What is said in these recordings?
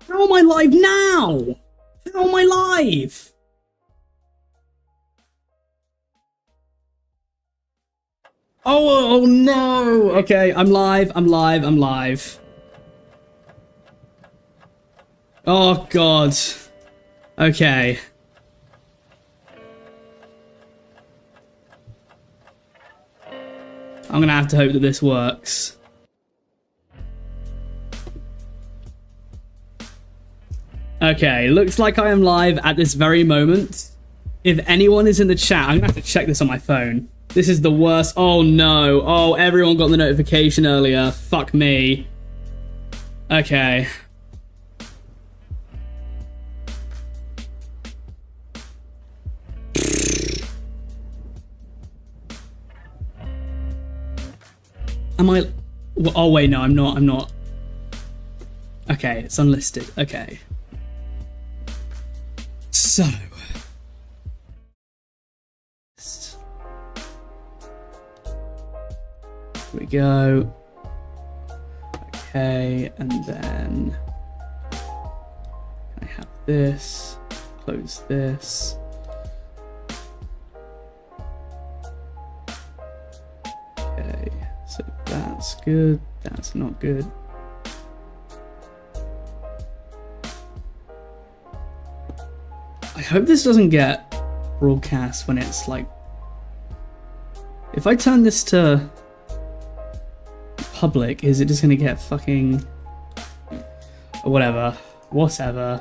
How am I live now? How am I live? Oh no! Okay, I'm live. Oh god. Okay. I'm gonna have to hope that this works. Okay, looks like I am live at this very moment. If anyone is in the chat, I'm gonna have to check this on my phone. This is the worst. Oh no. Oh, everyone got the notification earlier. Fuck me. Okay. Am I... Oh wait, no, I'm not. Okay, it's unlisted. Okay. So... Here we go. Okay, and then... I have this. Close this. Okay, so that's good. That's not good. I hope this doesn't get broadcast when it's like... If I turn this to public, is it just gonna get fucking... Or whatever. Whatever.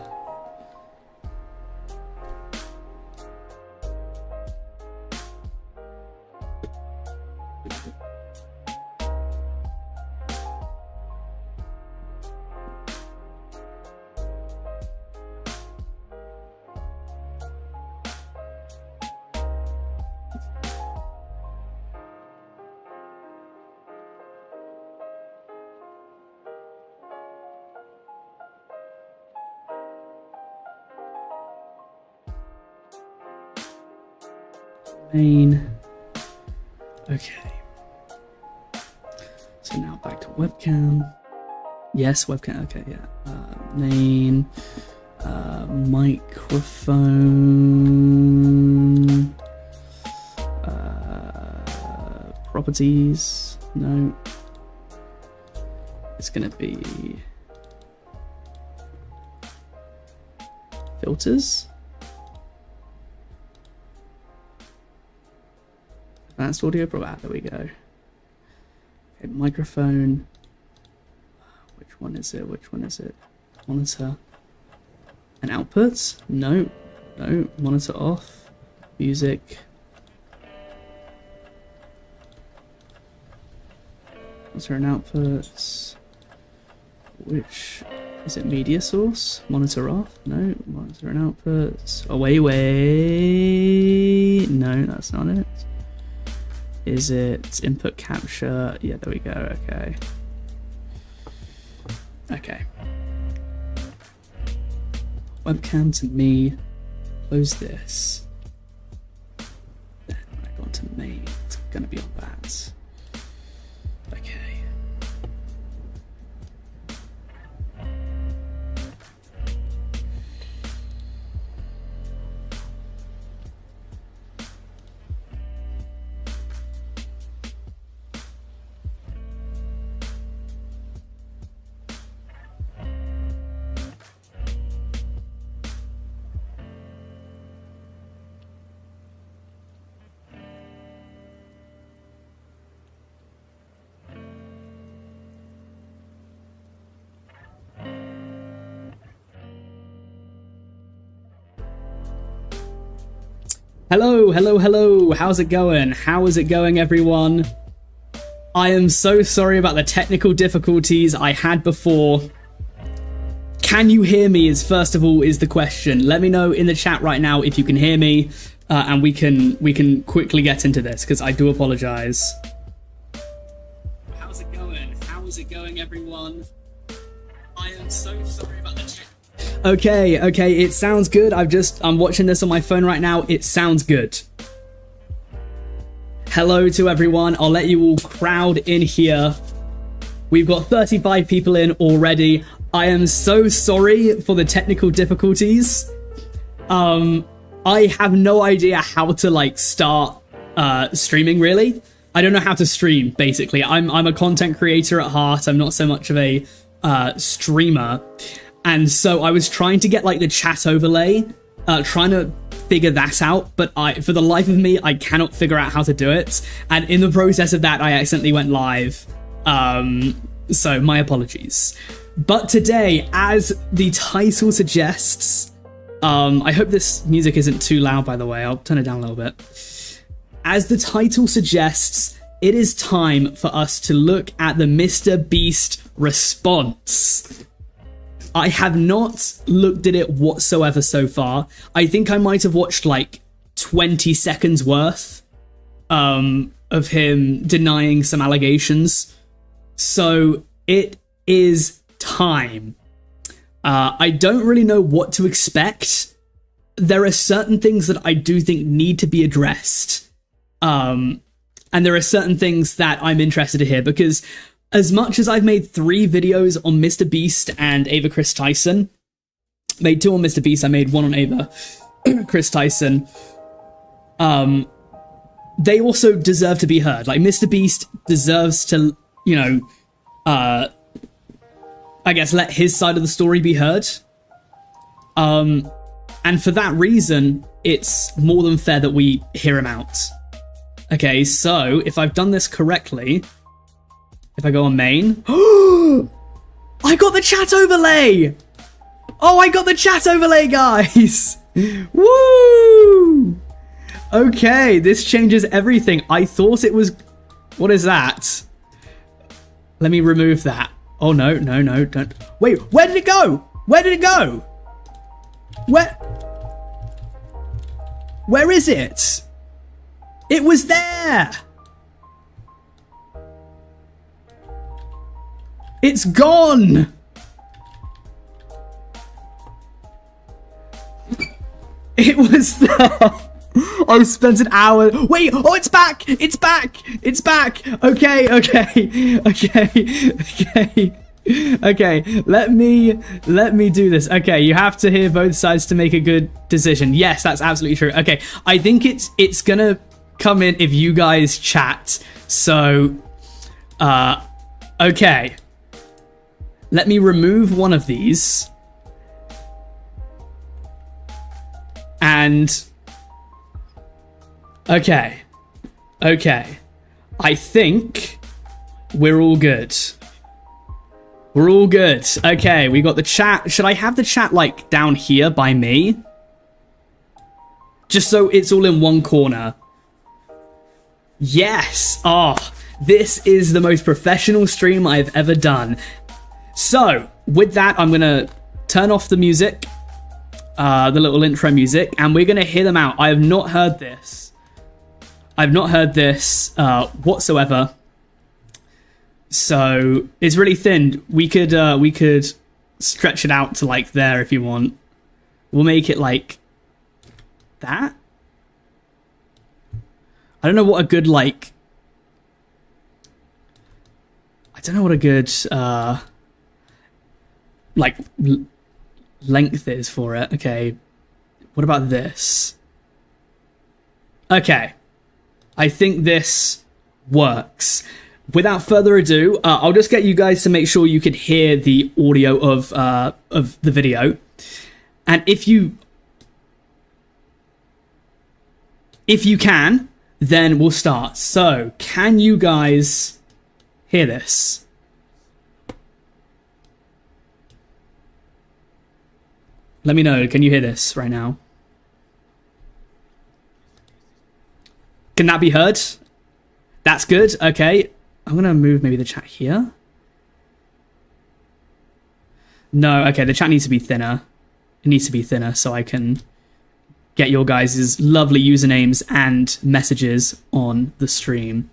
Okay. So now back to webcam. Yes, webcam. Okay, yeah. Main. Microphone. Properties. No. It's gonna be filters. Advanced audio, there we go. Okay, microphone. Which one is it? Monitor. And outputs? No. Monitor off. Music. Monitor and outputs. Which is it? Media source? Monitor off? No. Monitor and outputs. Oh, wait. No, that's not it. Is it input capture? Yeah, there we go. Okay. Webcam to me. Close this. Then when I go onto main, it's gonna be on that. Okay. Hello. How's it going? How is it going, everyone? I am so sorry about the technical difficulties I had before. Can you hear me is first of all is the question. Let me know in the chat right now if you can hear me, and we can quickly get into this because I do apologize. How's it going, everyone? I am so sorry about the technical. Okay, it sounds good. I'm watching this on my phone right now. It sounds good. Hello to everyone. I'll let you all crowd in here. We've got 35 people in already. I am so sorry for the technical difficulties. I have no idea how to like start streaming, really. I don't know how to stream, basically. I'm a content creator at heart. I'm not so much of a streamer. And so I was trying to get like the chat overlay, trying to figure that out, but for the life of me, I cannot figure out how to do it. And in the process of that, I accidentally went live. So my apologies. But today, as the title suggests, I hope this music isn't too loud, by the way. I'll turn it down a little bit. As the title suggests, it is time for us to look at the MrBeast response. I have not looked at it whatsoever so far. I think I might have watched like 20 seconds worth of him denying some allegations. So it is time. I don't really know what to expect. There are certain things that I do think need to be addressed. And there are certain things that I'm interested to hear, because as much as I've made 3 videos on MrBeast and Ava Chris Tyson, made 2 on MrBeast, I made 1 on Ava Chris Tyson, they also deserve to be heard. Like, MrBeast deserves to, you know, I guess let his side of the story be heard. And for that reason, it's more than fair that we hear him out. Okay, so if I've done this correctly, if I go on main, I got the chat overlay! Oh, I got the chat overlay, guys! Woo! Okay, this changes everything. I thought it was... What is that? Let me remove that. Oh, no, don't. Wait, where did it go? Where did it go? Where is it? It was there! It's gone! It was there! I spent an hour... Wait! Oh, it's back! It's back! It's back! Okay. Okay, let me do this. Okay, you have to hear both sides to make a good decision. Yes, that's absolutely true. Okay, I think it's gonna come in if you guys chat. So, okay. Let me remove one of these. And... Okay. I think we're all good. We're all good. Okay, we got the chat. Should I have the chat, like, down here by me? Just so it's all in one corner. Yes! Oh, this is the most professional stream I've ever done. So, with that, I'm gonna turn off the music. The little intro music. And we're gonna hear them out. I have not heard this. I've not heard this whatsoever. So it's really thin. We could stretch it out to like there if you want. We'll make it like that. I don't know what a good like. I don't know what a good like length is for it. Okay. What about this? Okay. I think this works. Without further ado, I'll just get you guys to make sure you can hear the audio of the video. And if you can, then we'll start. So, can you guys hear this? Let me know. Can you hear this right now? Can that be heard? That's good. Okay. I'm going to move maybe the chat here. No, okay, the chat needs to be thinner. It needs to be thinner so I can get your guys' lovely usernames and messages on the stream.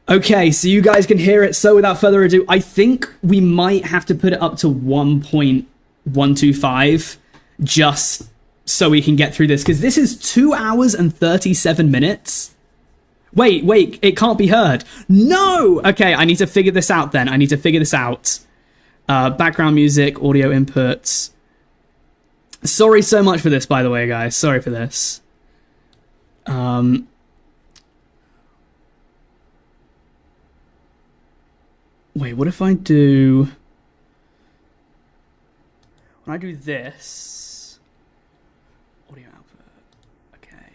Okay, so you guys can hear it. So without further ado, I think we might have to put it up to 1.125 just so we can get through this, because this is 2 hours and 37 minutes. Wait, it can't be heard. No! Okay, I need to figure this out then. I need to figure this out. Background music, audio inputs. Sorry so much for this, by the way, guys. Sorry for this. Wait, what if I do... When I do this... Audio output. Okay.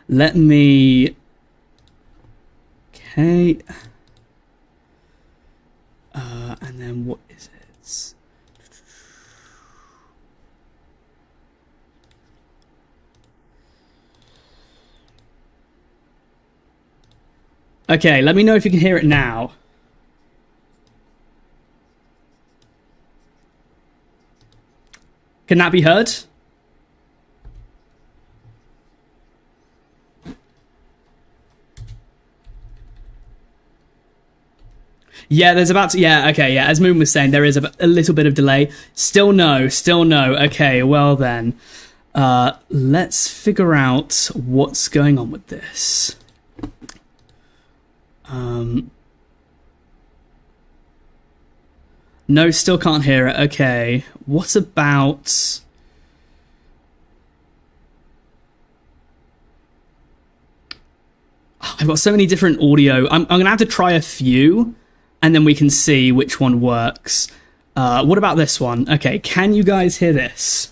Let me... Okay. And then what is it? Okay, let me know if you can hear it now. Can that be heard? Yeah, there's about to... Yeah, okay, yeah. As Moon was saying, there is a little bit of delay. Still no. Okay, well then. Let's figure out what's going on with this. No, still can't hear it. Okay. What about... I've got so many different audio. I'm going to have to try a few, and then we can see which one works. What about this one? Okay, can you guys hear this?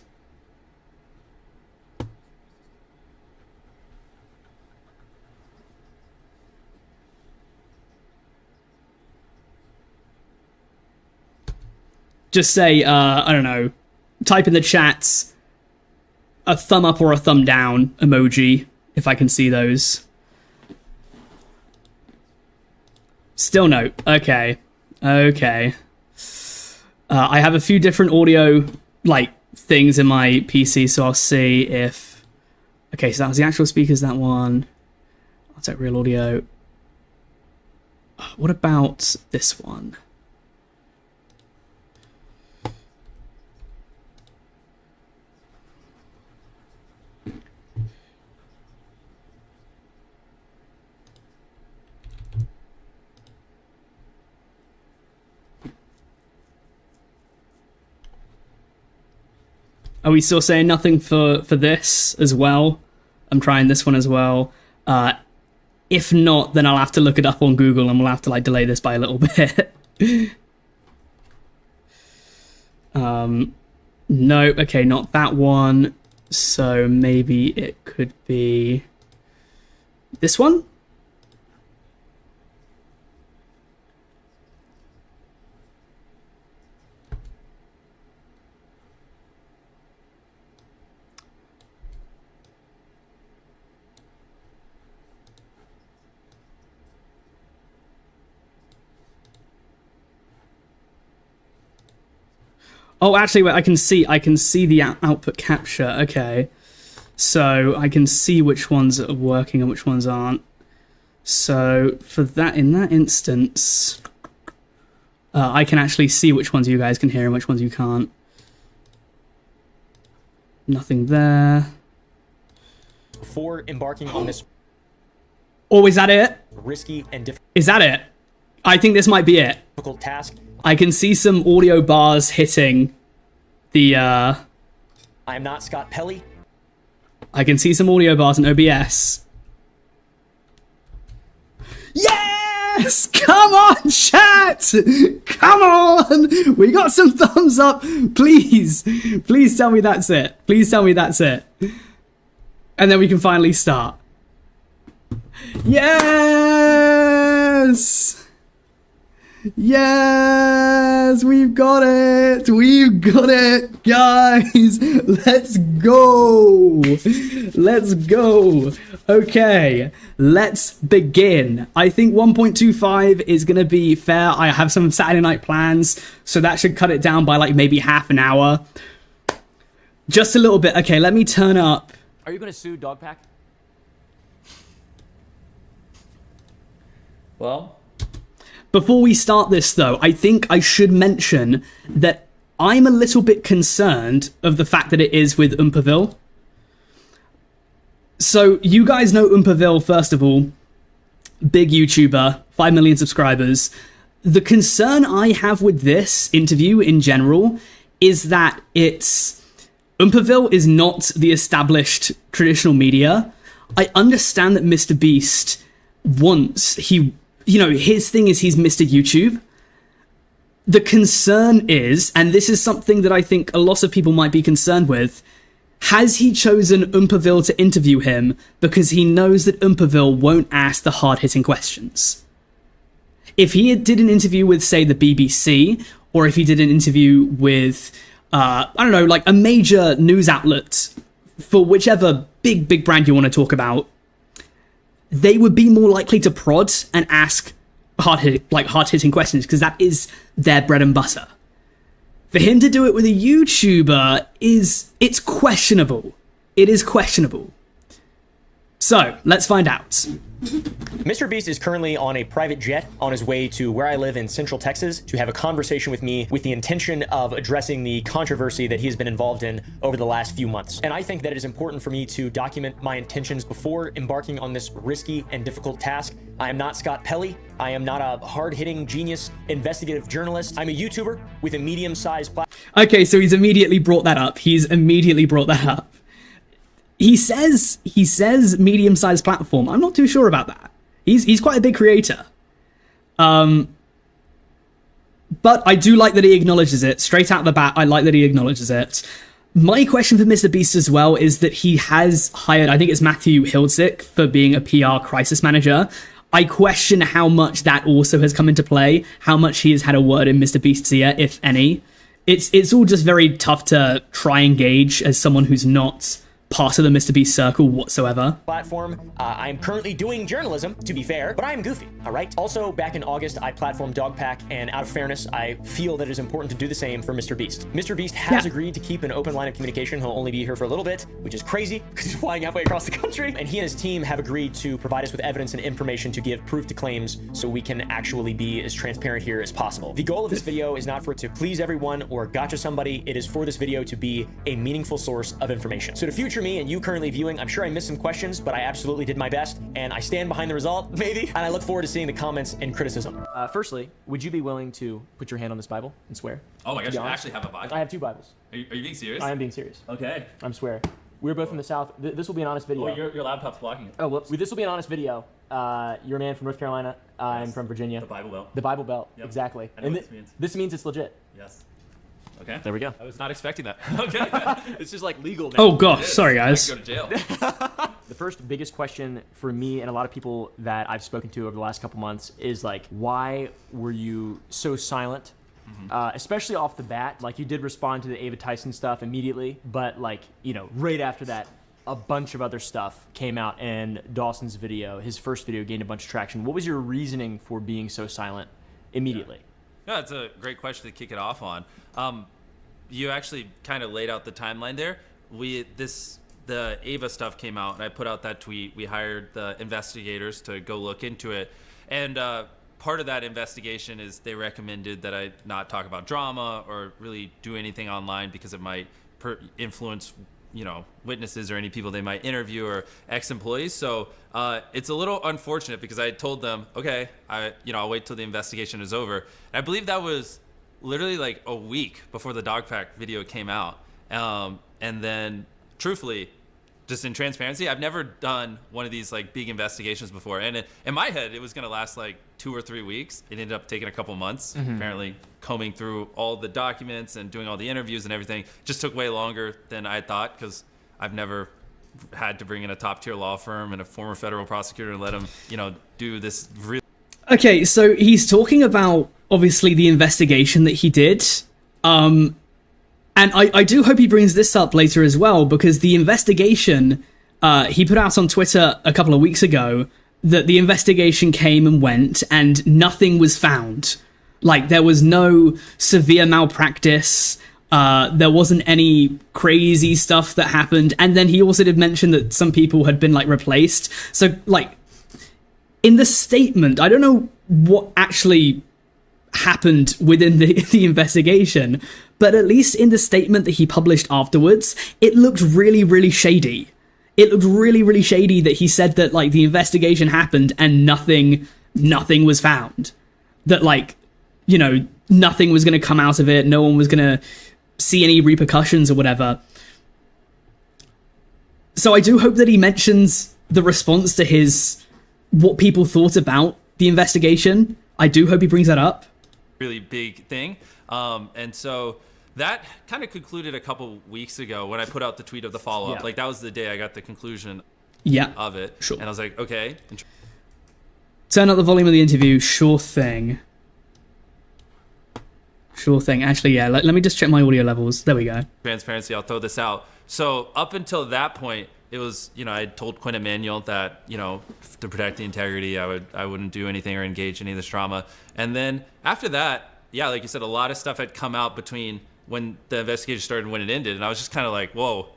Just say, I don't know, type in the chats a thumb up or a thumb down emoji, if I can see those. Still no. Okay. I have a few different audio, like, things in my PC, so I'll see if... Okay, so that was the actual speakers, that one. I'll take real audio. What about this one? Are we still saying nothing for this as well? I'm trying this one as well. If not, then I'll have to look it up on Google and we'll have to like delay this by a little bit. No, okay, not that one. So maybe it could be this one? Oh, actually, wait, I can see the output capture. Okay, so I can see which ones are working and which ones aren't. So for that, in that instance, I can actually see which ones you guys can hear and which ones you can't. Nothing there. Before embarking on this Oh, is that it? risky and Is that it? I think this might be it. difficult task, I can see some audio bars hitting the, I am not Scott Pelley. I can see some audio bars in OBS. Yes! Come on, chat! Come on! We got some thumbs up. Please. Please tell me that's it. Please tell me that's it. And then we can finally start. Yes! Yes, we've got it, guys. Let's go. Okay, let's begin. I think 1.25 is gonna be fair. I have some Saturday night plans, so that should cut it down by like maybe half an hour, just a little bit. Okay, let me turn up. Are you gonna sue Dogpack? Well, Before we start this, though, I think I should mention that I'm a little bit concerned of the fact that it is with Oompaville. So you guys know Umpaville, first of all. Big YouTuber, 5 million subscribers. The concern I have with this interview in general is that Umpaville is not the established traditional media. I understand that MrBeast his thing is he's Mr. YouTube. The concern is, and this is something that I think a lot of people might be concerned with, has he chosen Umpaville to interview him because he knows that Umpaville won't ask the hard-hitting questions? If he did an interview with, say, the BBC, or if he did an interview with, like a major news outlet for whichever big brand you want to talk about, they would be more likely to prod and ask hard-hitting questions because that is their bread and butter. For him to do it with a YouTuber it's questionable. It is questionable. So, let's find out. MrBeast is currently on a private jet on his way to where I live in Central Texas to have a conversation with me with the intention of addressing the controversy that he has been involved in over the last few months. And I think that it is important for me to document my intentions before embarking on this risky and difficult task. I am not Scott Pelley. I am not a hard-hitting genius investigative journalist. I'm a YouTuber with a medium-sized platform. Okay, so he's immediately brought that up. He says medium-sized platform. I'm not too sure about that. He's quite a big creator. But I do like that he acknowledges it. Straight out the bat, I like that he acknowledges it. My question for MrBeast as well is that he has hired, I think it's Matthew Hiltzik, for being a PR crisis manager. I question how much that also has come into play, how much he has had a word in MrBeast's ear, if any. It's all just very tough to try and gauge as someone who's not part of the MrBeast circle whatsoever. Platform. I'm currently doing journalism, to be fair, but I am goofy, all right? Also, back in August, I platformed Dogpack, and out of fairness, I feel that it is important to do the same for MrBeast. MrBeast has agreed to keep an open line of communication. He'll only be here for a little bit, which is crazy, because he's flying halfway across the country. And he and his team have agreed to provide us with evidence and information to give proof to claims so we can actually be as transparent here as possible. The goal of this video is not for it to please everyone or gotcha somebody. It is for this video to be a meaningful source of information. So to future me and you currently viewing, I'm sure I missed some questions, but I absolutely did my best, and I stand behind the result, maybe, and I look forward to seeing the comments and criticism. Firstly, would you be willing to put your hand on this Bible and swear? Oh my gosh, you actually have a Bible? I have 2 Bibles. Are you being serious? I am being serious. Okay. I'm swear. We're both from the South. This will be an honest video. Oh, your laptop's blocking it. Oh, whoops. This will be an honest video. You're a man from North Carolina. I'm from Virginia. The Bible Belt. The Bible Belt, Yep. exactly. I know And what this means. this means it's legit. Yes. Okay. There we go. I was not expecting that. Okay. It's just like legal now. Oh gosh, sorry guys. I could go to jail. The first biggest question for me and a lot of people that I've spoken to over the last couple months is like, why were you so silent? Especially off the bat, like you did respond to the Ava Tyson stuff immediately, but like, right after that, a bunch of other stuff came out, and Dawson's video, his first video, gained a bunch of traction. What was your reasoning for being so silent immediately? Yeah, that's a great question to kick it off on. You actually kind of laid out the timeline there. The Ava stuff came out, and I put out that tweet. We hired the investigators to go look into it, and part of that investigation is they recommended that I not talk about drama or really do anything online because it might influence witnesses or any people they might interview or ex-employees. So it's a little unfortunate because I told them, okay, I'll wait till the investigation is over. And I believe that was literally like a week before the Dogpack video came out. And then truthfully, just in transparency, I've never done one of these like big investigations before. And in my head, it was going to last like 2 or 3 weeks. It ended up taking a couple months. Apparently combing through all the documents and doing all the interviews and everything just took way longer than I thought, because I've never had to bring in a top tier law firm and a former federal prosecutor and let them, do this really. Okay, so he's talking about obviously the investigation that he did. And I do hope he brings this up later as well, because the investigation he put out on Twitter a couple of weeks ago, that the investigation came and went and nothing was found. Like, there was no severe malpractice. There wasn't any crazy stuff that happened. And then he also did mention that some people had been, like, replaced. So, like, in the statement, I don't know what actually happened within the investigation, but at least in the statement that he published afterwards, it looked really, really shady. it looked really, really shady that he said that, like, the investigation happened and nothing was found. That, like, you know, nothing was going to come out of it. No one was going to see any repercussions or whatever. So I do hope that he mentions the response to what people thought about the investigation. I do hope he brings that up. Really big thing. And so that kind of concluded a couple weeks ago when I put out the tweet of the follow-up. Yeah. Like, that was the day I got the conclusion of it. Sure. And I was like, okay. Turn up the volume of the interview. Sure thing. Sure thing. Actually, yeah, let me just check my audio levels. There we go. Transparency, I'll throw this out. So up until that point, it was, you know, I told Quinn Emanuel that, you know, to protect the integrity, I wouldn't do anything or engage in any of this drama. And then after that, yeah, like you said, a lot of stuff had come out between when the investigation started and when it ended. And I was just kind of like, whoa,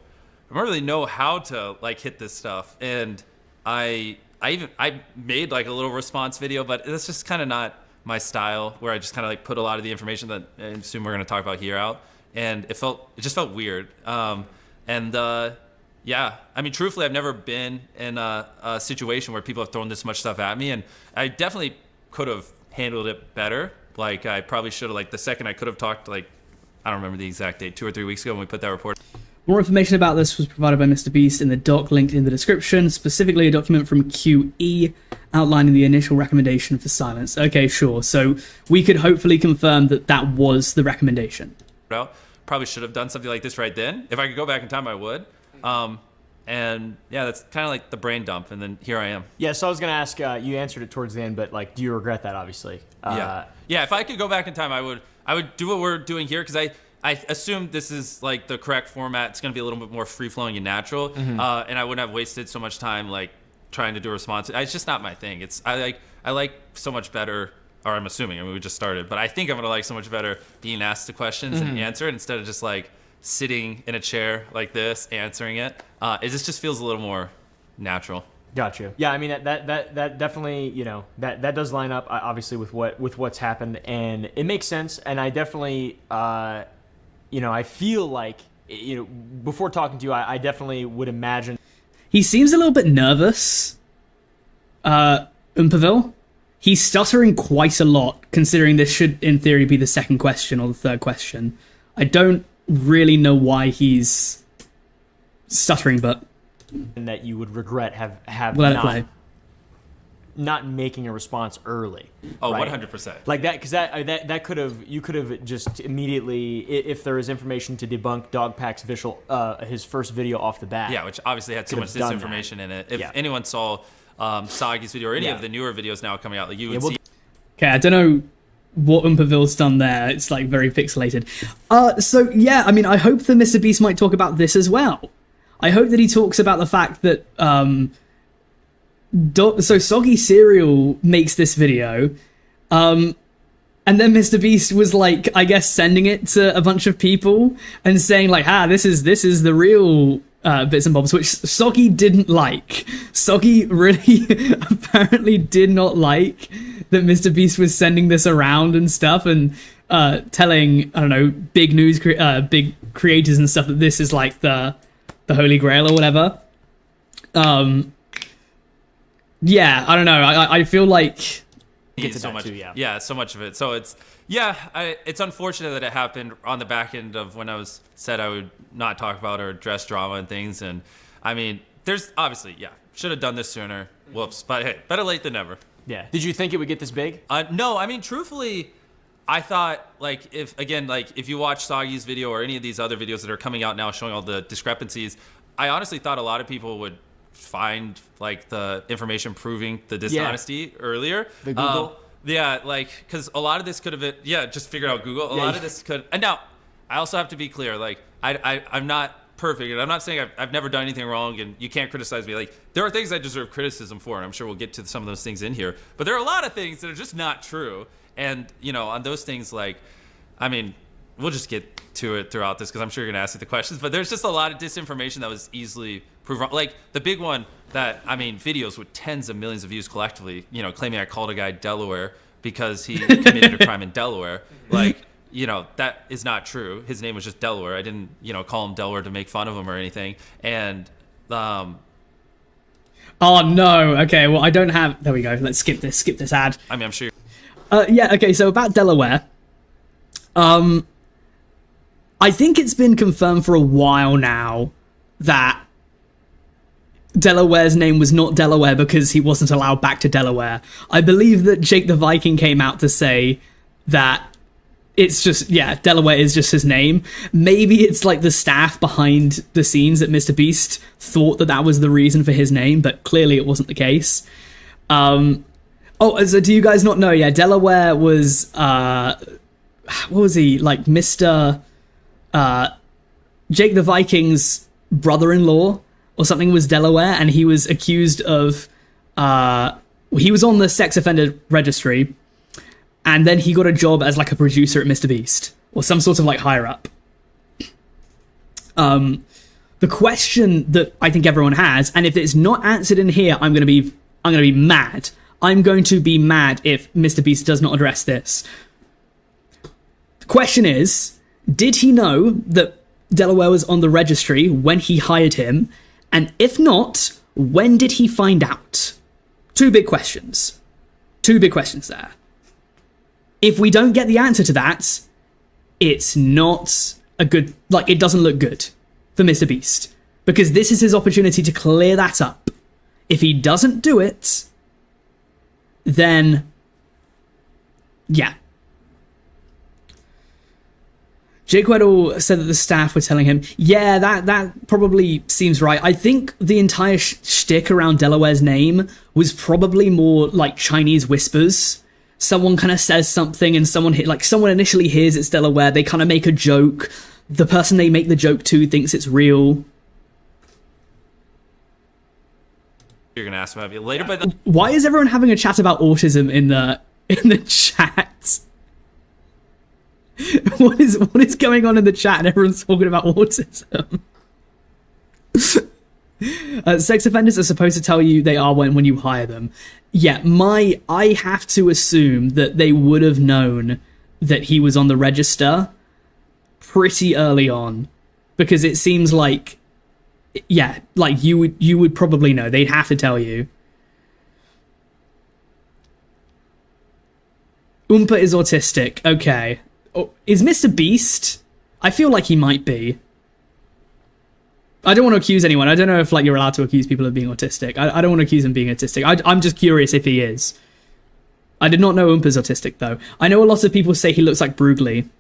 I don't really know how to, like, hit this stuff. And I made, like, a little response video, but that's just kind of not my style, where I just kind of, like, put a lot of the information that I assume we're going to talk about here out. And it just felt weird. Yeah, I mean, truthfully, I've never been in a situation where people have thrown this much stuff at me, and I definitely could have handled it better. Like, I probably should have, like, the second I could have talked, like, I don't remember the exact date, 2 or 3 weeks ago when we put that report. More information about this was provided by MrBeast in the doc linked in the description, specifically a document from QE outlining the initial recommendation for silence. Okay, sure. So we could hopefully confirm that that was the recommendation. Probably should have done something like this right then. If I could go back in time, I would. And yeah, that's kind of like the brain dump, and then here I am. Yeah, so I was gonna ask, you answered it towards the end, but, like, do you regret that? Obviously. Yeah. If I could go back in time, I would do what we're doing here, because I assume this is, like, the correct format. It's gonna be a little bit more free flowing and natural, and I wouldn't have wasted so much time, like, trying to do a response. It's just not my thing. I like so much better. Or I'm assuming. I mean, we just started, but I think I'm gonna like so much better being asked the questions and answer it instead of just, like, sitting in a chair like this, answering it. It just feels a little more natural. Gotcha. Yeah, I mean, that definitely, you know, that does line up, obviously, with what's happened, and it makes sense. And I definitely, you know, I feel like, you know, before talking to you, I definitely would imagine. He seems a little bit nervous, Umperville. He's stuttering quite a lot, considering this should, in theory, be the second question or the third question. I don't really know why he's stuttering, but that you would regret have let it play. Not making a response early. Oh, right? 100%. Like that, because that could have, you could have just immediately, if there is information to debunk Dogpack's his first video off the bat. Yeah, which obviously had so much disinformation in it. If anyone saw Soggy's video or any of the newer videos now coming out, like, you would see. Okay, I don't know what Umperville's done there. It's, like, very pixelated. So yeah, I mean, I hope that MrBeast might talk about this as well. I hope that he talks about the fact that so Soggy Cereal makes this video, and then MrBeast was, like, I guess, sending it to a bunch of people and saying, like, this is the real bits and bobs, which Soggy didn't like. Soggy really apparently did not like that MrBeast was sending this around and stuff, and telling, I don't know, big big creators and stuff that this is, like, the Holy Grail or whatever. Yeah, I don't know. I feel like so much, so much of it. So it's it's unfortunate that it happened on the back end of when I said I would not talk about or address drama and things. And I mean, there's obviously should have done this sooner. Whoops, but hey, better late than never. Yeah. Did you think it would get this big? No, I mean, truthfully, I thought, like, if you watch Soggy's video or any of these other videos that are coming out now showing all the discrepancies, I honestly thought a lot of people would find, like, the information proving the dishonesty earlier. The Google. Because a lot of this could have been, just figure out Google. A lot of this could, and now I also have to be clear, like, I'm not perfect, and I'm not saying I've never done anything wrong, and you can't criticize me. Like, there are things I deserve criticism for, and I'm sure we'll get to some of those things in here. But there are a lot of things that are just not true, and, you know, on those things, like, I mean, we'll just get to it throughout this because I'm sure you're gonna ask me the questions. But there's just a lot of disinformation that was easily proved wrong. Like, the big one that, I mean, videos with tens of millions of views collectively, you know, claiming I called a guy Delaware because he committed a crime in Delaware. Like, you know, that is not true. His name was just Delaware. I didn't, you know, call him Delaware to make fun of him or anything. And Oh no. Okay. Well, I don't have. There we go. Let's skip this. Skip this ad. I mean, I'm sure. Yeah. Okay. So about Delaware. I think it's been confirmed for a while now that Delaware's name was not Delaware because he wasn't allowed back to Delaware. I believe that Jake the Viking came out to say that it's just, yeah, Delaware is just his name. Maybe it's like the staff behind the scenes at MrBeast thought that that was the reason for his name, but clearly it wasn't the case. Oh, so do you guys not know? Yeah, Delaware was, what was he? Like Mr. Jake the Viking's brother-in-law or something was Delaware, and he was accused of, he was on the sex offender registry, and then he got a job as like a producer at MrBeast or some sort of like higher up. The question that I think everyone has, and if it's not answered in here, I'm gonna be mad. I'm going to be mad if MrBeast does not address this. The question is, did he know that Delaware was on the registry when he hired him? And if not, when did he find out? Two big questions. Two big questions there. If we don't get the answer to that, it's not a good, like, it doesn't look good for MrBeast. Because this is his opportunity to clear that up. If he doesn't do it, then, yeah. Jake Weddle said that the staff were telling him, yeah, that probably seems right. I think the entire shtick around Delaware's name was probably more like Chinese whispers. Someone kind of says something and someone initially hears it's Delaware, they kind of make a joke. The person they make the joke to thinks it's real. You're gonna ask about it later, but why is everyone having a chat about autism in the chat? What is going on in the chat and everyone's talking about autism? Sex offenders are supposed to tell you they are when you hire them. Yeah, I have to assume that they would have known that he was on the register pretty early on, because it seems like, yeah, like you would probably know. They'd have to tell you. Oompa is autistic. Okay. Oh, is MrBeast? I feel like he might be. I don't want to accuse anyone. I don't know if like you're allowed to accuse people of being autistic. I don't want to accuse him of being autistic. I'm just curious if he is. I did not know Oompa's autistic though. I know a lot of people say he looks like Brugly.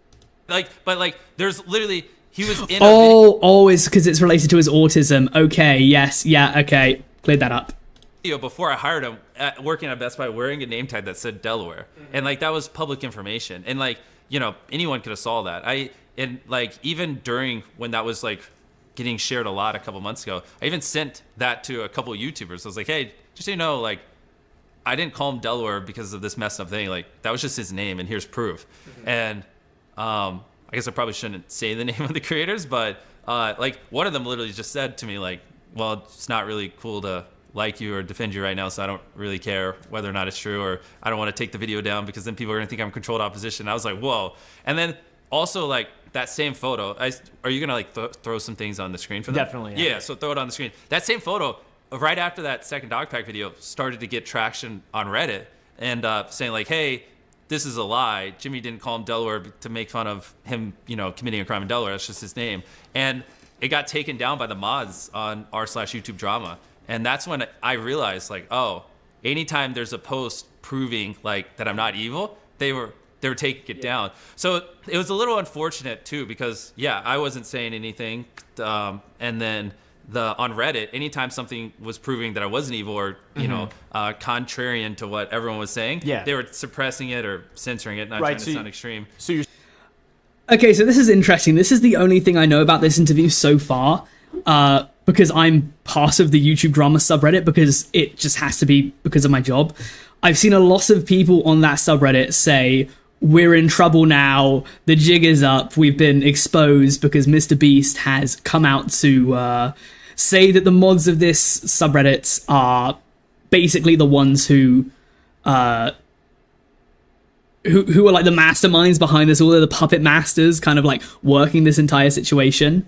But there's literally, he was in it's because it's related to his autism. Okay, yes, yeah, okay. Cleared that up. Before I hired him, working at Best Buy, wearing a name tag that said Delaware. And like, that was public information. And like, you know, anyone could have saw that. Even during when that was like getting shared a lot a couple months ago, I even sent that to a couple of YouTubers. I was like, hey, just so you know, like, I didn't call him Delaware because of this messed up thing. Like, that was just his name, and here's proof. And I guess I probably shouldn't say the name of the creators, but like, one of them literally just said to me, like, well, it's not really cool to like you or defend you right now, so I don't really care whether or not it's true, or I don't want to take the video down because then people are gonna think I'm controlled opposition. I was like, whoa. And then also, like, that same photo, are you gonna like throw some things on the screen for them? Definitely. Yeah, so throw it on the screen. That same photo, right after that second dog pack video, started to get traction on Reddit, and saying like, hey, this is a lie. Jimmy didn't call him Delaware to make fun of him, you know, committing a crime in Delaware. That's just his name. And it got taken down by the mods on r/YouTube drama. And that's when I realized, like, oh, anytime there's a post proving like that I'm not evil, they were taking it down. So it was a little unfortunate too, because yeah, I wasn't saying anything, and then on Reddit, anytime something was proving that I wasn't evil or you know contrarian to what everyone was saying, they were suppressing it or censoring it, not trying to sound extreme. So you're okay, so this is interesting. This is the only thing I know about this interview so far, because I'm part of the YouTube drama subreddit, because it just has to be because of my job. I've seen a lot of people on that subreddit say, we're in trouble now, the jig is up, we've been exposed because MrBeast has come out to say that the mods of this subreddit are basically the ones who are like the masterminds behind this, all the puppet masters kind of like working this entire situation.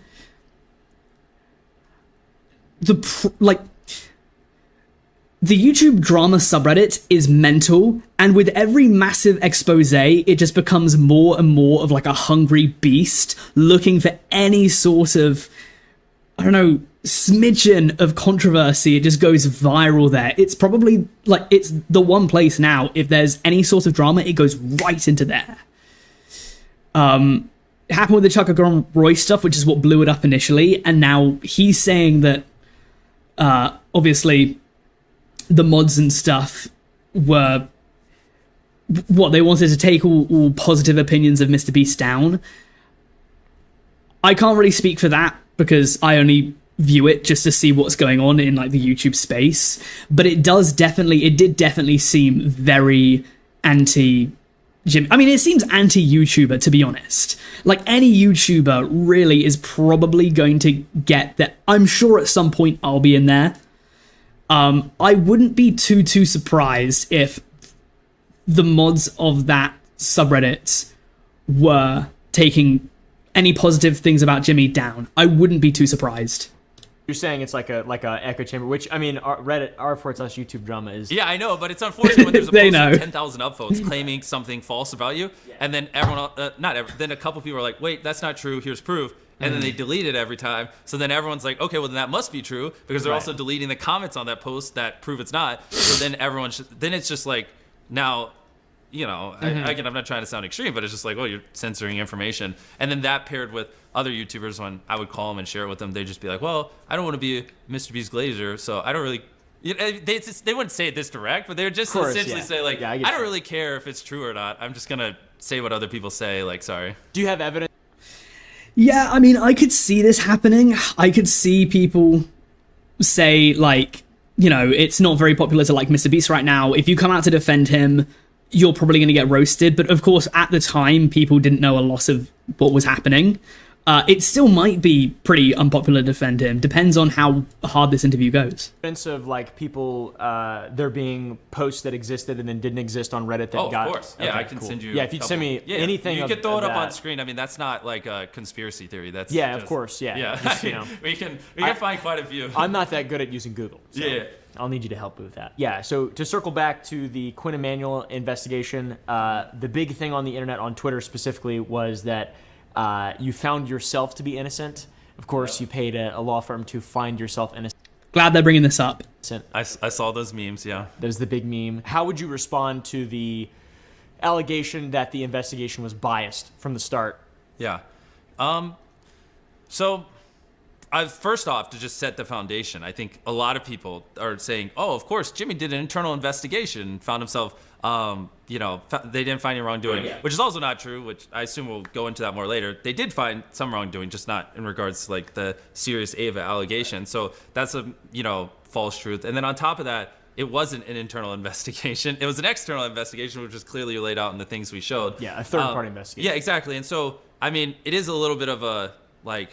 the YouTube drama subreddit is mental, and with every massive expose, it just becomes more and more of like a hungry beast looking for any sort of, I don't know, smidgen of controversy. It just goes viral there. It's probably like, it's the one place now, if there's any sort of drama, it goes right into there. It happened with the Chuck Roy stuff, which is what blew it up initially, and now he's saying that obviously the mods and stuff were what they wanted to take all positive opinions of MrBeast down. I can't really speak for that because I only view it just to see what's going on in like the YouTube space, but it did definitely seem very anti Jim. I mean, it seems anti-YouTuber, to be honest. Like, any YouTuber really is probably going to get that. I'm sure at some point I'll be in there. I wouldn't be too surprised if the mods of that subreddit were taking any positive things about Jimmy down. I wouldn't be too surprised. You're saying it's like a echo chamber, which, I mean, Reddit r/YouTube drama is. Yeah, I know, but it's unfortunate when there's a They post know. with 10,000 upvotes claiming something false about you, and then then a couple people are like, wait, that's not true, here's proof, and then they delete it every time. So then everyone's like, okay, well then that must be true, because they're also deleting the comments on that post that prove it's not. So then then it's just like, now, you know, again, I'm not trying to sound extreme, but it's just like, oh, you're censoring information. And then that paired with other YouTubers, when I would call them and share it with them, they'd just be like, well, I don't want to be a MrBeast glazer, so I don't really... You know, they wouldn't say it this direct, but they would just essentially say, like, I don't really care if it's true or not. I'm just going to say what other people say, like, sorry. Do you have evidence? Yeah, I mean, I could see this happening. I could see people say, like, you know, it's not very popular to like MrBeast right now. If you come out to defend him, you're probably going to get roasted. But of course, at the time, people didn't know a lot of what was happening. It still might be pretty unpopular to defend him. Depends on how hard this interview goes. Evidence of like people there being posts that existed and then didn't exist on Reddit that got. Of course. Yeah, okay, I can cool. send you. Yeah, if you'd send me anything. You could throw it up on that. screen. I mean, that's not like a conspiracy theory. That's Yeah, of course. Yeah. Yeah, Just, you know, we can find quite a few. I'm not that good at using Google. So Yeah. I'll need you to help me with that. Yeah, so to circle back to the Quinn Emanuel investigation, the big thing on the internet, on Twitter specifically, was that you found yourself to be innocent. Of course, you paid a law firm to find yourself innocent. Glad they're bringing this up. I saw those memes, yeah. There's the big meme. How would you respond to the allegation that the investigation was biased from the start? Yeah. So, first off, to just set the foundation, I think a lot of people are saying, oh, of course, Jimmy did an internal investigation, found himself, they didn't find any wrongdoing, which is also not true, which I assume we'll go into that more later. They did find some wrongdoing, just not in regards to like the serious Ava allegation. So that's a, false truth. And then on top of that, it wasn't an internal investigation. It was an external investigation, which was clearly laid out in the things we showed. Yeah, a third-party investigation. Yeah, exactly. And so, I mean, it is a little bit of a, like,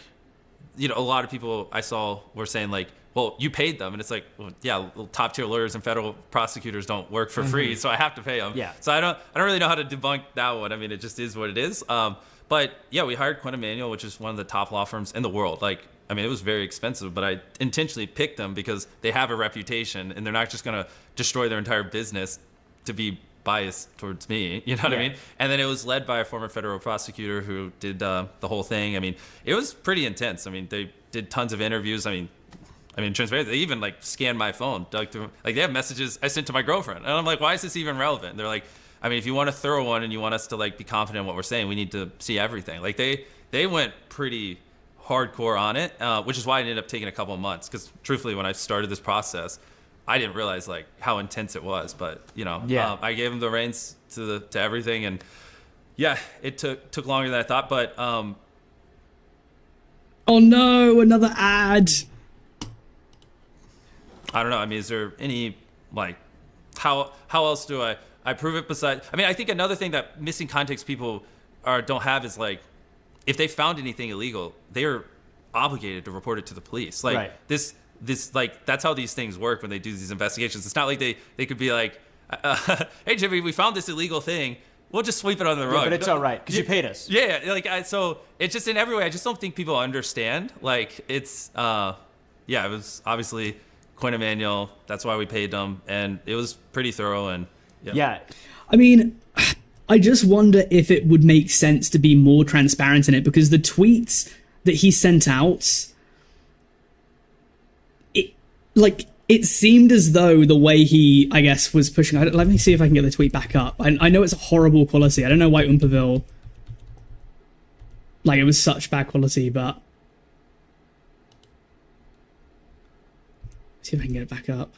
a lot of people I saw were saying, like, well, you paid them. And it's like, well, yeah, top-tier lawyers and federal prosecutors don't work for free, so I have to pay them. Yeah. So I don't really know how to debunk that one. I mean, it just is what it is. But, yeah, we hired Quinn Emanuel, which is one of the top law firms in the world. Like, I mean, it was very expensive, but I intentionally picked them because they have a reputation, and they're not just going to destroy their entire business to be biased towards me, you know what I mean? And then it was led by a former federal prosecutor who did the whole thing. I mean, it was pretty intense. I mean, they did tons of interviews. I mean, transparent. They even like scanned my phone, dug through. Like, they have messages I sent to my girlfriend, and I'm like, why is this even relevant? And they're like, I mean, if you want a thorough one and you want us to like be confident in what we're saying, we need to see everything. Like, they went pretty hardcore on it, which is why it ended up taking a couple of months. Because truthfully, when I started this process, I didn't realize like how intense it was. But I gave them the reins to everything, and yeah, it took longer than I thought. But oh no, another ad. I don't know. I mean, is there any like how else do I prove it besides? I mean, I think another thing that missing context people don't have is like, if they found anything illegal, they're obligated to report it to the police. Like this like, that's how these things work when they do these investigations. It's not like they could be like, hey Jimmy, we found this illegal thing. We'll just sweep it under the rug. But it's all right because you paid us. Yeah, like so it's just in every way. I just don't think people understand. Like, it's it was obviously Quinn Emanuel. That's why we paid them, and it was pretty thorough. And Yeah. I mean, I just wonder if it would make sense to be more transparent in it, because the tweets that he sent out, it seemed as though the way he, I guess, was pushing. Let me see if I can get the tweet back up. I know it's a horrible quality. I don't know why Umperville, like, it was such bad quality, but see if I can get it back up.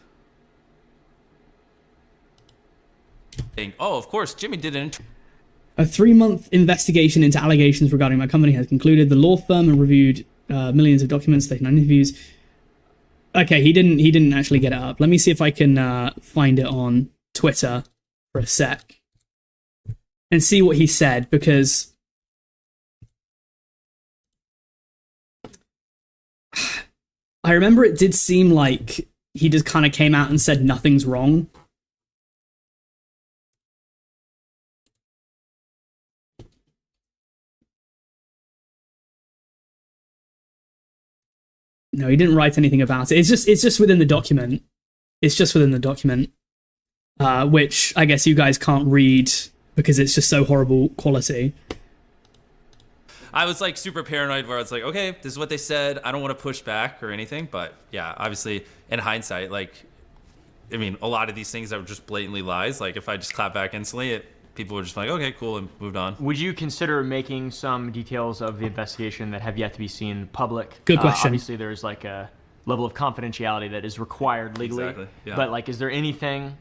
Oh, of course, Jimmy didn't. A 3-month investigation into allegations regarding my company has concluded. The law firm have reviewed millions of documents, taken interviews. Okay, he didn't actually get it up. Let me see if I can find it on Twitter for a sec and see what he said, because I remember it did seem like he just kind of came out and said nothing's wrong. No, he didn't write anything about it. It's just within the document. It's just within the document, which I guess you guys can't read because it's just so horrible quality. I was like super paranoid where I was like, okay, this is what they said. I don't want to push back or anything. But yeah, obviously in hindsight, like, I mean, a lot of these things are just blatantly lies. Like if I just clap back instantly, people were just like, okay, cool, and moved on. Would you consider making some details of the investigation that have yet to be seen public? Good question. Obviously, there's like a level of confidentiality that is required legally. Exactly, yeah. But like, is there anything?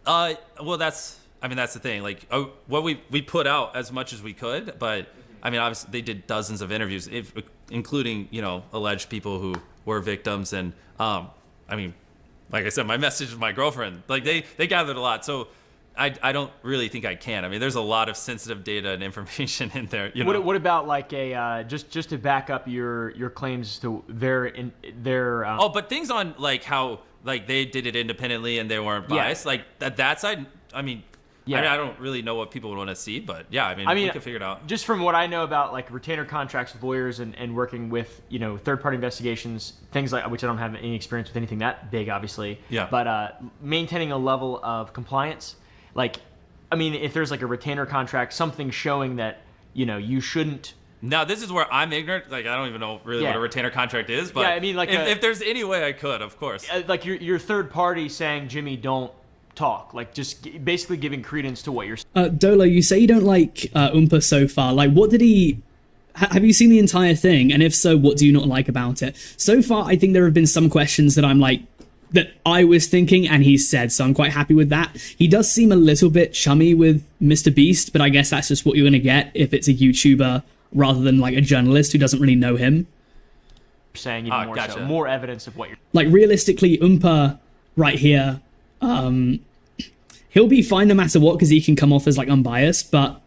Well, that's the thing. Like, what we put out as much as we could, but I mean, obviously they did dozens of interviews, including, you know, alleged people who were victims, and I mean, like I said, my message to my girlfriend, like they gathered a lot, so. I don't really think I can. I mean, there's a lot of sensitive data and information in there. You know? What about like a just to back up your claims to their Oh, but things on like how like they did it independently and they weren't biased. Like that side. I mean, I don't really know what people would want to see, but yeah, I mean, we can figure it out. Just from what I know about like retainer contracts with lawyers and working with, you know, third-party investigations, things like, which I don't have any experience with anything that big, obviously. Yeah. But maintaining a level of compliance. Like, I mean, if there's like a retainer contract, something showing that, you know, you shouldn't. Now, this is where I'm ignorant. Like, I don't even know really what a retainer contract is. But I mean, like if there's any way I could, of course. Like your third party saying, Jimmy, don't talk. Like, just basically giving credence to what you're saying. Dolo, you say you don't like Oompa so far. Like, what did he... Have you seen the entire thing? And if so, what do you not like about it? So far, I think there have been some questions that I'm like, that I was thinking and he said, so I'm quite happy with that. He does seem a little bit chummy with MrBeast, but I guess that's just what you're going to get if it's a YouTuber rather than like a journalist who doesn't really know him. Saying even more so, more evidence of what you're... Like, realistically, Oompa right here, he'll be fine no matter what because he can come off as like unbiased, but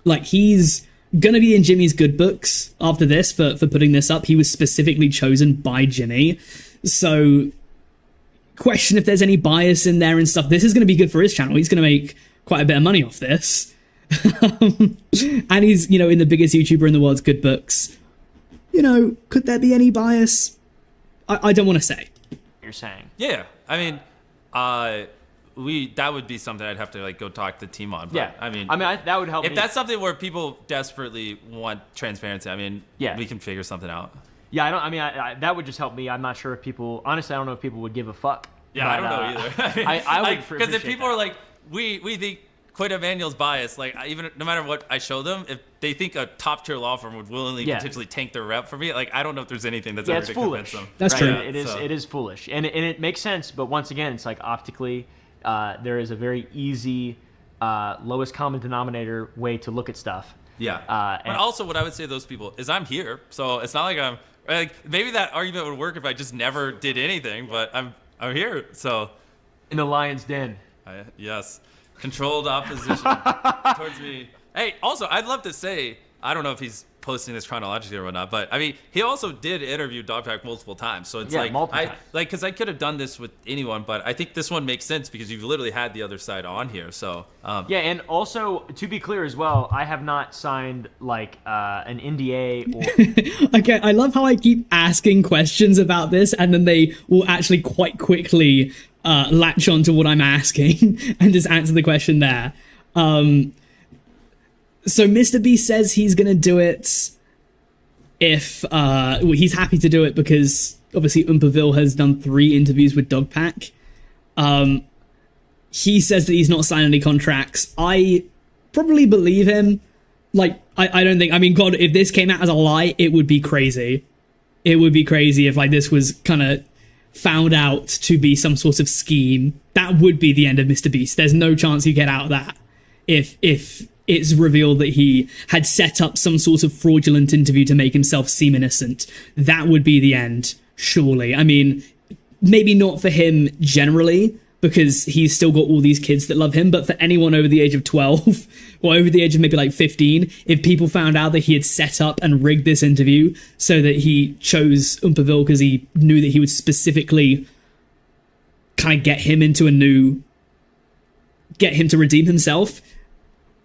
like he's gonna be in Jimmy's good books after this for putting this up. He was specifically chosen by Jimmy, so question if there's any bias in there and stuff. This is going to be good for his channel. He's going to make quite a bit of money off this. And he's, you know, in the biggest YouTuber in the world's good books. You know, could there be any bias? I don't want to say. You're saying. Yeah. I mean, that would be something I'd have to like go talk to the team on. But, yeah. I mean, that would help if that's something where people desperately want transparency, I mean, we can figure something out. Yeah, I that would just help me. I'm not sure if people, honestly, I don't know if people would give a fuck. Yeah, but, I don't know either. I would, because if people are like, we think Quinn Emanuel's biased, like even no matter what I show them, if they think a top tier law firm would willingly potentially tank their rep for me, like I don't know if there's anything that's ever going to convince them. That's true. It is foolish, and it makes sense. But once again, it's like optically, there is a very easy, lowest common denominator way to look at stuff. Yeah. And also, what I would say to those people is, I'm here, so it's not like I'm. Like maybe that argument would work if I just never did anything, but I'm here, so. In the lion's den. Yes, controlled opposition towards me. Hey, also, I'd love to say, I don't know if he's posting this chronologically or whatnot, but I mean, he also did interview Dogpack multiple times, so it's like multiple times. because I could have done this with anyone, but I think this one makes sense because you've literally had the other side on here. So yeah, and also to be clear as well, I have not signed like an NDA or. Okay, I love how I keep asking questions about this, and then they will actually quite quickly latch on to what I'm asking and just answer the question there. So MrBeast says he's gonna do it if he's happy to do it because obviously Umpaville has done 3 interviews with Dogpack. He says that he's not signed any contracts. I probably believe him. Like, I don't think, I mean, God, if this came out as a lie, it would be crazy. It would be crazy if like this was kind of found out to be some sort of scheme. That would be the end of MrBeast. There's no chance you get out of that if it's revealed that he had set up some sort of fraudulent interview to make himself seem innocent. That would be the end, surely. I mean, maybe not for him generally, because he's still got all these kids that love him, but for anyone over the age of 12, or over the age of maybe like 15, if people found out that he had set up and rigged this interview so that he chose Umpaville because he knew that he would specifically kind of get him to redeem himself,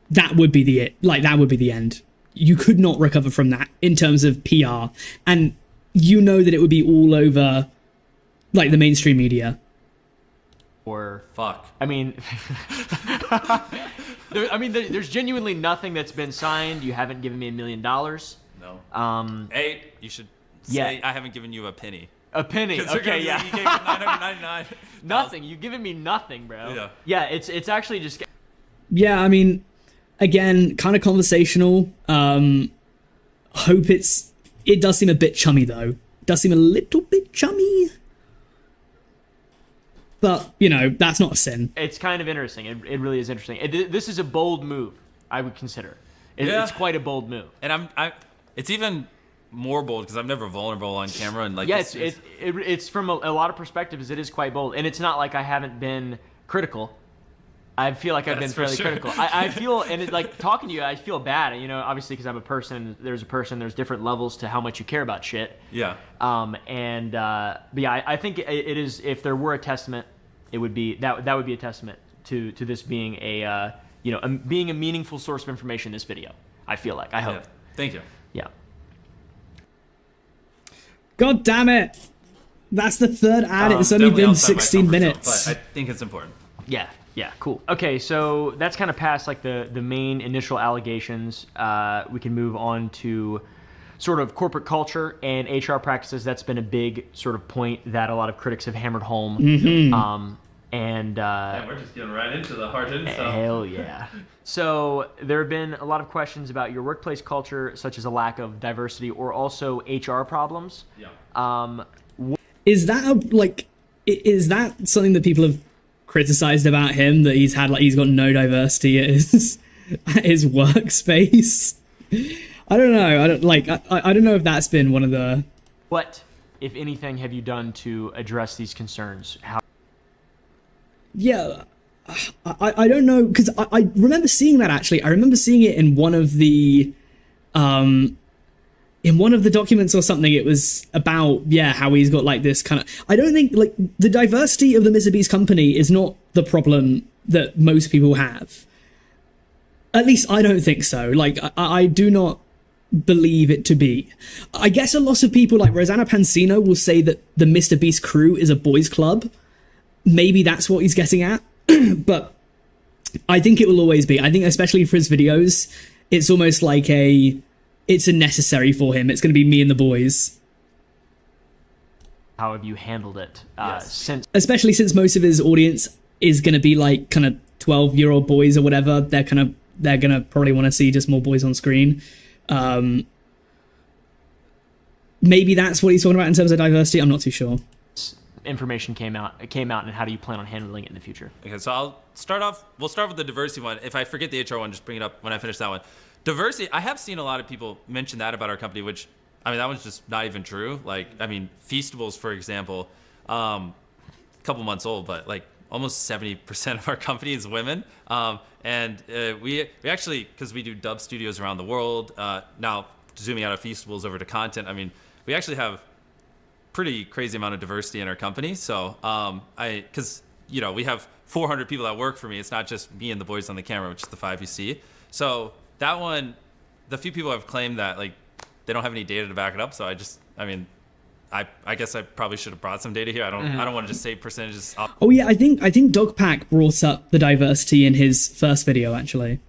that would be that would be the end. You could not recover from that in terms of PR. And you know that it would be all over like the mainstream media. Or fuck. I mean, there's genuinely nothing that's been signed. You haven't given me $1 million. No. Hey, you should say I haven't given you a penny. A penny. Okay, yeah. You gave me 999. Nothing. You've given me nothing, bro. Yeah. Yeah. It's actually just. Yeah, I mean, again, kind of conversational. Hope it does seem a bit chummy though. It does seem a little bit chummy. But, you know, that's not a sin. It's kind of interesting. It really is interesting. This is a bold move, I would consider. It's quite a bold move. And it's even more bold because I'm never vulnerable on camera. And like, yeah, it's from a lot of perspectives, it is quite bold. And it's not like I haven't been critical. I feel like I've been fairly critical. I feel, and like talking to you, I feel bad, you know, obviously because I'm a person, there's different levels to how much you care about shit. Yeah. But yeah, I think it is, if there were a testament, it would be, that would be a testament to this being being a meaningful source of information in this video. I feel like, I hope. Yeah. Thank you. Yeah. God damn it. That's the third ad. It's only been 16 minutes. But I think it's important. Yeah. Yeah, cool. Okay, so that's kind of past like the main initial allegations. We can move on to sort of corporate culture and HR practices. That's been a big sort of point that a lot of critics have hammered home. Mm-hmm. Yeah, we're just getting right into the hard hitting stuff. Hell yeah. So there have been a lot of questions about your workplace culture, such as a lack of diversity or also HR problems. Yeah. Is that something that people have criticized about him, that he's got no diversity at his workspace? I don't know. I don't know if that's been one of the. What, if anything, have you done to address these concerns? Yeah, I don't know, because I remember seeing that actually. I remember seeing it in one of the documents or something. It was about how he's got like this kind of. I don't think like the diversity of the MrBeast company is not the problem that most people have. At least I don't think so. Like I do not believe it to be. I guess a lot of people like Rosanna Pansino will say that the MrBeast crew is a boys' club. Maybe that's what he's getting at. But I think it will always be. I think especially for his videos, it's almost like it's a necessary for him. It's going to be me and the boys. How have you handled it especially since most of his audience is going to be like kind of 12-year-old boys or whatever. They're going to probably want to see just more boys on screen. Maybe that's what he's talking about in terms of diversity. I'm not too sure. Information came out, and how do you plan on handling it in the future? Okay, so we'll start with the diversity one. If I forget the HR one, just bring it up when I finish that one. Diversity, I have seen a lot of people mention that about our company, which, I mean, that one's just not even true. Like, I mean, Feastables, for example, a couple months old, but like almost 70% of our company is women. We actually, because we do dub studios around the world, now zooming out of Feastables over to content, I mean, we actually have pretty crazy amount of diversity in our company. So because we have 400 people that work for me. It's not just me and the boys on the camera, which is the 5 you see. So that one, the few people have claimed that like they don't have any data to back it up. So I guess I probably should have brought some data here. I don't want to just say percentages up. Oh yeah, I think Dogpack brought up the diversity in his first video actually.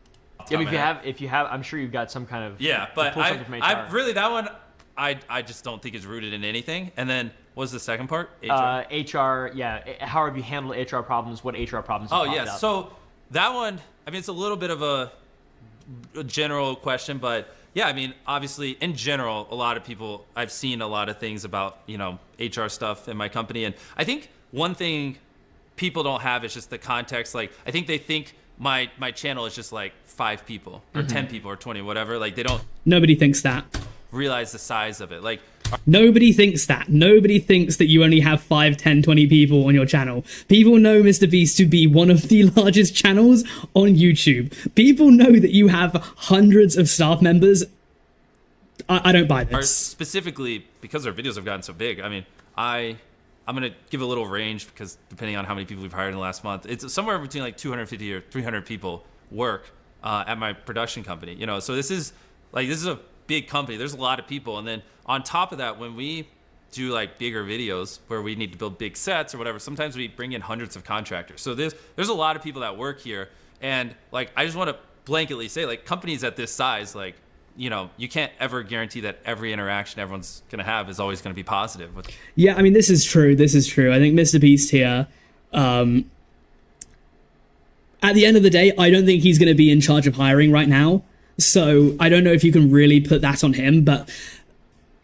Yeah, if you have, I'm sure you've got some kind of but pull something from HR. I really that one I just don't think is rooted in anything. And then what was the second part? HR, yeah. How have you handled HR problems? What HR problems? Have popped up? So that one, I mean, it's a little bit of a general question, but yeah, I mean, obviously, in general, a lot of people, I've seen a lot of things about, HR stuff in my company. And I think one thing people don't have is just the context. Like, I think they think my channel is just like 5 people or 10 people or 20, whatever. Like, they don't Nobody thinks that. realize the size of it. Like, Nobody thinks that. Nobody thinks that you only have 5, 10, 20 people on your channel. People know MrBeast to be one of the largest channels on YouTube. People know that you have hundreds of staff members. I don't buy this. Specifically, because our videos have gotten so big, I mean, I'm going to give a little range because depending on how many people we've hired in the last month, it's somewhere between like 250 or 300 people work at my production company. So this is a big company. There's a lot of people. And then on top of that, when we do like bigger videos where we need to build big sets or whatever, sometimes we bring in hundreds of contractors. So there's a lot of people that work here. And like, I just want to blanketly say, like, companies at this size, like, you can't ever guarantee that every interaction everyone's going to have is always going to be positive. Yeah, I mean, this is true. I think MrBeast here, at the end of the day, I don't think he's going to be in charge of hiring right now. So I don't know if you can really put that on him, but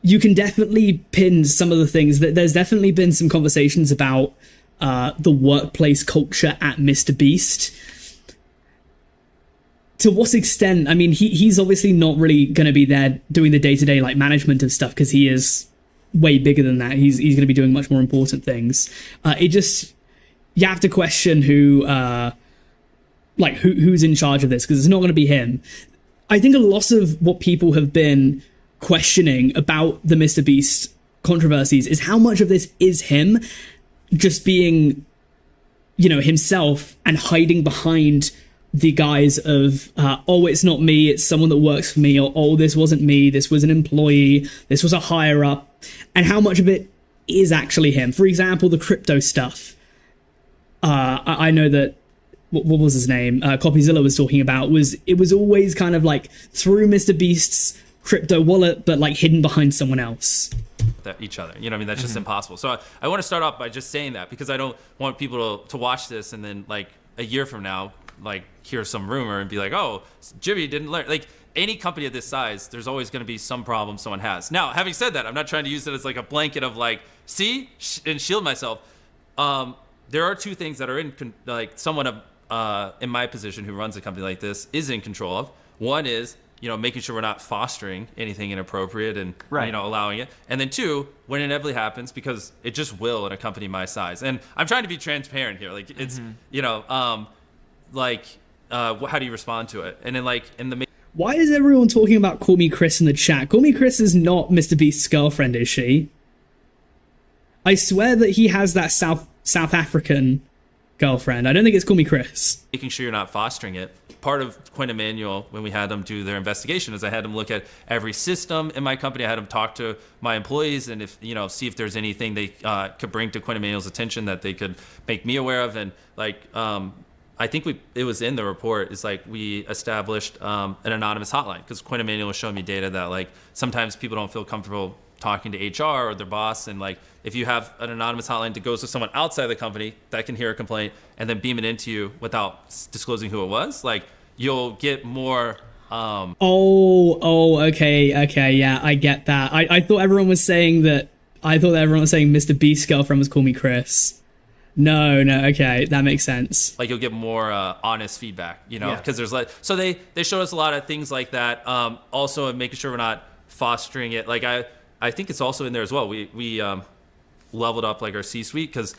you can definitely pin some of the things. There's definitely been some conversations about the workplace culture at MrBeast. To what extent? I mean, he's obviously not really going to be there doing the day-to-day like management of stuff because he is way bigger than that. He's going to be doing much more important things. You have to question who's in charge of this because it's not going to be him. I think a lot of what people have been questioning about the MrBeast controversies is how much of this is him just being, himself and hiding behind the guise of, it's not me, it's someone that works for me, or, this wasn't me, this was an employee, this was a higher up, and how much of it is actually him. For example, the crypto stuff. I know that what was his name? Copyzilla was talking about it was always kind of like through MrBeast's crypto wallet, but like hidden behind someone else. Each other, that's just impossible. So I want to start off by just saying that because I don't want people to watch this and then like a year from now, like hear some rumor and be like, oh, Jimmy didn't learn. Like any company of this size, there's always going to be some problem someone has. Now, having said that, I'm not trying to use it as like a blanket of like, and shield myself. There are 2 things that are someone in my position who runs a company like this is in control of. One is, making sure we're not fostering anything inappropriate and, allowing it. And then 2, when it inevitably happens, because it just will in a company my size. And I'm trying to be transparent here. Like it's, how do you respond to it? And then why is everyone talking about Call Me Chris in the chat? Call Me Chris is not MrBeast's girlfriend, is she? I swear that he has that South African girlfriend. I don't think it's Call Me Chris. Making sure you're not fostering it. Part of Quinn Emanuel, when we had them do their investigation, is I had them look at every system in my company. I had them talk to my employees and see if there's anything they could bring to Quinn Emanuel's attention that they could make me aware of. And I think it was in the report, is like we established an anonymous hotline because Quinn Emanuel was showing me data that sometimes people don't feel comfortable talking to HR or their boss, and if you have an anonymous hotline that goes to someone outside the company that can hear a complaint and then beam it into you without disclosing who it was, you'll get more. Okay, yeah, I get that. I thought everyone was saying that. I thought everyone was saying MrBeast's girlfriend was Call Me Chris. No, okay, that makes sense. You'll get more honest feedback, because there's so they showed us a lot of things like that. Also, making sure we're not fostering it. I think it's also in there as well. We leveled up our C-suite because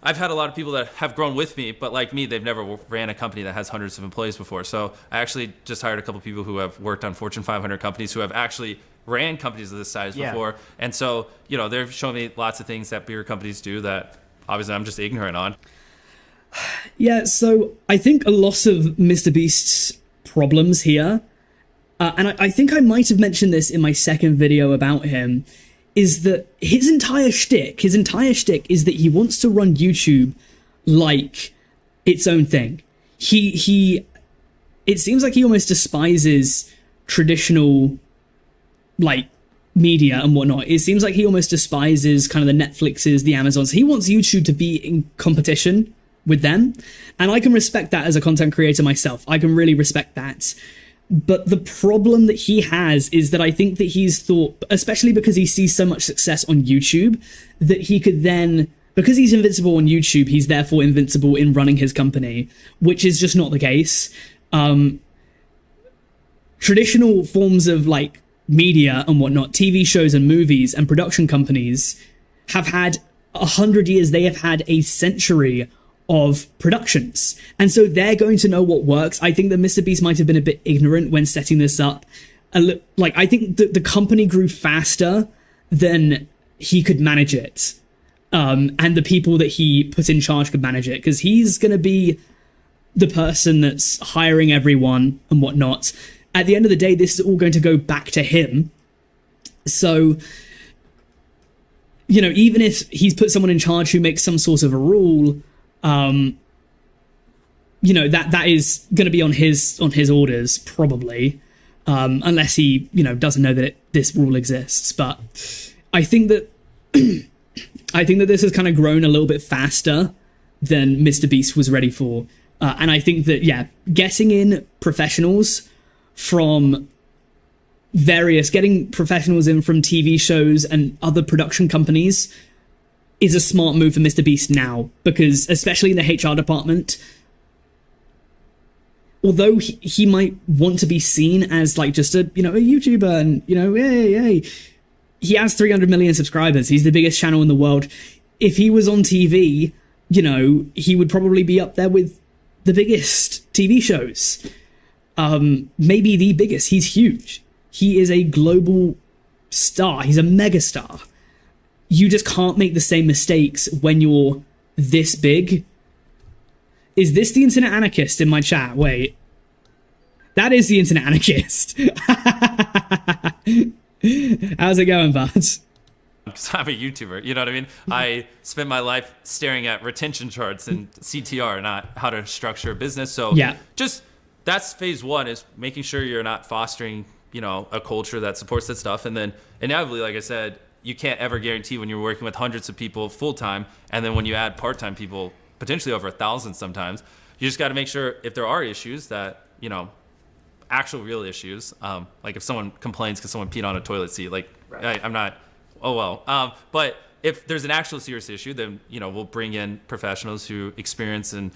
I've had a lot of people that have grown with me, but like me, they've never ran a company that has hundreds of employees before. So I actually just hired a couple people who have worked on Fortune 500 companies who have actually ran companies of this size before. And so, they've shown me lots of things that bigger companies do that obviously I'm just ignorant on. Yeah, so I think a lot of MrBeast's problems here, and I think I might have mentioned this in my second video about him, is that his entire shtick is that he wants to run YouTube like its own thing. It seems like he almost despises traditional, like, media and whatnot. It seems like he almost despises kind of the Netflixes, the Amazons. He wants YouTube to be in competition with them, and I can respect that as a content creator myself. I can really respect that. But the problem that he has is that I think that he's thought, especially because he sees so much success on YouTube, that he could then, because he's invincible on YouTube, he's therefore invincible in running his company, which is just not the case. Traditional forms of, like, media and whatnot, TV shows and movies and production companies have had 100 years, they have had a century of productions. And so they're going to know what works. I think that MrBeast might have been a bit ignorant when setting this up. Like, I think that the company grew faster than he could manage it. And the people that he put in charge could manage it, because he's going to be the person that's hiring everyone and whatnot. At the end of the day, this is all going to go back to him. So, even if he's put someone in charge who makes some sort of a rule, that is going to be on his orders, probably, unless he, doesn't know that this rule exists. But I think that this has kind of grown a little bit faster than MrBeast was ready for. And I think that, getting in professionals from getting professionals in from TV shows and other production companies is a smart move for MrBeast now, because especially in the HR department, although he might want to be seen as like just a YouTuber and hey, he has 300 million subscribers. He's the biggest channel in the world. If he was on TV, he would probably be up there with the biggest TV shows. Maybe the biggest. He's huge. He is a global star. He's a megastar. You just can't make the same mistakes when you're this big. Is this the internet anarchist in my chat? Wait. That is the internet anarchist. How's it going, bud? Because I'm a YouTuber, you know what I mean? I spend my life staring at retention charts and CTR, not how to structure a business. So just that's phase one, is making sure you're not fostering, a culture that supports that stuff. And then inevitably, like I said, you can't ever guarantee when you're working with hundreds of people full time, and then when you add part-time people, potentially over 1,000 sometimes, you just got to make sure if there are issues that, actual real issues, like if someone complains because someone peed on a toilet seat, like I'm not, but if there's an actual serious issue, then, we'll bring in professionals who experience and,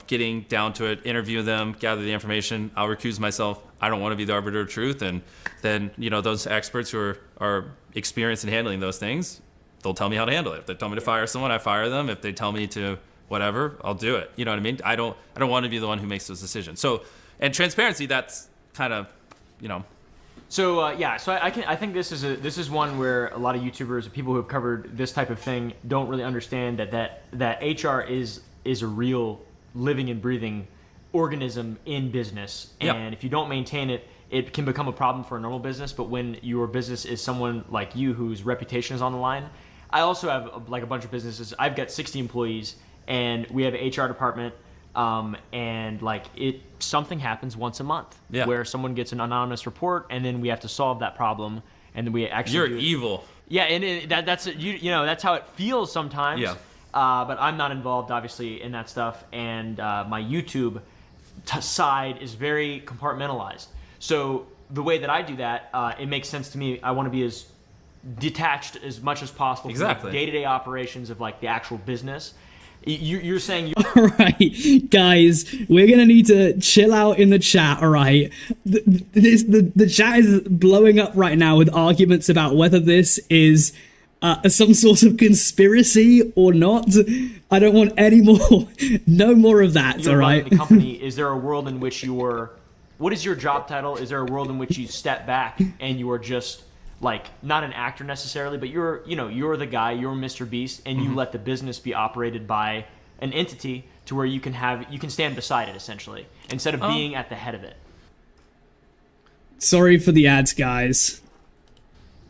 getting down to it, interview them, gather the information. I'll recuse myself. I don't want to be the arbiter of truth. And then, those experts who are experienced in handling those things, they'll tell me how to handle it. If they tell me to fire someone, I fire them. If they tell me to whatever, I'll do it. You know what I mean? I don't want to be the one who makes those decisions. So, and transparency, that's kind of, So I think this is one where a lot of YouTubers, people who have covered this type of thing, don't really understand that HR is a real living and breathing organism in business, and if you don't maintain it, it can become a problem for a normal business. But when your business is someone like you whose reputation is on the line, I also have a bunch of businesses. I've got 60 employees, and we have an HR department. And something happens once a month where someone gets an anonymous report, and then we have to solve that problem, and then we actually You're evil. Yeah, and that's that's how it feels sometimes. Yeah. But I'm not involved, obviously, in that stuff, and my YouTube side is very compartmentalized. So the way that I do that, it makes sense to me. I want to be as detached as much as possible from the day-to-day operations of the actual business. You're saying... All right, guys, we're going to need to chill out in the chat, all right? The chat is blowing up right now with arguments about whether this is some sort of conspiracy or not. I don't want any more, no more of that, all right? The company, is there a world in which what is your job title? Is there a world in which you step back and you are just like not an actor necessarily, but you're the guy, you're Mr. Beast, and you let the business be operated by an entity to where you can stand beside it essentially instead of being at the head of it. Sorry for the ads, guys.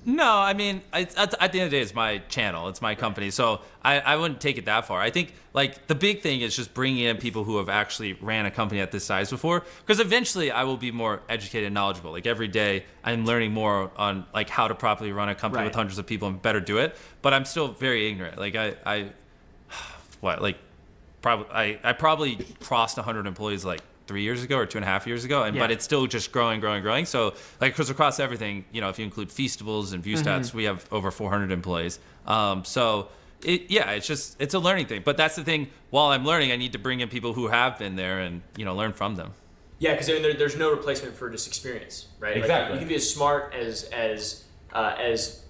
No, I mean, at the end of the day, it's my channel, it's my company, so I wouldn't take it that far. I think like the big thing is just bringing in people who have actually ran a company at this size before, because eventually I will be more educated and knowledgeable. Like every day, I'm learning more on like how to properly run a company with hundreds of people and better do it. But I'm still very ignorant. Like I probably crossed 100 employees like 3 years ago or 2.5 years ago, but it's still just growing. So like, because across everything, if you include Feastables and ViewStats, we have over 400 employees. So it's a learning thing. But that's the thing. While I'm learning, I need to bring in people who have been there and learn from them. Yeah, because there's no replacement for just experience, right? Exactly. Like, you can be as smart as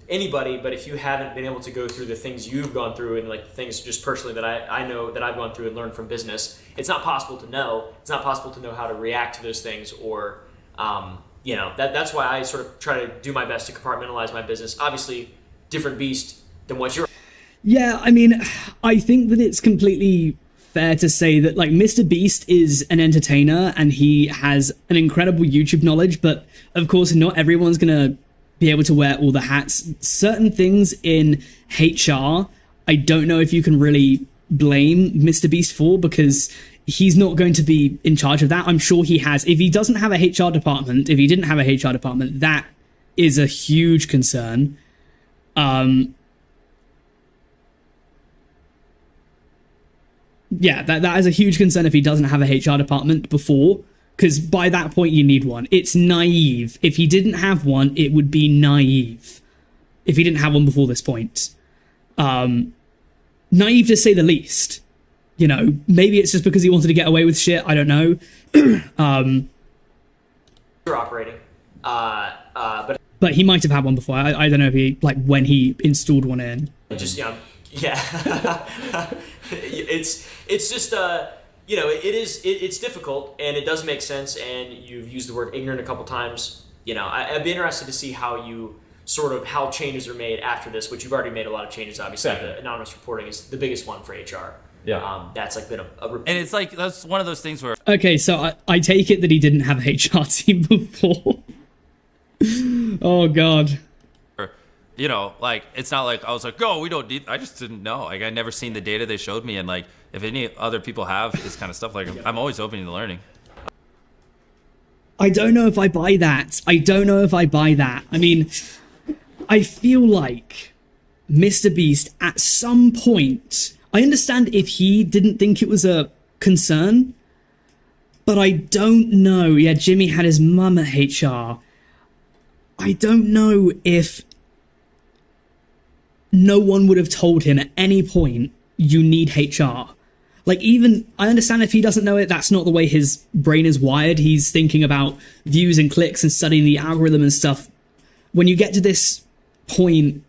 anybody, but if you haven't been able to go through the things you've gone through and like things just personally that I know that I've gone through and learned from business, it's not possible to know. It's not possible to know how to react to those things, or that's why I sort of try to do my best to compartmentalize my business. Obviously, different beast than what you're. Yeah, I mean, I think that it's completely fair to say that like Mr. Beast is an entertainer and he has an incredible YouTube knowledge, but of course not everyone's gonna be able to wear all the hats. Certain things in HR, I don't know if you can really blame Mr. Beast for, because he's not going to be in charge of that. I'm sure he has. If he doesn't have a HR department, if he didn't have a HR department, that is a huge concern. Yeah, that is a huge concern if he doesn't have a HR department before, because by that point you need one. It's naive. If he didn't have one, it would be naive if he didn't have one before this point. Naive to say the least. Maybe it's just because he wanted to get away with shit. I don't know. You're operating, but he might have had one before. I don't know if he when he installed one in. Just it's just it's difficult, and it does make sense, and you've used the word ignorant a couple times. I'd be interested to see how changes are made after this, which you've already made a lot of changes. Obviously, the anonymous reporting is the biggest one for HR. Yeah, that's been a and it's that's one of those things where. Okay, so I take it that he didn't have a HR team before. Oh God. It's not like I was like, oh, we don't need. I just didn't know. Like I never seen the data they showed me, and like if any other people have this kind of stuff, like I'm always open to learning. I don't know if I buy that. I mean, I feel like Mr. Beast at some point. I understand if he didn't think it was a concern, but I don't know. Yeah, Jimmy had his mum at HR. I don't know if no one would have told him at any point, you need HR. Like, even, I understand if he doesn't know it, that's not the way his brain is wired. He's thinking about views and clicks and studying the algorithm and stuff. When you get to this point,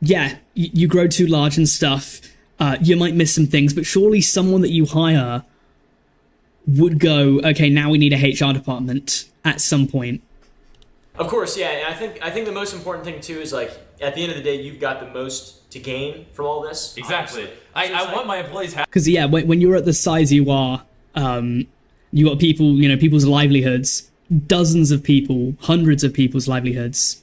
yeah, you grow too large and stuff. You might miss some things, but surely someone that you hire would go, okay, now we need a HR department at some point. Of course, yeah, and I think the most important thing too is like at the end of the day, you've got the most to gain from all this. Exactly. I want my employees happy. Because yeah, when you're at the size you are, you got people, people's livelihoods, dozens of people, hundreds of people's livelihoods.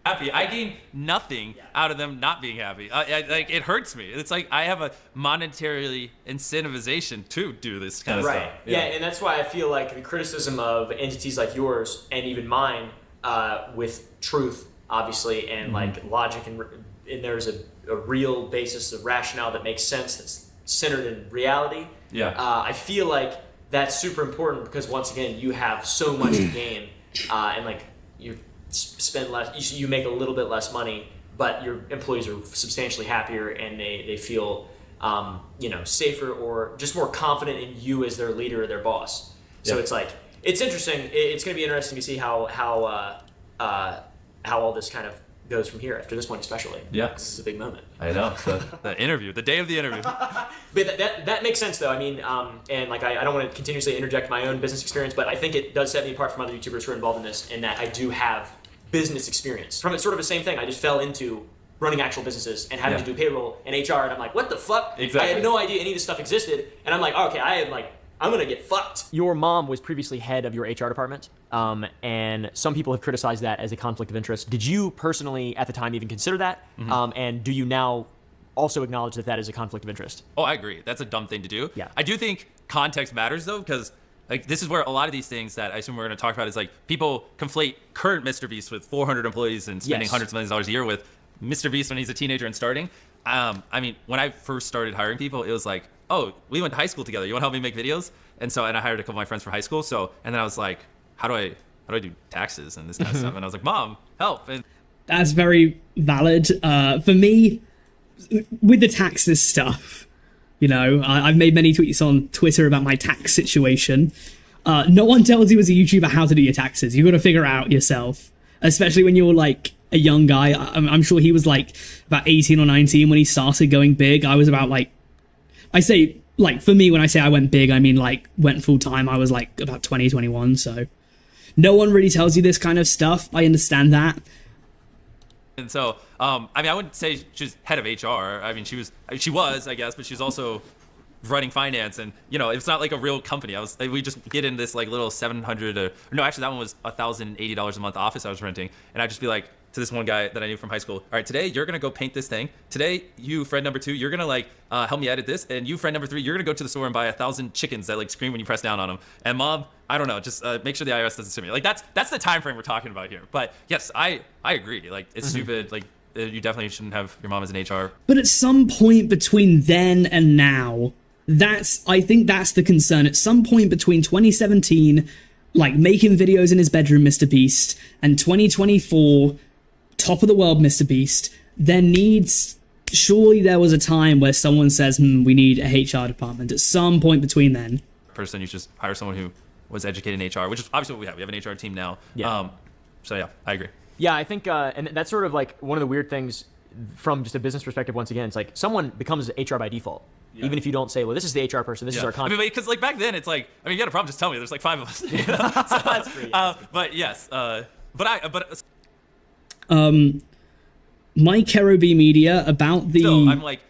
Happy. I gain nothing out of them not being happy. Like it hurts me. It's like I have a monetarily incentivization to do this kind of stuff. Right. Yeah, and that's why I feel like the criticism of entities like yours and even mine, with truth, obviously, and like logic, and there's a real basis of rationale that makes sense, that's centered in reality. Yeah. I feel like that's super important because once again, you have so much to gain, and like you spend less, you make a little bit less money, but your employees are substantially happier and they feel safer or just more confident in you as their leader or their boss. So it's like, it's interesting. It's going to be interesting to see how all this kind of goes from here after this one, especially. Yeah, this is a big moment. I know the interview, the day of the interview. But that makes sense though. I mean, and like I don't want to continuously interject my own business experience, but I think it does set me apart from other YouTubers who are involved in this, in that I do have business experience. From it, sort of the same thing. I just fell into running actual businesses and having to do payroll and HR, and I'm like, what the fuck? Exactly. I had no idea any of this stuff existed, and I'm like, okay, I'm gonna get fucked. Your mom was previously head of your HR department, and some people have criticized that as a conflict of interest. Did you personally, at the time, even consider that? And do you now also acknowledge that that is a conflict of interest? Oh, I agree. That's a dumb thing to do. Yeah. I do think context matters, though, because like this is where a lot of these things that I assume we're going to talk about is like people conflate current MrBeast with 400 employees and spending hundreds of millions of dollars a year with MrBeast when he's a teenager and starting. I mean, when I first started hiring people, it was like, oh, we went to high school together. You want to help me make videos? And I hired a couple of my friends from high school. And then I was like, how do I do taxes and this kind of stuff? And I was like, Mom, help. And That's very valid. For me, with the taxes stuff, you know, I've made many tweets on Twitter about my tax situation. No one tells you as a YouTuber how to do your taxes. You got to figure it out yourself, especially when you're like a young guy. I'm sure he was like about 18 or 19 when he started going big. I was about like, I say like for me, when I say I went big, I mean like went full time. I was like about 20, 21. So no one really tells you this kind of stuff. I understand that. And so, I mean, I wouldn't say she's head of HR. I mean, she was, I guess, but she's also running finance. And, you know, it's not like a real company. We just get in this like little $700 no, actually that one was $1,080 a month office I was renting. And I'd just be like to this one guy that I knew from high school, all right, today you're going to go paint this thing. Today, you, friend number 2, you're going to like help me edit this. And you, friend number 3, you're going to go to the store and buy 1,000 chickens that like scream when you press down on them. And Mom, I don't know, just make sure the IRS doesn't sue me. Like that's the time frame we're talking about here. But yes, I agree. Like it's stupid. Like you definitely shouldn't have your mom as an HR. But at some point between then and now, I think that's the concern. At some point between 2017, like making videos in his bedroom, MrBeast, and 2024, top of the world, MrBeast, surely there was a time where someone says, we need a HR department. At some point between then. Person, you should just hire someone who was educated in HR, which is obviously what we have. We have an HR team now. Yeah. So yeah, I agree. Yeah, I think, and that's sort of like one of the weird things from just a business perspective. Once again, it's like someone becomes HR by default, even if you don't say, well, this is the HR person, this is our contact. I mean, because like back then, it's like, I mean, you got a problem, just tell me. There's like 5 of us. You know? So, That's free. But yes, Mike Kerobi Media about the still, I'm like,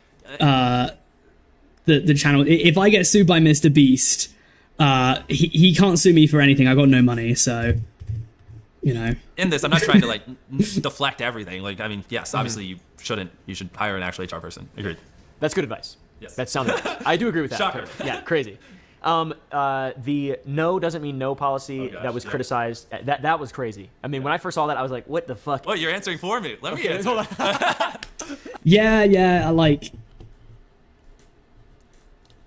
the channel. If I get sued by MrBeast, he can't sue me for anything. I got no money, so you know. In this, I'm not trying to like deflect everything. Like, I mean, yes, obviously you should hire an actual HR person. Agreed. That's good advice. Yes. That's sound advice. I do agree with that. Shocker. Yeah, crazy. The no doesn't mean no policy that was criticized. That was crazy. I mean, when I first saw that, I was like, what the fuck? Well, you're answering for me. Let me answer. Yeah, I like.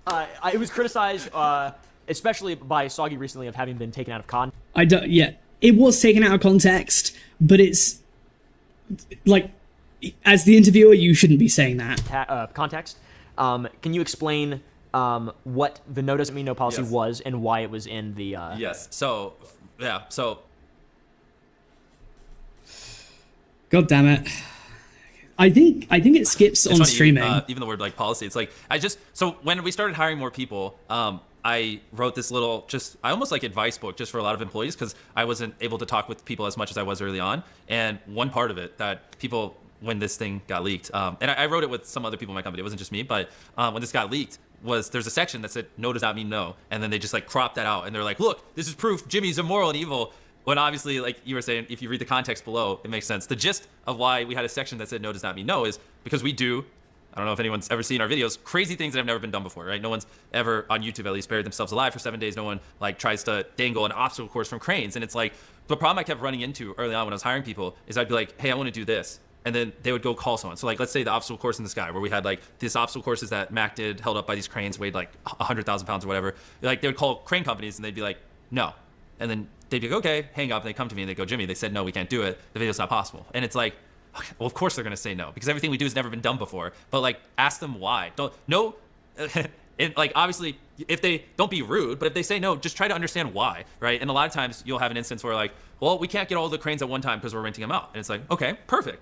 It was criticized, especially by Soggy recently, of having been taken out of context. It was taken out of context, but it's like, as the interviewer, you shouldn't be saying that. Context. Can you explain what the no doesn't mean no policy was and why it was in the? Yes. So, yeah. So. God damn it. I think it skips on streaming. Even the word like policy, it's like so when we started hiring more people, I wrote this little I almost like advice book just for a lot of employees because I wasn't able to talk with people as much as I was early on. And one part of it that people, when this thing got leaked, and I wrote it with some other people in my company, it wasn't just me, but when this got leaked, there's a section that said no does not mean no, and then they just like cropped that out and they're like, look, this is proof Jimmy's immoral and evil. When obviously, like you were saying, if you read the context below, it makes sense. The gist of why we had a section that said no does not mean no is because we do, I don't know if anyone's ever seen our videos, crazy things that have never been done before, right? No one's ever, on YouTube at least, buried themselves alive for 7 days. No one like tries to dangle an obstacle course from cranes. And it's like, the problem I kept running into early on when I was hiring people is I'd be like, hey, I want to do this. And then they would go call someone. So like, let's say the obstacle course in the sky where we had like this obstacle courses that Mac did, held up by these cranes, weighed like 100,000 pounds or whatever. Like they would call crane companies and they'd be like, no. And then they'd be like, okay, hang up. And they come to me and they go, Jimmy, they said, no, we can't do it. The video's not possible. And it's like, okay, well, of course they're going to say no because everything we do has never been done before. But like, ask them why. Like, obviously, if they don't be rude, but if they say no, just try to understand why, right? And a lot of times you'll have an instance where like, well, we can't get all the cranes at one time because we're renting them out. And it's like, okay, perfect.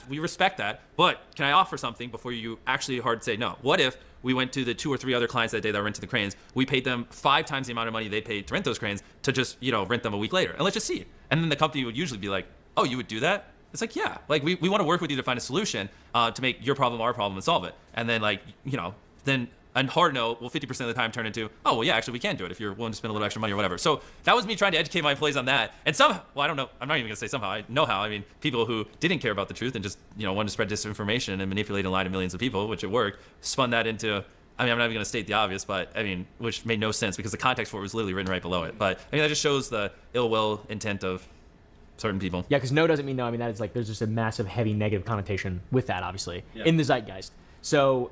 We respect that, but can I offer something before you actually hard say no? What if we went to the 2 or 3 other clients that day that rented the cranes, we paid them 5 times the amount of money they paid to rent those cranes to just, rent them a week later, and let's just see. And then the company would usually be like, oh, you would do that? It's like, yeah, like we want to work with you to find a solution to make your problem our problem and solve it. And then like, then a hard no will 50% of the time turn into, oh, well, yeah, actually we can do it if you're willing to spend a little extra money or whatever. So that was me trying to educate my employees on that. And somehow, well, I don't know, I'm not even gonna say somehow, I know how. I mean, people who didn't care about the truth and just, wanted to spread disinformation and manipulate and lie to millions of people, which it worked, spun that into, I mean, I'm not even gonna state the obvious, but I mean, which made no sense because the context for it was literally written right below it. But I mean, that just shows the ill will intent of certain people. Yeah, because no doesn't mean no. I mean, that is like, there's just a massive, heavy negative connotation with that, obviously, in the zeitgeist. So,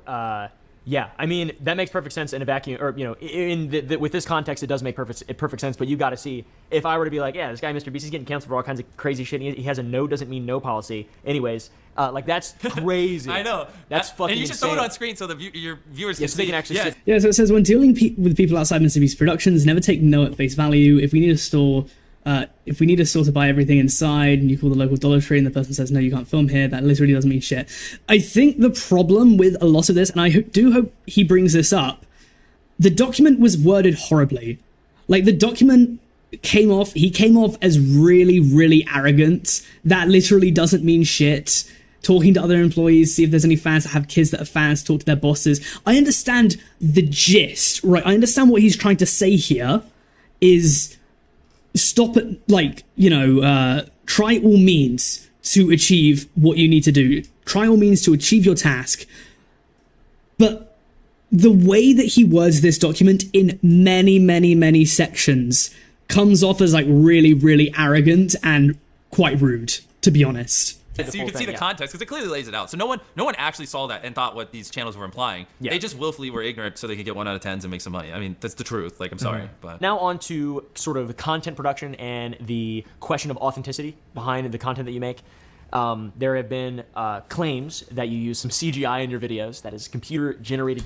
yeah, I mean, that makes perfect sense in a vacuum, or, with this context, it does make perfect sense, but you got to see, if I were to be like, yeah, this guy, MrBeast, he's getting canceled for all kinds of crazy shit, he has a no doesn't mean no policy. Anyways, like, that's crazy. I know. That's fucking And you should insane. throw it on screen so your viewers can so see. they can actually see. Yeah, so it says, when dealing with people outside MrBeast Productions, never take no at face value. If we need a store to buy everything inside and you call the local Dollar Tree and the person says, no, you can't film here, that literally doesn't mean shit. I think the problem with a lot of this, and I do hope he brings this up, the document was worded horribly. Like, the document came off as really, really arrogant. That literally doesn't mean shit. Talking to other employees, see if there's any fans that have kids that are fans, talk to their bosses. I understand the gist, right? I understand what he's trying to say here is stop at, try all means to achieve what you need to do. Try all means to achieve your task. But the way that he words this document in many, many, many sections comes off as like really, really arrogant and quite rude, to be honest. So you can see the context because it clearly lays it out. So no one actually saw that and thought what these channels were implying. Yeah. They just willfully were ignorant so they could get 1 out of 10s and make some money. I mean, that's the truth. Like, I'm sorry, but Now on to sort of content production and the question of authenticity behind the content that you make. There have been claims that you use some CGI in your videos, that is computer generated.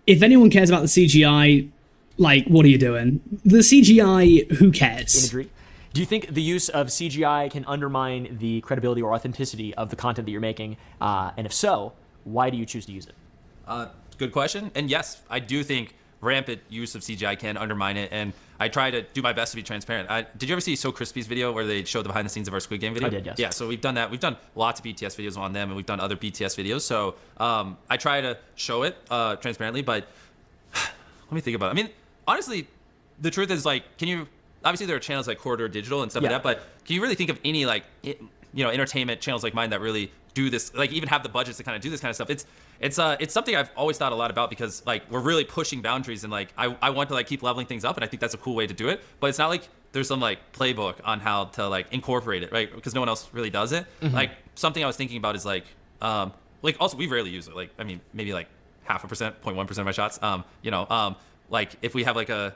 If anyone cares about the CGI, like, what are you doing? The CGI, who cares? Imagery. Do you think the use of CGI can undermine the credibility or authenticity of the content that you're making? And if so, why do you choose to use it? good question. And yes, I do think rampant use of CGI can undermine it, and I try to do my best to be transparent. Did you ever see So Crispy's video where they showed the behind the scenes of our Squid Game video? I did, yes. Yeah, so we've done that. We've done lots of BTS videos on them, and we've done other BTS videos. So I try to show it transparently, but let me think about it. I mean, honestly, the truth is, like, can you, obviously there are channels like Corridor Digital and stuff like that, but can you really think of any, like, entertainment channels like mine that really do this, like, even have the budgets to kind of do this kind of stuff? It's something I've always thought a lot about, because, like, we're really pushing boundaries, and, like, I want to, like, keep leveling things up, and I think that's a cool way to do it. But it's not like there's some, like, playbook on how to, like, incorporate it, right? Because no one else really does it. Mm-hmm. Like, something I was thinking about is, like also we rarely use it. Like, I mean, maybe like 0.5%, 0.1% of my shots. Like, if we have like a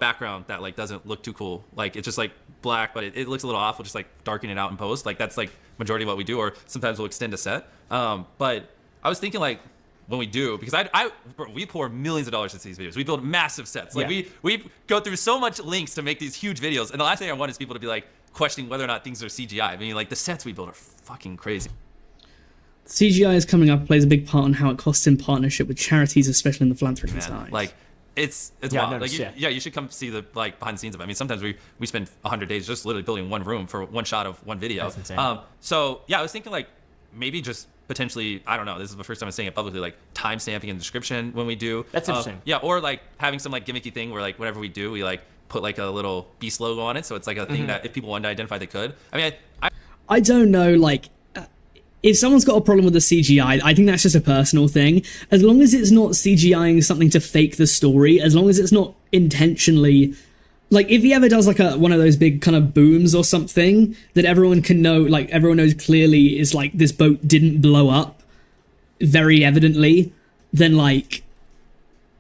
background that, like, doesn't look too cool, like, it's just like black, but it looks a little off, we'll just, like, darken it out in post. Like, that's, like, majority of what we do, or sometimes we'll extend a set. But I was thinking, like, when we do, because we pour millions of dollars into these videos. We build massive sets. Like, we go through so much links to make these huge videos, and the last thing I want is people to be, like, questioning whether or not things are CGI. I mean, like, the sets we build are fucking crazy. CGI is coming up, plays a big part in how it costs in partnership with charities, especially in the philanthropy side. Like, it's wild. Like, you should come see the, like, behind the scenes of it. I mean, sometimes we spend 100 days just literally building one room for one shot of one video. That's insane. So yeah, I was thinking, like, maybe just potentially, I don't know, this is the first time I'm saying it publicly, like, time stamping in the description when we do. That's interesting. Yeah, or, like, having some, like, gimmicky thing where, like, whatever we do, we, like, put, like, a little Beast logo on it, so it's, like, a thing that if people wanted to identify, they could. I mean, I don't know, like, if someone's got a problem with the CGI, I think that's just a personal thing. As long as it's not CGIing something to fake the story, as long as it's not intentionally, like, if he ever does, like, one of those big kind of booms or something that everyone can know, like, everyone knows clearly is, like, this boat didn't blow up very evidently, then, like,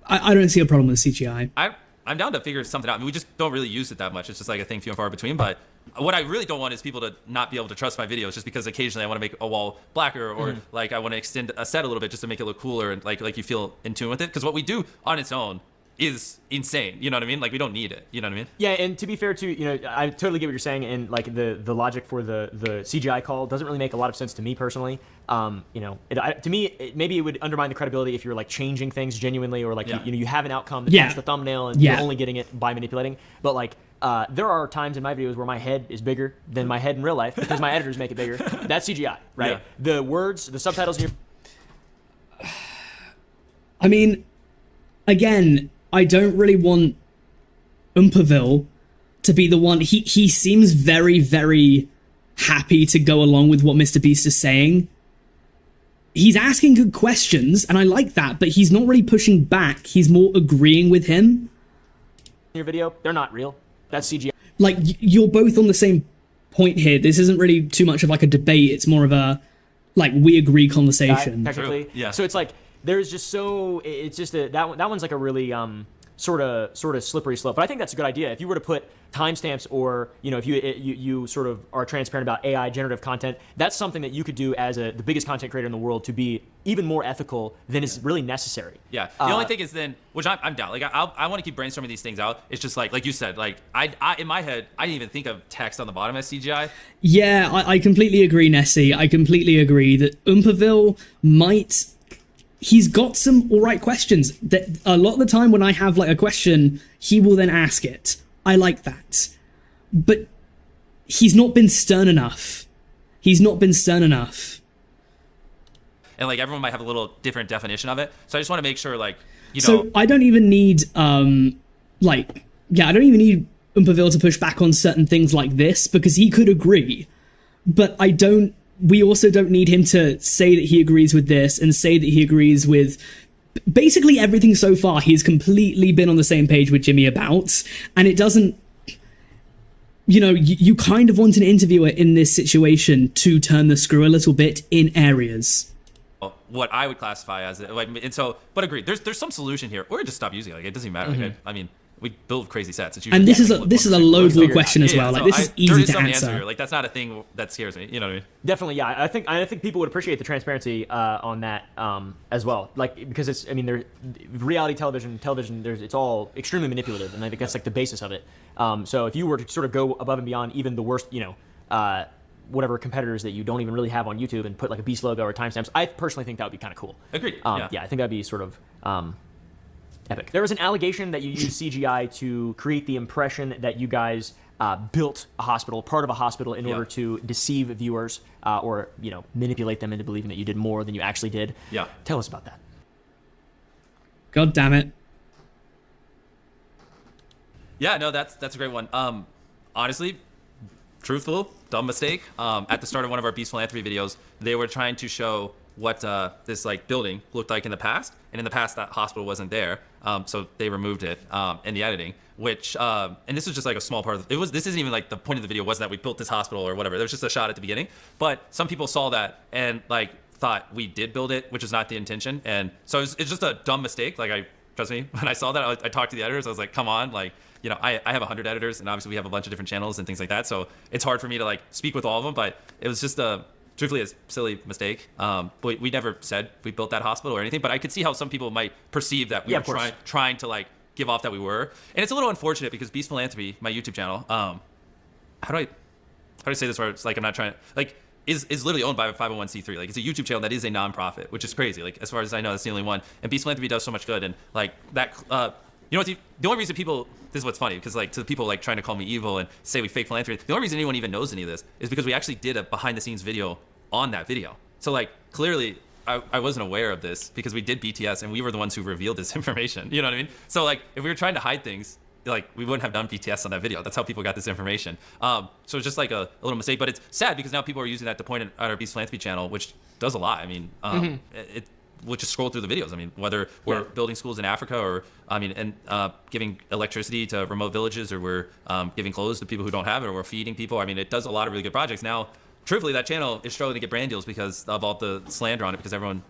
I don't see a problem with CGI. I'm down to figure something out. I mean, we just don't really use it that much. It's just, like, a thing few and far between. But what I really don't want is people to not be able to trust my videos just because occasionally I want to make a wall blacker, or like, I want to extend a set a little bit just to make it look cooler, and like you feel in tune with it. Because what we do on its own is insane. You know what I mean? Like, we don't need it. You know what I mean? Yeah, and to be fair too, I totally get what you're saying, and like the logic for the CGI call doesn't really make a lot of sense to me personally. To me, maybe it would undermine the credibility if you're like changing things genuinely, or like you have an outcome that's the thumbnail and you're only getting it by manipulating. But like there are times in my videos where my head is bigger than my head in real life because my editors make it bigger. That's CGI, right? Yeah. The words, the subtitles in your... I mean, again, I don't really want Umperville to be the one. He seems very, very happy to go along with what MrBeast is saying. He's asking good questions, and I like that, but he's not really pushing back. He's more agreeing with him. Your video, they're not real. That's CGI. Like, you're both on the same point here. This isn't really too much of like a debate. It's more of a, like, we agree conversation. Technically. True. Yeah. So it's like, there's just it's just that one's like a really sort of slippery slope. But I think that's a good idea. If you were to put timestamps, or if you sort of are transparent about AI generative content, that's something that you could do as the biggest content creator in the world to be even more ethical than is really necessary. Yeah. The only thing is then, which I'm down. Like, I want to keep brainstorming these things out. It's just like you said, like I in my head, I didn't even think of text on the bottom as CGI. Yeah, I completely agree, Nessie. I completely agree that Umperville might... He's got some all right questions. That a lot of the time when I have like a question, he will then ask it. I like that. But he's not been stern enough. He's not been stern enough. And like, everyone might have a little different definition of it. So I just want to make sure, like, So I don't even need I don't even need Umperville to push back on certain things like this, because he could agree. But we also don't need him to say that he agrees with this and say that he agrees with basically everything so far. He's completely been on the same page with Jimmy about, and it doesn't, you kind of want an interviewer in this situation to turn the screw a little bit in areas. What I would classify as like, and so, but agree, there's some solution here, or just stop using it. Like, it doesn't even matter. Mm-hmm. Like, I mean, we build crazy sets. It's And this is a low ball question as well. So like, this is easy to answer. Like, that's not a thing that scares me. You know what I mean? Definitely, yeah. I think people would appreciate the transparency on that as well. Like, because reality television. It's all extremely manipulative, and I think that's like the basis of it. So if you were to sort of go above and beyond even the worst, whatever competitors that you don't even really have on YouTube, and put like a Beast logo or timestamps, I personally think that would be kind of cool. Agreed. Yeah, I think that'd be sort of epic. There was an allegation that you used CGI to create the impression that you guys built a hospital, part of a hospital, in order to deceive viewers or manipulate them into believing that you did more than you actually did. Yeah. Tell us about that. God damn it. Yeah, no, that's a great one. Honestly, truthful, dumb mistake. At the start of one of our Beast Philanthropy videos, they were trying to show what this like building looked like in the past, and in the past that hospital wasn't there, so they removed it in the editing. Which and this was just like a small part of it. This isn't even like the point of the video wasn't that we built this hospital or whatever. There was just a shot at the beginning, but some people saw that and like thought we did build it, which is not the intention, and so it's just a dumb mistake. Like, trust me, when I saw that, I talked to the editors. I was like, come on, like, I have 100 editors, and obviously we have a bunch of different channels and things like that, so it's hard for me to like speak with all of them, but it was just truthfully a silly mistake. But we never said we built that hospital or anything, but I could see how some people might perceive that we were trying to like give off that we were. And it's a little unfortunate because Beast Philanthropy, my YouTube channel, how do I say this where it's like I'm not trying to, like, is literally owned by a 501c3. Like, it's a YouTube channel that is a non-profit, which is crazy. Like, as far as I know, that's the only one. And Beast Philanthropy does so much good, and like that the only reason people, this is what's funny, because like to the people like trying to call me evil and say we fake philanthropy, the only reason anyone even knows any of this is because we actually did a behind the scenes video on that video. So like, clearly I wasn't aware of this because we did BTS and we were the ones who revealed this information. You know what I mean? So like, if we were trying to hide things, like, we wouldn't have done BTS on that video. That's how people got this information. So it's just like a little mistake, but it's sad because now people are using that to point at our Beast Philanthropy channel, which does a lot. I mean, we'll just scroll through the videos. I mean, whether we're building schools in Africa, or giving electricity to remote villages, or we're giving clothes to people who don't have it, or we're feeding people. I mean, it does a lot of really good projects. Now, truthfully, that channel is struggling to get brand deals because of all the slander on it, because everyone,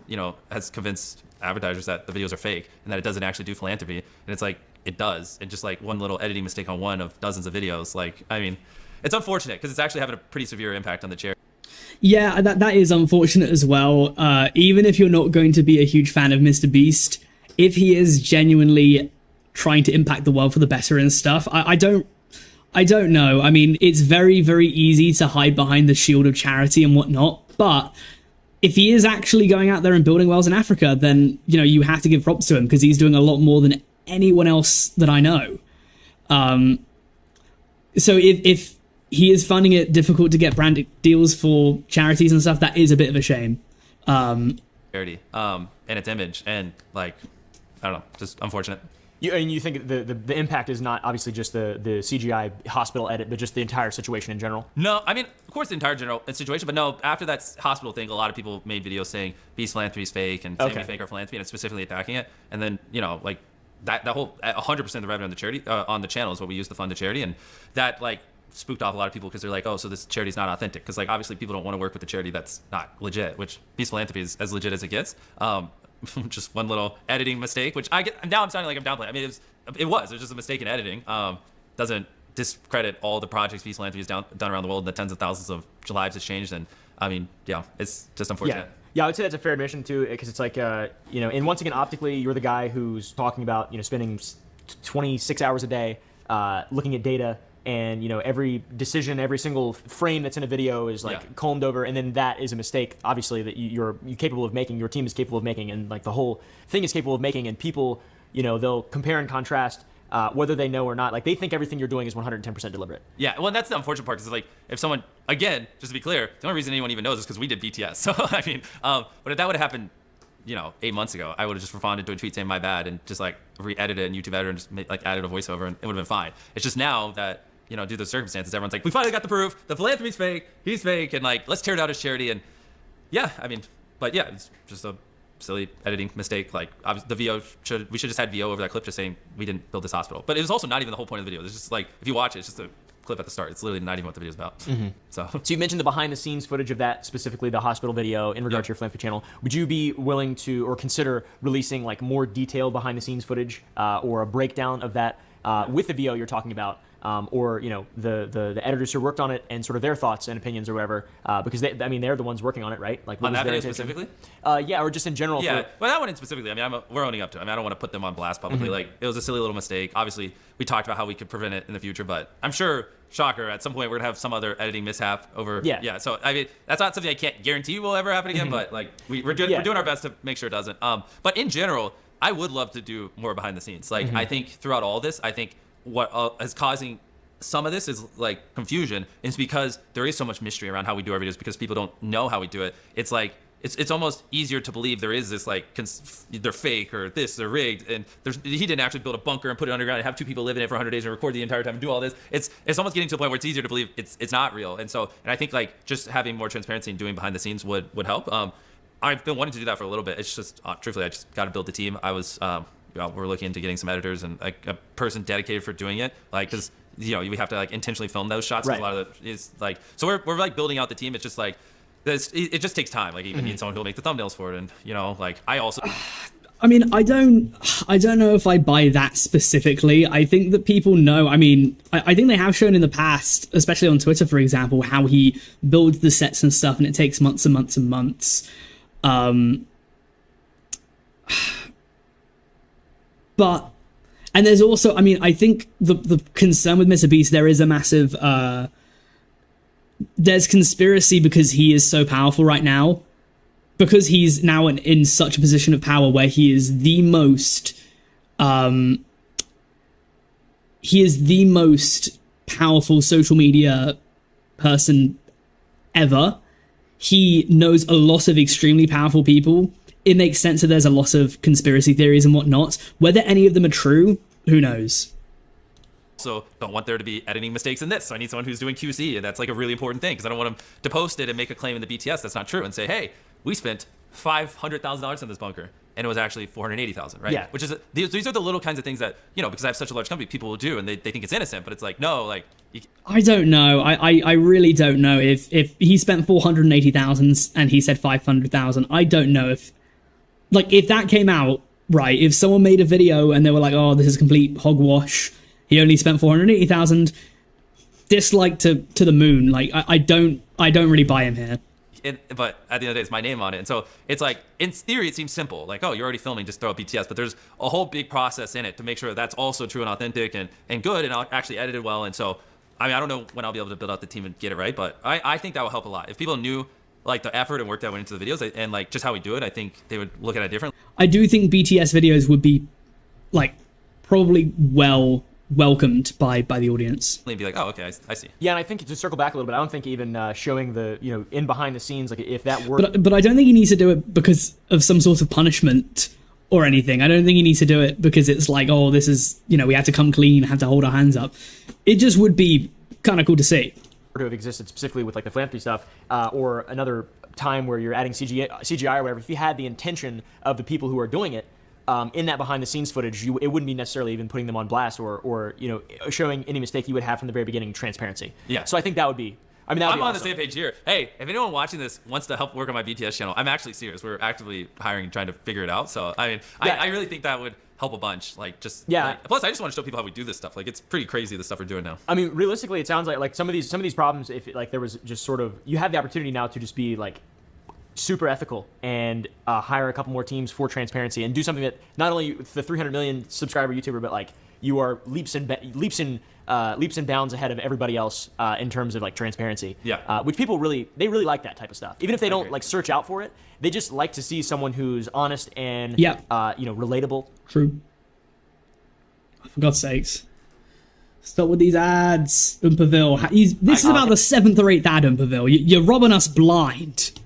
has convinced advertisers that the videos are fake and that it doesn't actually do philanthropy. And it's like, it does. And just like one little editing mistake on one of dozens of videos. Like, I mean, it's unfortunate because it's actually having a pretty severe impact on the charity. Yeah, that is unfortunate as well. Even if you're not going to be a huge fan of MrBeast, if he is genuinely trying to impact the world for the better and stuff. I don't know. I mean, it's very, very easy to hide behind the shield of charity and whatnot, but if he is actually going out there and building wells in Africa, then, you know, you have to give props to him because he's doing a lot more than anyone else that I know. So if he is finding it difficult to get brand deals for charities and stuff, that is a bit of a shame. Charity, and its image, and like, I don't know, just unfortunate. You think the impact is not obviously just the CGI hospital edit, but just the entire situation in general? No, I mean, of course, the entire general situation, but no, after that hospital thing, a lot of people made videos saying Beast Philanthropy is fake and saying we fake our philanthropy and specifically attacking it. And then, you know, like that whole 100% of the revenue on the charity, on the channel is what we use to fund the charity. And that like spooked off a lot of people because they're like, oh, so this charity is not authentic. Because like, obviously people don't want to work with a charity that's not legit, which Beast Philanthropy is as legit as it gets. Just one little editing mistake, which now I'm sounding like I'm downplaying. I mean, it was just a mistake in editing. Doesn't discredit all the projects Beast Philanthropy has done around the world and the tens of thousands of lives it's changed. And I mean, yeah, it's just unfortunate. Yeah, I would say that's a fair admission too, because it's like, you know, and once again, optically, you're the guy who's talking about, you know, spending 26 hours a day looking at data. And, you know, every decision, every single frame that's in a video is like combed over. And then that is a mistake, obviously, that you're capable of making, your team is capable of making, and like the whole thing is capable of making. And people, you know, they'll compare and contrast whether they know or not. Like they think everything you're doing is 110% deliberate. Yeah, well, that's the unfortunate part because like if someone, again, just to be clear, the only reason anyone even knows is because we did BTS. So, I mean, but if that would have happened, you know, 8 months ago, I would have just responded to a tweet saying my bad and just like re-edited it in YouTube editor and just like added a voiceover and it would have been fine. It's just now that, you know, due to the circumstances, everyone's like, we finally got the proof. The philanthropy's fake. He's fake. And like, let's tear down his charity. And yeah, I mean, but yeah, it's just a silly editing mistake. Like the VO we should just had VO over that clip just saying we didn't build this hospital. But it was also not even the whole point of the video. It's just like, if you watch it, it's just a clip at the start. It's literally not even what the video's about. So you mentioned the behind the scenes footage of that, specifically the hospital video in regard to your philanthropy channel. Would you be willing to, or consider releasing like more detailed behind the scenes footage or a breakdown of that with the VO you're talking about? Or, you know, the editors who worked on it and sort of their thoughts and opinions or whatever, because they're the ones working on it, right? Like on that video specifically? Yeah, or just in general. Yeah, well, that one specifically, I mean, we're owning up to it. I mean, I don't want to put them on blast publicly. Like, it was a silly little mistake. Obviously, we talked about how we could prevent it in the future, but I'm sure, shocker, at some point we're going to have some other editing mishap over. Yeah, so, I mean, that's not something I can't guarantee will ever happen again, but, like, we're doing our best to make sure it doesn't. But in general, I would love to do more behind the scenes. Like, I think throughout all this, I think what is causing some of this is like confusion is because there is so much mystery around how we do our videos because people don't know how we do it. It's like it's almost easier to believe there is this like they're fake or they're rigged and he didn't actually build a bunker and put it underground and have 2 people live in it for 100 days and record the entire time and do all this. It's almost getting to the point where it's easier to believe it's not real. And I think like just having more transparency and doing behind the scenes would help. I've been wanting to do that for a little bit. It's just truthfully I just got to build the team. I was we're looking into getting some editors and like a person dedicated for doing it, like because you know we have to like intentionally film those shots. Right. A lot of it is like so we're like building out the team. It's just like this. It just takes time. Like you need someone who'll make the thumbnails for it, and you know like I also. I mean, I don't know if I buy that specifically. I think that people know. I mean, I think they have shown in the past, especially on Twitter, for example, how he builds the sets and stuff, and it takes months and months and months. But, and there's also, I mean, I think the concern with MrBeast, there is a massive, there's conspiracy because he is so powerful right now. Because he's now in such a position of power where he is the most powerful social media person ever. He knows a lot of extremely powerful people. It makes sense that there's a lot of conspiracy theories and whatnot. Whether any of them are true, who knows? So don't want there to be editing mistakes in this. So I need someone who's doing QC, and that's like a really important thing because I don't want him to post it and make a claim in the BTS that's not true and say, hey, we spent $500,000 in this bunker and it was actually $480,000, right? Yeah. Which is these are the little kinds of things that, you know, because I have such a large company, people will do and they think it's innocent, but it's like, no, like I don't know. I really don't know if he spent $480,000 and he said $500,000. I don't know if that came out right. If someone made a video and they were like, oh, this is complete hogwash. He only spent $480,000. Dislike to the moon. Like I don't really buy him here. but at the end of the day, it's my name on it. And so it's like, in theory, it seems simple. Like, oh, you're already filming, just throw up BTS. But there's a whole big process in it to make sure that's also true and authentic and good and actually edited well. And so, I mean, I don't know when I'll be able to build out the team and get it right, but I think that will help a lot. If people knew like the effort and work that went into the videos and like just how we do it, I think they would look at it differently. I do think BTS videos would be like probably welcomed by the audience. And be like, oh, okay, I see. Yeah, and I think to circle back a little bit, I don't think even showing the, you know, in behind the scenes, like if that worked. But I don't think he needs to do it because of some sort of punishment or anything. I don't think he needs to do it because it's like, oh, this is, you know, we had to come clean, had to hold our hands up. It just would be kind of cool to see. To have existed specifically with like the philanthropy stuff, or another time where you're adding CGI or whatever. If you had the intention of the people who are doing it, in that behind the scenes footage, it wouldn't be necessarily even putting them on blast or you know, showing any mistake you would have from the very beginning, transparency. Yeah. So I think that would be. I mean, that would I'm be on awesome. the same page here. Hey, if anyone watching this wants to help work on my BTS channel, I'm actually serious. We're actively hiring and trying to figure it out. So I mean, yeah. I really think that would help a bunch. Like just like, plus I just want to show people how we do this stuff. Like it's pretty crazy the stuff we're doing now. I mean, realistically, it sounds like some of these problems, if like there was just sort of, you have the opportunity now to just be like super ethical and hire a couple more teams for transparency and do something that not only the 300 million subscriber YouTuber, but like you are leaps and bounds ahead of everybody else in terms of like transparency. Yeah. Which people really like that type of stuff. Even if they don't like search out for it, they just like to see someone who's honest and you know, relatable. True. For God's sakes. Stop with these ads, Umpaville. This is about the 7th or 8th ad, Umpaville. You're robbing us blind.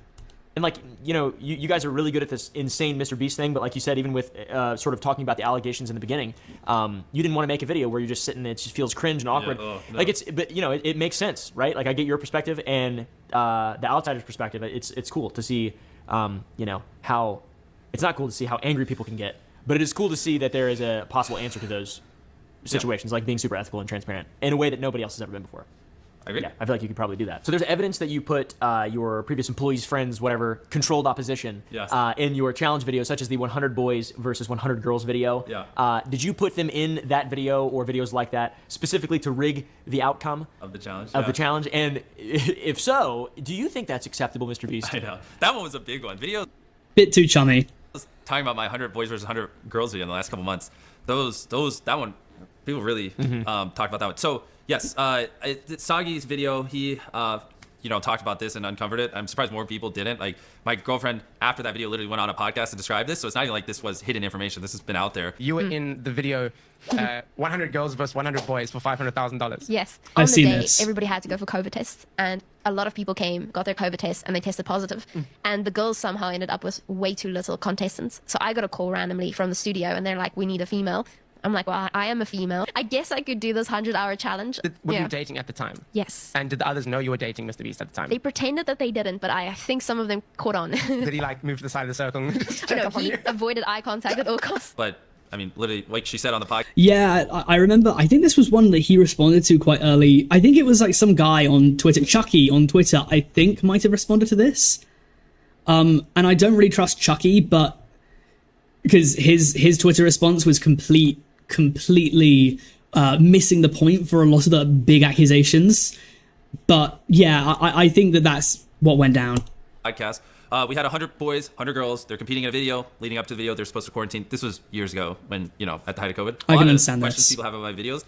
And like, you know, you guys are really good at this insane MrBeast thing, but like you said, even with sort of talking about the allegations in the beginning, you didn't want to make a video where you're just sitting, it just feels cringe and awkward. Yeah, no. Like but you know, it makes sense, right? Like I get your perspective and the outsider's perspective. It's cool to see, you know, how, it's not cool to see how angry people can get, but it is cool to see that there is a possible answer to those situations, like being super ethical and transparent in a way that nobody else has ever been before. I agree. Yeah, I feel like you could probably do that. So there's evidence that you put your previous employees, friends, whatever, controlled opposition in your challenge video, such as the 100 boys versus 100 girls video. Yeah. Did you put them in that video or videos like that specifically to rig the outcome of the challenge? The challenge? And if so, do you think that's acceptable, MrBeast? I know. That one was a big one. Video. Bit too chummy. I was talking about my 100 boys versus 100 girls video in the last couple months. That one, people really talked about that one. So yes, Sagi's video, he you know, talked about this and uncovered it. I'm surprised more people didn't. Like my girlfriend after that video literally went on a podcast to describe this. So it's not even like this was hidden information. This has been out there. You were in the video 100 girls versus 100 boys for $500,000. Yes. I've on seen the day, this. everybody had to go for COVID tests, and a lot of people came, got their COVID tests, and they tested positive. And the girls somehow ended up with way too little contestants. So I got a call randomly from the studio, and they're like, "We need a female." I'm like, well, I am a female. I guess I could do this 100-hour challenge. Were you dating at the time? Yes. And did the others know you were dating MrBeast at the time? They pretended that they didn't, but I think some of them caught on. Did he like move to the side of the circle and just check up on He you? avoided eye contact at all costs. But I mean, literally, like she said on the podcast. Yeah, I remember. I think this was one that he responded to quite early. I think it was like some guy on Twitter, Chucky on Twitter, I think might have responded to this. And I don't really trust Chucky, but because his Twitter response was completely missing the point for a lot of the big accusations. But yeah, I think that's what went down. Podcast. We had 100 boys, 100 girls. They're competing in a video. Leading up to the video, they're supposed to quarantine. This was years ago when, you know, at the height of COVID. I can understand questions this. people have on my videos,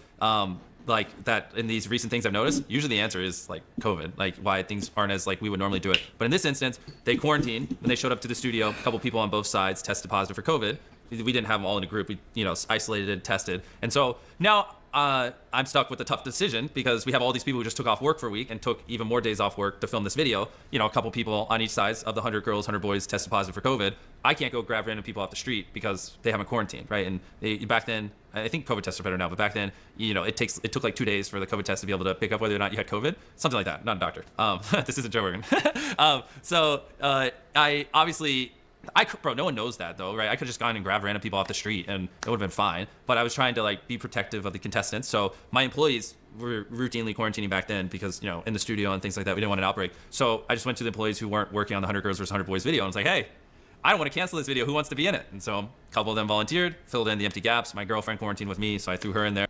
like that in these recent things I've noticed, usually the answer is like COVID, like why things aren't as like we would normally do it. But in this instance, they quarantined. When they showed up to the studio, a couple people on both sides tested positive for COVID. We didn't have them all in a group. We, you know, isolated, tested. And so now I'm stuck with a tough decision because we have all these people who just took off work for a week and took even more days off work to film this video. You know, a couple people on each side of the 100 girls, 100 boys tested positive for COVID. I can't go grab random people off the street because they haven't quarantined, right? And back then, I think COVID tests are better now, but back then, you know, it took like 2 days for the COVID test to be able to pick up whether or not you had COVID, something like that. Not a doctor. This isn't Joe Rogan. I obviously. Bro, no one knows that though, right? I could have just gone and grabbed random people off the street and it would have been fine. But I was trying to like be protective of the contestants. So my employees were routinely quarantining back then because, you know, in the studio and things like that, we didn't want an outbreak. So I just went to the employees who weren't working on the 100 girls versus 100 boys video and was like, hey, I don't want to cancel this video. Who wants to be in it? And so a couple of them volunteered, filled in the empty gaps. My girlfriend quarantined with me, so I threw her in there.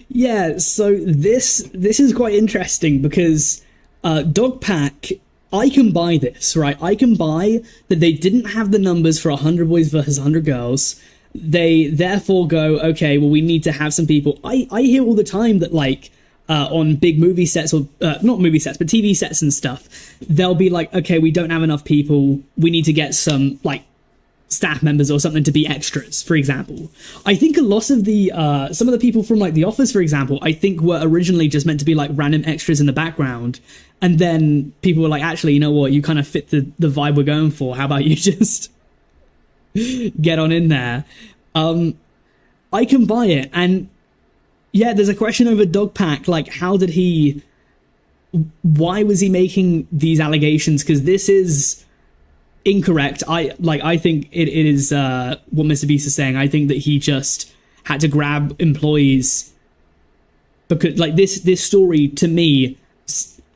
Yeah, so this is quite interesting because Dogpack I can buy this, right? I can buy that they didn't have the numbers for 100 boys versus 100 girls. They therefore go, okay, well, we need to have some people. I hear all the time that, like, on big movie sets, or not movie sets, but TV sets and stuff, they'll be like, okay, we don't have enough people. We need to get some, like, staff members or something to be extras, for example. I think a lot of the some of the people from, like, The Office, for example, I think were originally just meant to be like random extras in the background, and then people were like, actually, you know what, you kind of fit the vibe we're going for, how about you just get on in there. I can buy it. And yeah, there's a question over Dogpack, like, why was he making these allegations? Because this is incorrect. I think it is what MrBeast is saying. I think that he just had to grab employees because, like, this story, to me,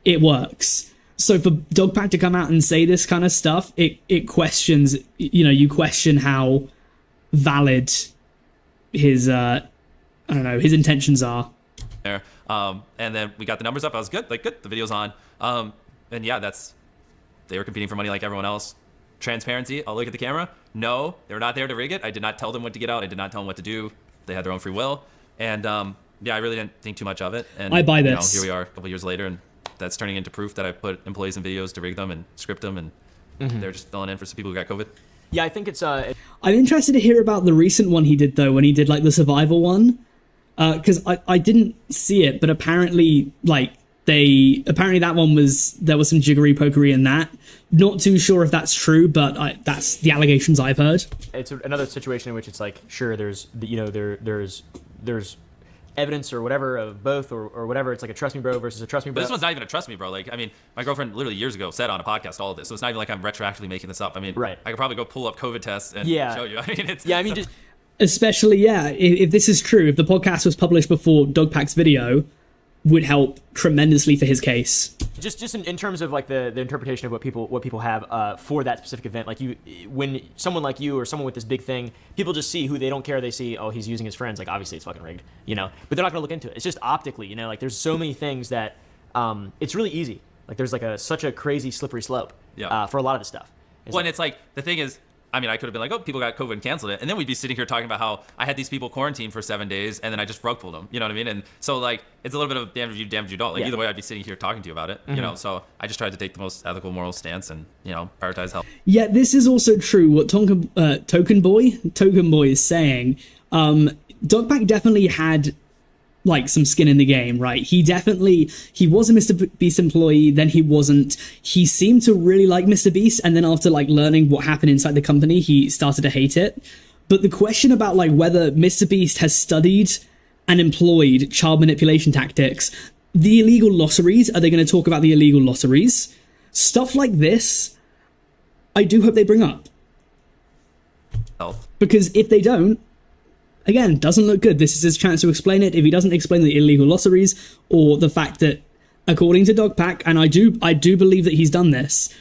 it works. So for Dogpack to come out and say this kind of stuff, it questions, you question how valid his his intentions are. There. And then we got the numbers up. I was good. Like, good. The video's on. And yeah, they were competing for money like everyone else. Transparency. I'll look at the camera. No, they were not there to rig it. I did not tell them what to get out. I did not tell them what to do. They had their own free will. And yeah, I really didn't think too much of it. And I buy this. Here we are a couple years later, and that's turning into proof that I put employees in videos to rig them and script them, and they're just filling in for some people who got COVID. Yeah, I think it's I'm interested to hear about the recent one he did, though, when he did, like, the survival one, because I didn't see it, but apparently, like, that one there was some jiggery pokery in that. Not too sure if that's true, but that's the allegations I've heard. It's another situation in which it's like, sure, there's evidence or whatever of both or whatever. It's like a trust me bro versus a trust me bro. But this one's not even a trust me bro. Like, I mean, my girlfriend literally years ago said on a podcast all of this, so it's not even like I'm retroactively making this up. I mean, right. I could probably go pull up COVID tests and show you. I mean, just especially, if this is true, if the podcast was published before Dogpack's video, would help tremendously for his case. Just in terms of, like, the interpretation of what people have for that specific event, like, when someone like you or someone with this big thing, people just see who they don't care. They see, oh, he's using his friends. Like, obviously it's fucking rigged, but they're not gonna look into it. It's just optically, like, there's so many things that it's really easy. Like, there's like such a crazy slippery slope for a lot of this stuff. And it's like, the thing is, I mean, I could have been like, oh, people got COVID and canceled it. And then we'd be sitting here talking about how I had these people quarantined for 7 days and then I just rug pulled them. You know what I mean? And so, like, it's a little bit of damned if you don't. Like, either way, I'd be sitting here talking to you about it. So I just tried to take the most ethical, moral stance and, prioritize health. Yeah, this is also true. What Token Boy is saying. Dogpack definitely had, like, some skin in the game, right? He was a MrBeast employee, then he wasn't. He seemed to really like MrBeast, and then after, like, learning what happened inside the company, he started to hate it. But the question about, like, whether MrBeast has studied and employed child manipulation tactics, the illegal lotteries, are they going to talk about the illegal lotteries? Stuff like this, I do hope they bring up. Health. Because if they don't, again, doesn't look good. This is his chance to explain it. If he doesn't explain the illegal lotteries or the fact that, according to Dogpack, and I do believe that he's done this,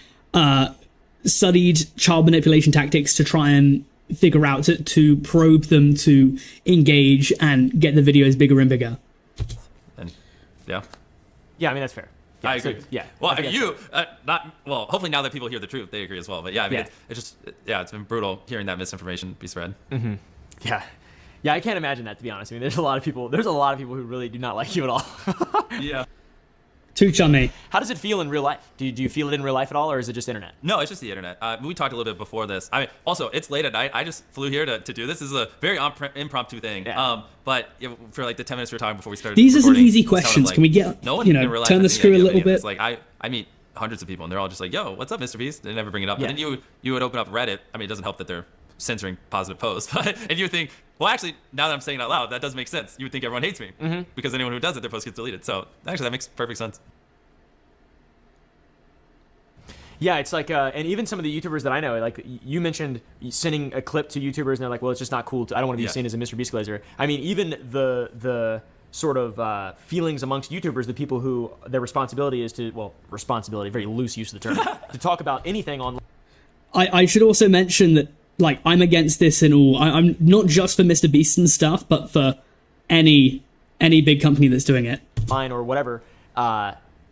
studied child manipulation tactics to try and figure out to probe them to engage and get the videos bigger and bigger. And yeah, I mean, that's fair. Yeah, I agree. Well, hopefully now that people hear the truth, they agree as well. But yeah, I mean, it's been brutal hearing that misinformation be spread. Mm-hmm. Yeah, I can't imagine that, to be honest. I mean, there's a lot of people who really do not like you at all. Yeah. Too chummy. How does it feel in real life? Do you feel it in real life at all, or is it just internet? No, it's just the internet. We talked a little bit before this. I mean, also, it's late at night. I just flew here to do this. This is a very impromptu thing. Yeah. But for like the 10 minutes we were talking before we started these are some easy it questions. like Can we get, no one turn the screw a little bit? It's like I meet hundreds of people, and they're all just like, yo, what's up, MrBeast? They never bring it up. Yeah. And then you would open up Reddit. I mean, it doesn't help that they're censoring positive posts, but and you would think, well, actually, now that I'm saying it out loud, that does make sense. You would think everyone hates me because anyone who does it, their post gets deleted. So actually, that makes perfect sense. Yeah, it's like, and even some of the YouTubers that I know, like you mentioned sending a clip to YouTubers, and they're like, well, it's just not cool. I don't want to be seen as a MrBeast glazer. I mean, even the sort of feelings amongst YouTubers, the people who their responsibility is to, responsibility, very loose use of the term, to talk about anything online. I should also mention that, like, I'm against this in all. I'm not just for MrBeast and stuff, but for any big company that's doing it. Or whatever.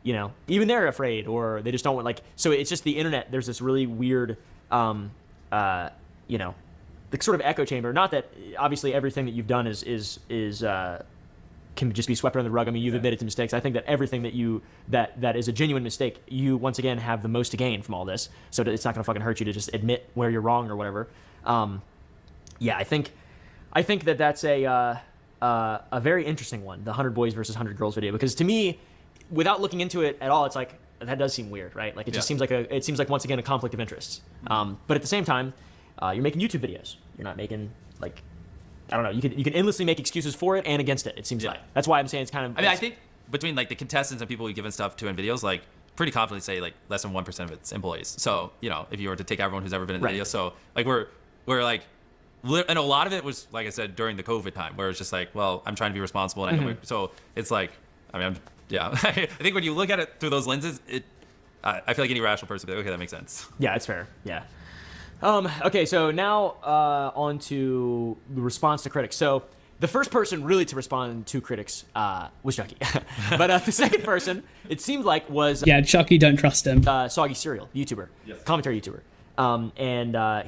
even they're afraid, or they just don't want, like, so it's just the internet. There's this really weird, the sort of echo chamber. Not that obviously everything that you've done is can just be swept under the rug. I mean, you've admitted to mistakes. I think that everything that is a genuine mistake, you once again have the most to gain from all this. So it's not going to fucking hurt you to just admit where you're wrong or whatever. I think that's a very interesting one, the 100 boys versus 100 girls video, because to me, without looking into it at all, it's like, that does seem weird, right? Like, it just seems like once again a conflict of interest. But at the same time, you're making YouTube videos. You're not making, like, I don't know. You can endlessly make excuses for it and against it. It seems like that's why I'm saying it's kind of. I mean, I think between like the contestants and people we've given stuff to in videos, like pretty confidently say like less than 1% of it's employees. So if you were to take everyone who's ever been in the video, so like we're like, and a lot of it was, like I said, during the COVID time, where it's just like, well, I'm trying to be responsible, and I know so it's like, I mean, I think when you look at it through those lenses, I feel like any rational person would be like, okay, that makes sense. Yeah, it's fair. Yeah. Okay, so now on to the response to critics. So the first person really to respond to critics was Chucky. But the second person, it seemed like, was... Yeah, Chucky, don't trust him. Soggy Cereal, YouTuber, commentary YouTuber.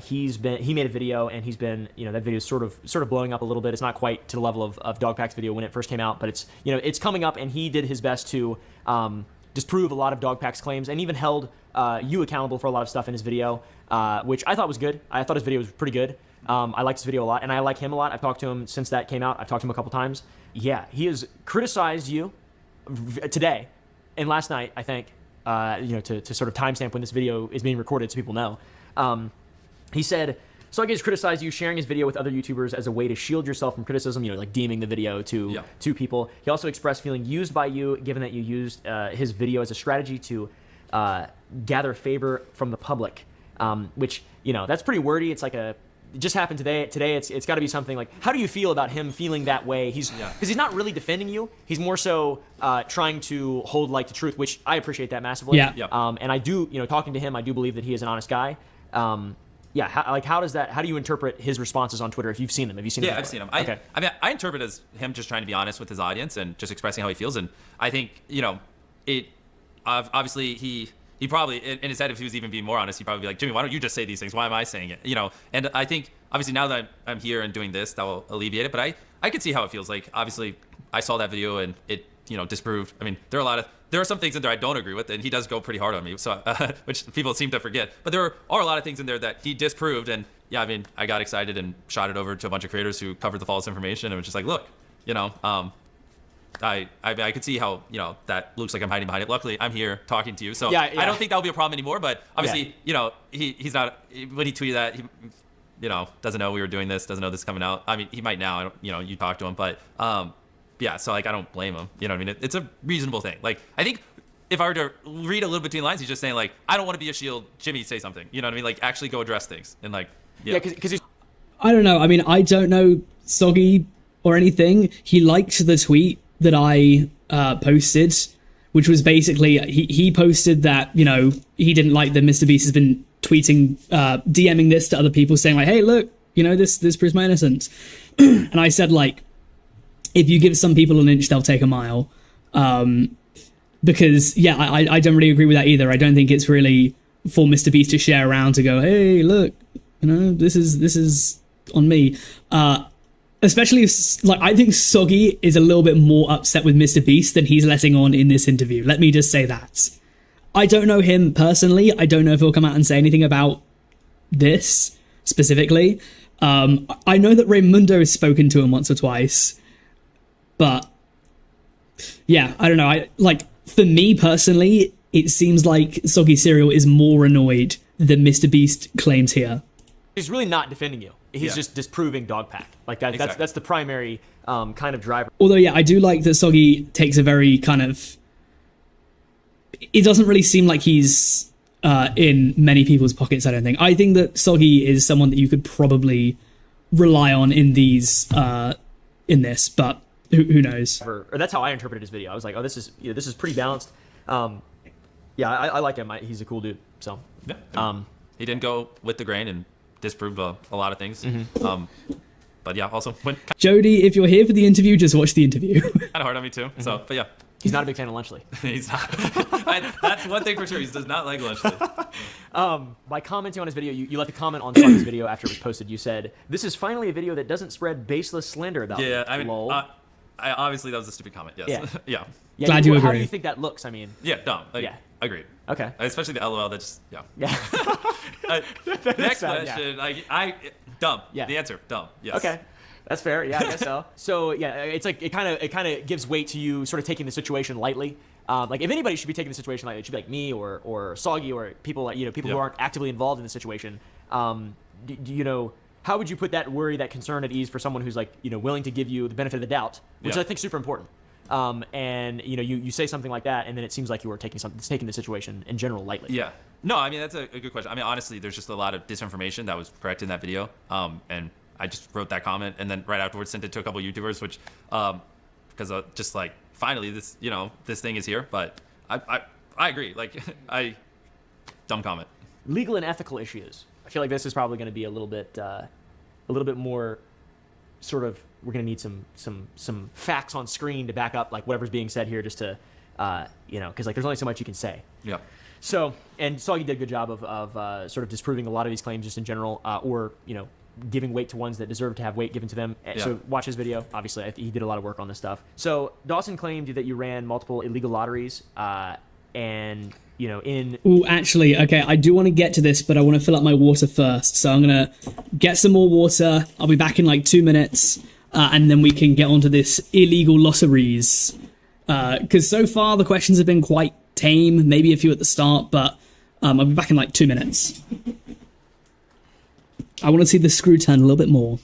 He made a video, and he's been, that video is sort of blowing up a little bit. It's not quite to the level of Dogpack's video when it first came out, but it's, it's coming up, and he did his best to disprove a lot of Dogpack's claims, and even held you accountable for a lot of stuff in his video, which I thought was good. I thought his video was pretty good. I liked his video a lot, and I like him a lot. I've talked to him since that came out. I've talked to him a couple times. Yeah, he has criticized you today and last night, I think, to sort of timestamp when this video is being recorded so people know. He said, Soggy has criticized you sharing his video with other YouTubers as a way to shield yourself from criticism, like deeming the video to people. He also expressed feeling used by you, given that you used his video as a strategy to gather favor from the public, which, that's pretty wordy. It's like it just happened today. It's got to be something like, how do you feel about him feeling that way? Because he's not really defending you. He's more so trying to hold light to truth, which I appreciate that massively. And I do, talking to him, I do believe that he is an honest guy. How do you interpret his responses on Twitter if you've seen them? Have you seen them? Yeah, I've seen them. I mean, I interpret it as him just trying to be honest with his audience and just expressing how he feels. And I think, obviously he probably, in his head, if he was even being more honest, he'd probably be like, Jimmy, why don't you just say these things? Why am I saying it? And I think, obviously, now that I'm here and doing this, that will alleviate it. But I could see how it feels. Like, obviously, I saw that video and it, disproved. I mean, there are some things in there I don't agree with, and he does go pretty hard on me, so which people seem to forget. But there are a lot of things in there that he disproved, and yeah, I mean, I got excited and shot it over to a bunch of creators who covered the false information, and was just like, look, I could see how that looks like I'm hiding behind it. Luckily, I'm here talking to you, so I don't think that'll be a problem anymore. But obviously, he's not, when he tweeted that, he doesn't know we were doing this, doesn't know this is coming out. I mean, he might now. You talk to him, but yeah, so like I don't blame him. You know what I mean? It's a reasonable thing. Like I think if I were to read a little between the lines, he's just saying like, I don't want to be a shield. Jimmy, say something. You know what I mean? Like actually go address things and like because I don't know. I mean, I don't know Soggy or anything. He liked the tweet that I posted, which was basically he posted that he didn't like that MrBeast has been tweeting, DMing this to other people, saying like, hey, look, this proves my innocence. And I said like, if you give some people an inch, they'll take a mile. Because I don't really agree with that either. I don't think it's really for MrBeast to share around to go, hey, look, this is on me. Especially if, I think Soggy is a little bit more upset with MrBeast than he's letting on in this interview. Let me just say that. I don't know him personally. I don't know if he'll come out and say anything about this specifically. I know that Raymundo has spoken to him once or twice. But yeah, I don't know. For me personally, it seems like Soggy Cereal is more annoyed than MrBeast claims here. He's really not defending you. He's just disproving Dogpack. Like that. Exactly. That's the primary kind of driver. Although I do like that Soggy takes a very kind of. It doesn't really seem like he's in many people's pockets. I don't think. I think that Soggy is someone that you could probably rely on in these in this, but. Who knows? Or that's how I interpreted his video. I was like, oh, this is pretty balanced. I like him. He's a cool dude. So he didn't go with the grain and disproved a lot of things. But yeah, also when Jody, if you're here for the interview, just watch the interview. kind of hard on me too. So, but yeah. He's not a big fan of Lunchley. He's not. That's one thing for sure. He does not like Lunchley. By commenting on his video, you left a comment on Soggy's video after it was posted. You said, "This is finally a video that doesn't spread baseless slander about me." Yeah, I mean, Lol. obviously that was a stupid comment. Yes. Yeah. Yeah. Yeah, Glad you How do agree. you think that looks? I mean, Yeah. Dumb. Like, Yeah. Agreed. okay. Especially the LOL. That just yeah. Yeah. Next sad, yeah. question. Dumb. Yeah. The answer. Dumb. Yes. Okay. That's fair. Yeah, I guess so. So yeah, it's like it kind of gives weight to you sort of taking the situation lightly. Like if anybody should be taking the situation lightly, it should be like me or Soggy or people like people who Yep. aren't actively involved in the situation. How would you put that worry, that concern at ease for someone who's like willing to give you the benefit of the doubt, which Yeah. I think is super important. And you say something like that, and then it seems like you were taking the situation in general lightly. Yeah. No, I mean that's a good question. I mean honestly, there's just a lot of disinformation that was correct in that video. And I just wrote that comment and then right afterwards sent it to a couple YouTubers, which because just like finally this this thing is here. But I agree. Like dumb comment. Legal and ethical issues. I feel like this is probably going to be a little bit more sort of. We're going to need some facts on screen to back up like whatever's being said here, just to because like there's only so much you can say. Yeah. So, and Soggy did a good job of sort of disproving a lot of these claims just in general, or giving weight to ones that deserve to have weight given to them. Yeah. So watch his video. Obviously, he did a lot of work on this stuff. So Dawson claimed that you ran multiple illegal lotteries, and in. Ooh, actually, okay, I do want to get to this, but I want to fill up my water first. So I'm going to get some more water. I'll be back in like 2 minutes, and then we can get onto this illegal lotteries. Because so far the questions have been quite tame, maybe a few at the start, but I'll be back in like 2 minutes. I want to see the screw turn a little bit more.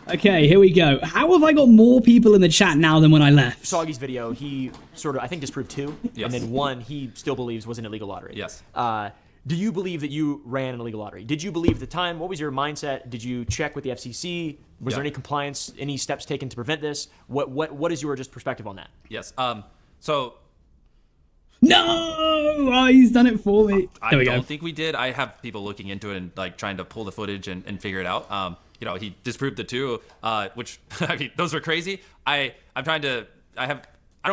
Okay, here we go. How have I got more people in the chat now than when I left? Soggy's video, he sort of, I think, disproved 2, Yes. and then 1 he still believes was an illegal lottery. Yes. Do you believe that you ran an illegal lottery? Did you believe at the time? What was your mindset? Did you check with the FCC? Was Yeah. there any compliance, any steps taken to prevent this? What is your just perspective on that? Yes. So No! Oh, he's done it for me. I There we don't go. think we did. I have people looking into it and like trying to pull the footage and figure it out. He disproved the 2, which I mean, those were crazy. I don't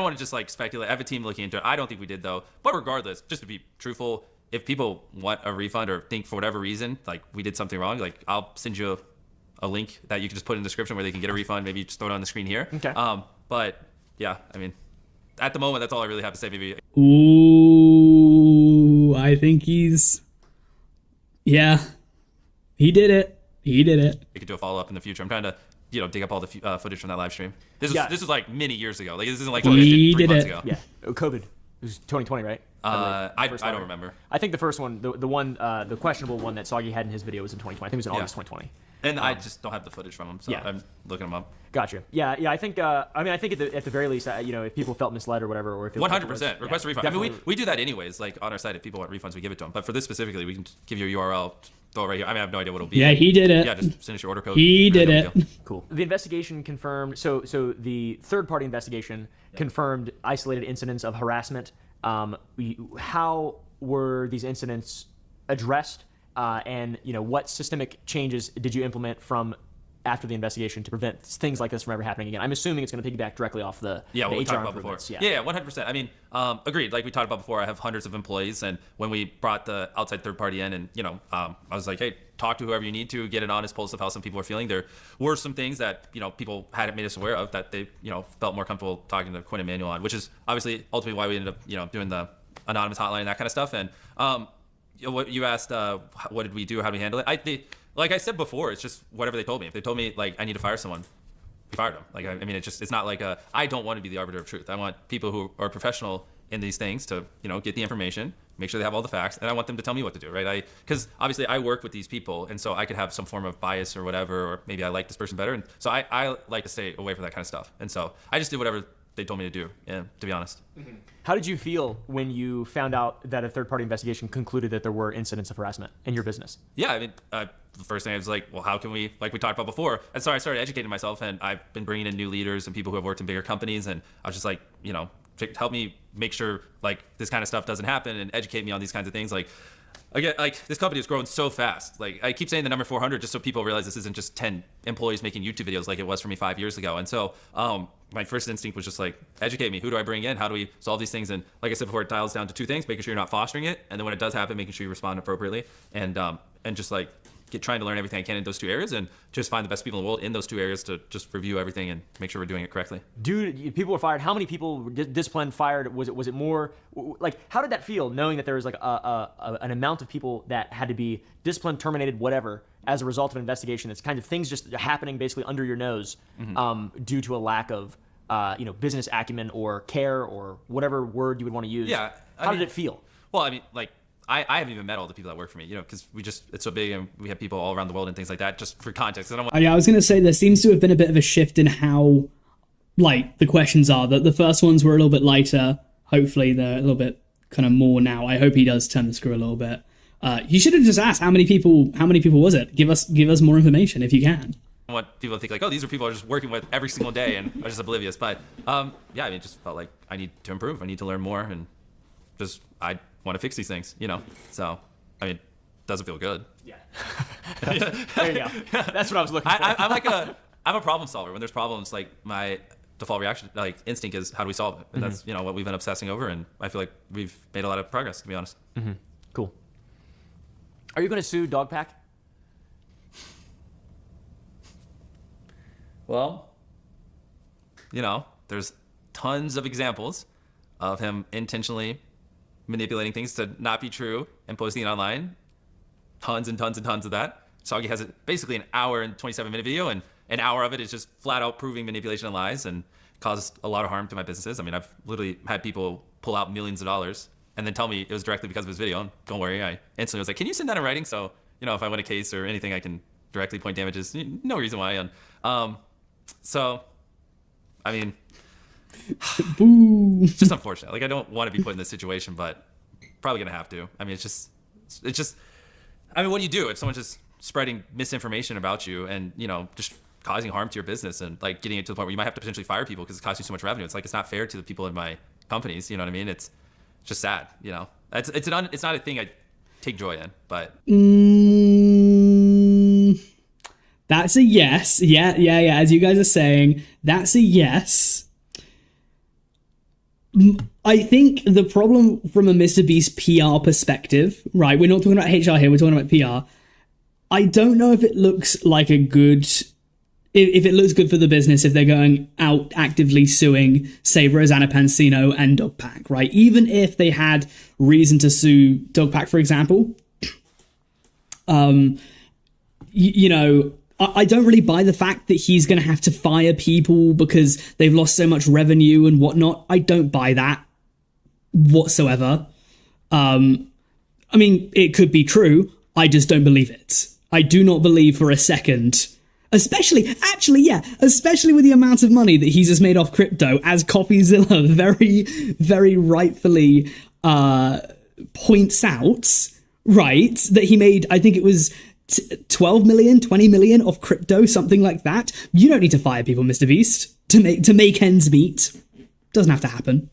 want to just like speculate. I have a team looking into it. I don't think we did though. But regardless, just to be truthful, if people want a refund or think for whatever reason like we did something wrong, like I'll send you a link that you can just put in the description where they can get a refund. Maybe just throw it on the screen here. Okay. But yeah, I mean, at the moment, that's all I really have to say. Maybe. Ooh, I think he's... Yeah. He did it. He did it. We could do a follow-up in the future. I'm trying to dig up all the footage from that live stream. This was like many years ago. Like, this isn't like He something I did 3 did months it. ago. Yeah. Oh, COVID. It was 2020, right? I don't remember. I think the first one, the questionable one that Soggy had in his video was in 2020. I think it was in August 2020. And I just don't have the footage from him, so Yeah. I'm looking them up. Gotcha. Yeah. I think. I think at the very least, if people felt misled or whatever, or if it 100% request a refund. I mean, definitely. we do that anyways. Like on our site, if people want refunds, we give it to them. But for this specifically, we can give you a URL, throw it right here. I mean, I have no idea what it'll be. Yeah, he did it. Yeah, just finish your order code. He did No it. big deal. Cool. The investigation confirmed. So the third-party investigation confirmed isolated incidents of harassment. How were these incidents addressed? And what systemic changes did you implement from after the investigation to prevent things like this from ever happening again? I'm assuming it's going to piggyback directly off the What we HR talked about before. improvements. Yeah, 100%. I mean, agreed. Like we talked about before, I have hundreds of employees, and when we brought the outside third party in, and I was like, hey, talk to whoever you need to, get an honest pulse of how some people are feeling. There were some things that people hadn't made us aware of that they felt more comfortable talking to Quinn and Manuel on, which is obviously ultimately why we ended up doing the anonymous hotline and that kind of stuff. And what you asked, what did we do? How do we handle it? Like I said before, it's just whatever they told me. If they told me like I need to fire someone, we fired them. Like I mean, it's not like I don't want to be the arbiter of truth. I want people who are professional in these things to get the information, make sure they have all the facts, and I want them to tell me what to do, right? Because obviously I work with these people, and so I could have some form of bias or whatever, or maybe I like this person better, and so I like to stay away from that kind of stuff. And so I just did whatever they told me to do, to be honest. Mm-hmm. How did you feel when you found out that a third-party investigation concluded that there were incidents of harassment in your business? Yeah, I mean, the first thing I was like, well, how can we, like we talked about before, and so I started educating myself, and I've been bringing in new leaders and people who have worked in bigger companies, and I was just like, help me make sure like this kind of stuff doesn't happen and educate me on these kinds of things. Like, again, like this company has grown so fast. Like I keep saying the number 400 just so people realize this isn't just 10 employees making YouTube videos like it was for me 5 years ago. And so my first instinct was just like, educate me. Who do I bring in? How do we solve these things? And like I said before, it dials down to two things: making sure you're not fostering it, and then when it does happen, making sure you respond appropriately, and just like trying to learn everything I can in those two areas, and just find the best people in the world in those two areas to just review everything and make sure we're doing it correctly. Dude, people were fired. How many people were disciplined, fired? Was it more? Like, how did that feel, knowing that there was like an amount of people that had to be disciplined, terminated, whatever, as a result of an investigation? It's kind of things just happening basically under your nose, due to a lack of business acumen or care or whatever word you would want to use. Yeah. How did it feel? Well, I mean, like, I haven't even met all the people that work for me, because it's so big and we have people all around the world and things like that. Just for context, I was going to say there seems to have been a bit of a shift in how, like, the questions are. That the first ones were a little bit lighter. Hopefully, they're a little bit kind of more now. I hope he does turn the screw a little bit. You should have just asked how many people was it? Give us more information if you can. I want people to think like, oh, these are people I'm just working with every single day, and I'm just oblivious. But yeah, I mean, it just felt like I need to improve. I need to learn more, and just I want to fix these things, So, I mean, it doesn't feel good. Yeah. There you go. That's what I was looking for. I'm a problem solver. When there's problems, like my default reaction, like instinct, is how do we solve it? And that's what we've been obsessing over, and I feel like we've made a lot of progress, to be honest. Mm-hmm. Cool. Are you going to sue Dogpack? Well, there's tons of examples of him intentionally manipulating things to not be true and posting it online. Tons and tons and tons of that. Soggy has basically an hour and 27-minute video, and an hour of it is just flat out proving manipulation and lies, and caused a lot of harm to my businesses. I mean, I've literally had people pull out millions of dollars and then tell me it was directly because of his video. And don't worry, I instantly was like, can you send that in writing? So, if I win a case or anything, I can directly point damages. No reason why. So, I mean, it's just unfortunate. Like, I don't want to be put in this situation, but probably gonna have to. I mean, it's just. I mean, what do you do if someone's just spreading misinformation about you and just causing harm to your business and like getting it to the point where you might have to potentially fire people because it costs you so much revenue? It's like it's not fair to the people in my companies. You know what I mean? It's just sad. It's not a thing I take joy in, but. That's a yes. Yeah. As you guys are saying, that's a yes. I think the problem from a MrBeast PR perspective, right? We're not talking about HR here. We're talking about PR. I don't know if it looks like if it looks good for the business if they're going out actively suing, say, Rosanna Pansino and Dogpack, right? Even if they had reason to sue Dogpack, for example, I don't really buy the fact that he's going to have to fire people because they've lost so much revenue and whatnot. I don't buy that whatsoever. I mean, it could be true. I just don't believe it. I do not believe for a second, especially with the amount of money that he's just made off crypto, as CoffeeZilla very, very rightfully points out, right, that he made, I think it was 12 million, 20 million off crypto, something like that. You don't need to fire people, MrBeast, to make ends meet. Doesn't have to happen.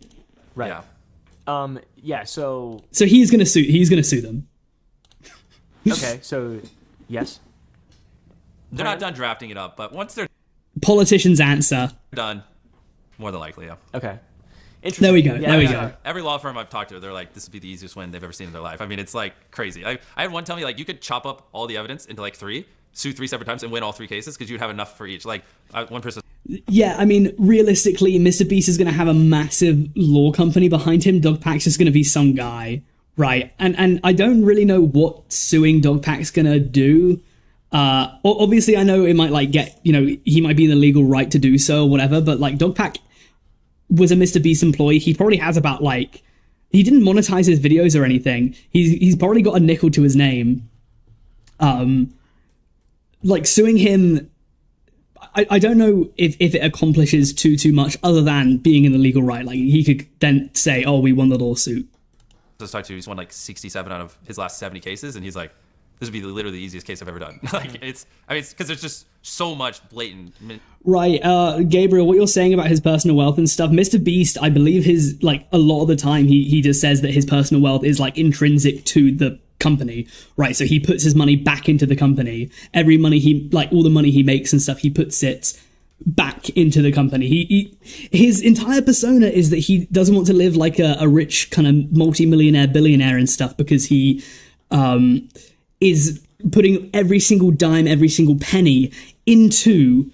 Right. Yeah. So he's gonna sue them. okay, so yes. They're not done drafting it up, but once they're Politicians answer. done, more than likely, yeah. Okay. Interesting. There we go. Yeah, there we yeah. go. Every law firm I've talked to, they're like, this would be the easiest win they've ever seen in their life. I mean, it's like crazy. I had one tell me, like, you could chop up all the evidence into like sue 3 separate times and win all 3 cases because you'd have enough for each. Like, one person. Yeah, I mean, realistically, MrBeast is going to have a massive law company behind him. Dogpack's just going to be some guy, right? And I don't really know what suing Dogpack's going to do. Obviously, I know it might, like, get, you know, he might be in the legal right to do so or whatever, but, like, Dogpack was a MrBeast employee. He probably has about, like, he didn't monetize his videos or anything. He's probably got a nickel to his name. Like, suing him, I don't know if it accomplishes too much other than being in the legal right. Like, he could then say, oh, we won the lawsuit. Just talked to, he's won like 67 out of his last 70 cases, and he's like, this would be literally the easiest case I've ever done. Like, it's because there's just so much blatant. Right, Gabriel, what you're saying about his personal wealth and stuff, MrBeast, I believe his, like, a lot of the time he just says that his personal wealth is, like, intrinsic to the company, right? So he puts his money back into the company. Every money all the money he makes and stuff, he puts it back into the company. His entire persona is that he doesn't want to live like a rich kind of multi-millionaire billionaire and stuff, because he is putting every single dime, every single penny into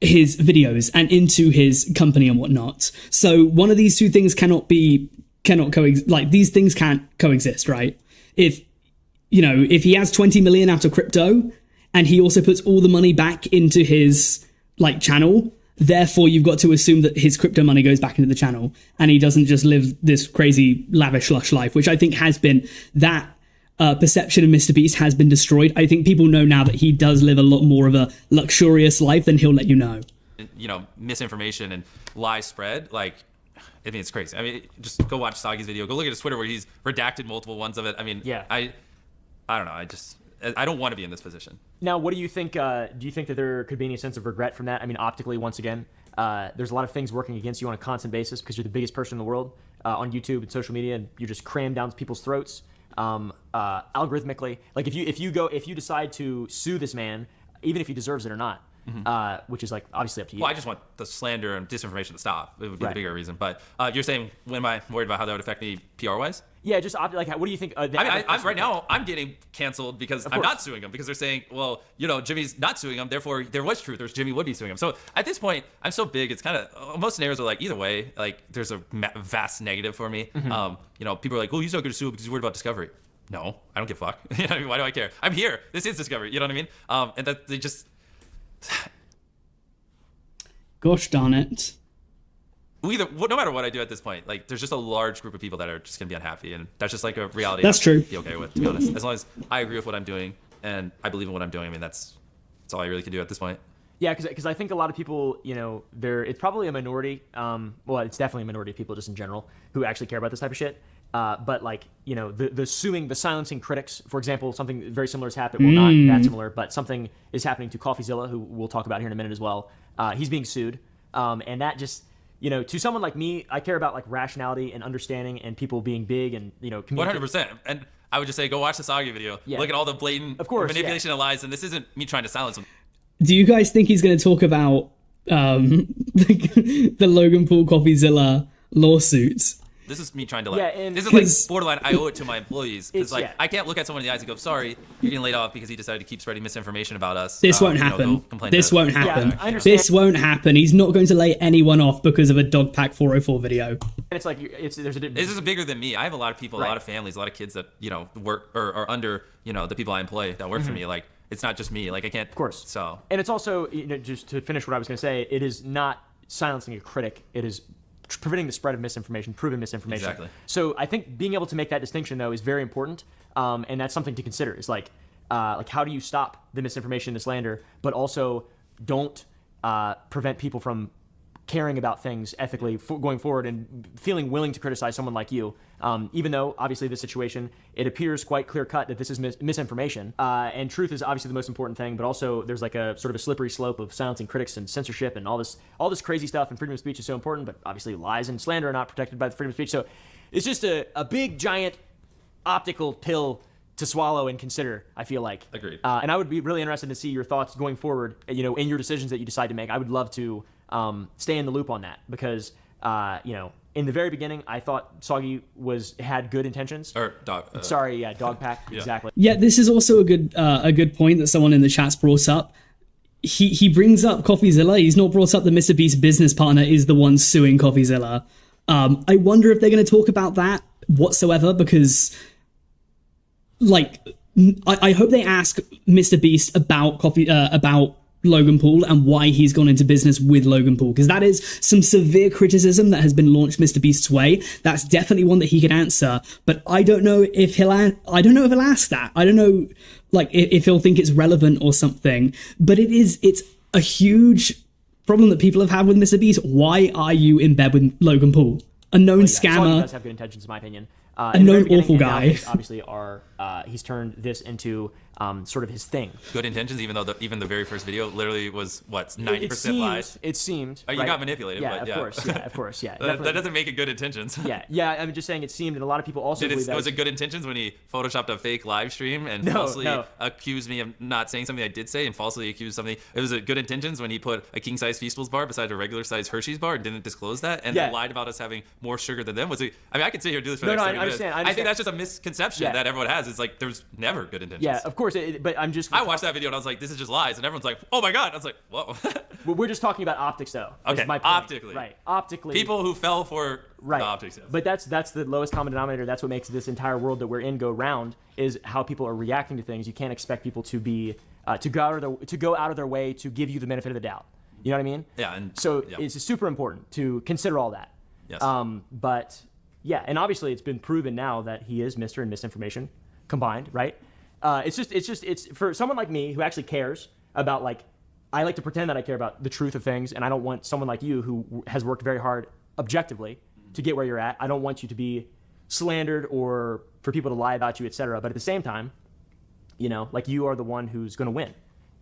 his videos and into his company and whatnot. So one of these two things these things can't coexist, right? If he has 20 million out of crypto and he also puts all the money back into his, like, channel, therefore you've got to assume that his crypto money goes back into the channel and he doesn't just live this crazy lavish lush life, which I think has been that perception of MrBeast has been destroyed. I think people know now that he does live a lot more of a luxurious life than he'll let you know. Misinformation and lies spread, like, I mean, it's crazy. I mean, just go watch Sagi's video. Go look at his Twitter where he's redacted multiple ones of it. I mean, yeah. I don't know. I don't want to be in this position. Now, what do you think? Do you think that there could be any sense of regret from that? I mean, optically, once again, there's a lot of things working against you on a constant basis because you're the biggest person in the world on YouTube and social media, and you're just crammed down people's throats algorithmically. Like, if you decide to sue this man, even if he deserves it or not. Which is, like, obviously up to you. Well, I just want the slander and disinformation to stop. It would be the bigger reason. But you're saying, when am I worried about how that would affect me PR-wise? Yeah, just like, what do you think? Right now, I'm getting canceled because I'm not suing him, because they're saying, well, Jimmy's not suing him, therefore there was truth. There's Jimmy would be suing him. So at this point, I'm so big, it's kind of, most scenarios are like, either way, like, there's a vast negative for me. People are like, well, he's not going to sue because he's worried about discovery. No, I don't give a fuck. I mean, why do I care? I'm here. This is discovery. You know what I mean? And that they just... Gosh darn it. No matter what I do at this point, like, there's just a large group of people that are just going to be unhappy, and that's just like a reality. That's true. Be okay with, to be honest. As long as I agree with what I'm doing and I believe in what I'm doing, I mean, that's all I really can do at this point. Yeah, because I think a lot of people, it's probably a minority. Well, it's definitely a minority of people just in general who actually care about this type of shit. But, like, the suing, the silencing critics, for example, something very similar has happened. Well, not that similar, but something is happening to CoffeeZilla, who we'll talk about here in a minute as well. He's being sued. And that just, to someone like me, I care about, like, rationality and understanding and people being big and, 100%. And I would just say, go watch the Sagi video. Yeah. Look at all the blatant manipulation and lies. And this isn't me trying to silence him. Do you guys think he's going to talk about the Logan Paul CoffeeZilla lawsuits? This is me trying to, this is like borderline, I owe it to my employees. Because, like, I can't look at someone in the eyes and go, sorry, you're getting laid off because he decided to keep spreading misinformation about us. This won't happen. This won't happen. Yeah, I understand. This won't happen. He's not going to lay anyone off because of a Dogpack 404 video. And it's like, this is bigger than me. I have a lot of people, a lot of families, a lot of kids that, work or are under, the people I employ that work for me. Like, it's not just me. Like I can't. Of course. So. And it's also, just to finish what I was going to say, it is not silencing a critic. It is preventing the spread of misinformation, proving misinformation. Exactly. So I think being able to make that distinction, though, is very important. And that's something to consider. Is like how do you stop the misinformation, the slander, but also don't prevent people from caring about things ethically going forward and feeling willing to criticize someone like you, even though obviously this situation, it appears quite clear cut that this is misinformation, and truth is obviously the most important thing, but also there's like a sort of a slippery slope of silencing critics and censorship and all this crazy stuff, and freedom of speech is so important, but obviously lies and slander are not protected by the freedom of speech. So it's just a big giant optical pill to swallow and consider, I feel like. Agreed. And I would be really interested to see your thoughts going forward, in your decisions that you decide to make. I would love to stay in the loop on that because, in the very beginning, I thought Soggy had good intentions. Or Dog Pack, Yeah. exactly. Yeah, this is also a good point that someone in the chat's brought up. He brings up CoffeeZilla. He's not brought up that MrBeast's business partner is the one suing CoffeeZilla. I wonder if they're going to talk about that whatsoever because, I hope they ask MrBeast about Logan Paul and why he's gone into business with Logan Paul, because that is some severe criticism that has been launched MrBeast's way. That's definitely one that he can answer, but I don't know if he'll ask that. I don't know, if he'll think it's relevant or something. But it's a huge problem that people have had with MrBeast. Why are you in bed with Logan Paul? A known scammer. He does have good intentions, in my opinion. A known awful guy. Obviously, he's turned this into sort of his thing. Good intentions, even though even the very first video literally was 90% lies. It seemed. You got manipulated. Yeah, but of course. Yeah, of course. Yeah. that doesn't make it good intentions. Yeah. I'm just saying it seemed, and a lot of people also believe that. Was it good intentions when he photoshopped a fake live stream and falsely accused me of not saying something I did say and falsely accused something? It was good intentions when he put a king size Feastables bar beside a regular size Hershey's bar and didn't disclose that and lied about us having more sugar than them. I could sit here and do this for the next 30 minutes. I think that's just a misconception that everyone has. It's like there's never good intentions. Yeah, of course. But I'm just. I watched that video and I was like, this is just lies, and everyone's like, oh my god. I was like, whoa. We're just talking about optics, though. Okay, my point. optically. Right, optically. People who fell for the optics. Yes. But that's the lowest common denominator. That's what makes this entire world that we're in go round, is how people are reacting to things. You can't expect people to be to go out of their way to give you the benefit of the doubt. You know what I mean? Yeah. And it's super important to consider all that. Yes. But yeah, and obviously it's been proven now that he is Mr. and misinformation combined, right? It's for someone like me who actually cares about, I like to pretend that I care about the truth of things, and I don't want someone like you who has worked very hard objectively to get where you're at. I don't want you to be slandered or for people to lie about you, etc. But at the same time, you are the one who's going to win.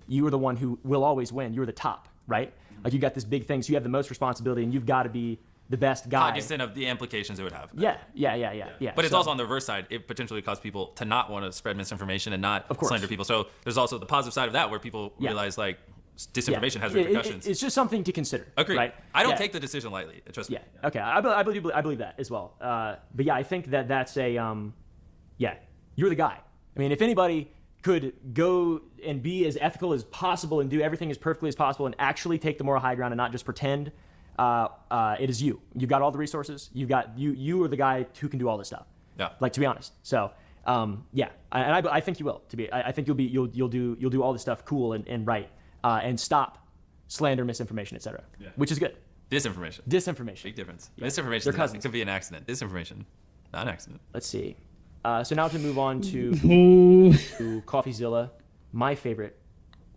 You are the one who will always win. You're the top, right? You got this big thing, so you have the most responsibility, and you've got to be the best guy. Cognizant of the implications it would have. Yeah. But it's also on the reverse side. It potentially causes people to not want to spread misinformation and not slander people. So there's also the positive side of that, where people realize disinformation has repercussions. It's just something to consider. Agreed. Right? I don't take the decision lightly. Trust me. Yeah. Okay. I believe that as well. But yeah, I think that's a you're the guy. I mean, if anybody could go and be as ethical as possible and do everything as perfectly as possible and actually take the moral high ground and not just pretend, it is you. You've got all the resources. You are the guy who can do all this stuff. Yeah. To be honest. So, I think you will. I think you'll do all this stuff cool and right, and stop slander, misinformation, etc. Yeah. Which is good. Disinformation. Big difference. Yeah. Misinformation. It could be an accident. Disinformation, not an accident. Let's see. So now to move on to CoffeeZilla, one of my favorite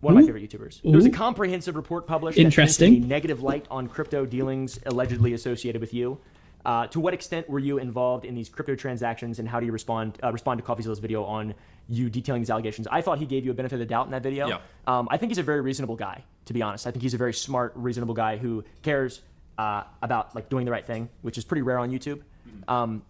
YouTubers. There was a comprehensive report published that sheds a negative light on crypto dealings allegedly associated with you. To what extent were you involved in these crypto transactions, and how do you respond to CoffeeZilla's video on you detailing these allegations? I thought he gave you a benefit of the doubt in that video. Yeah. I think he's a very reasonable guy, to be honest. I think he's a very smart, reasonable guy who cares about doing the right thing, which is pretty rare on YouTube. How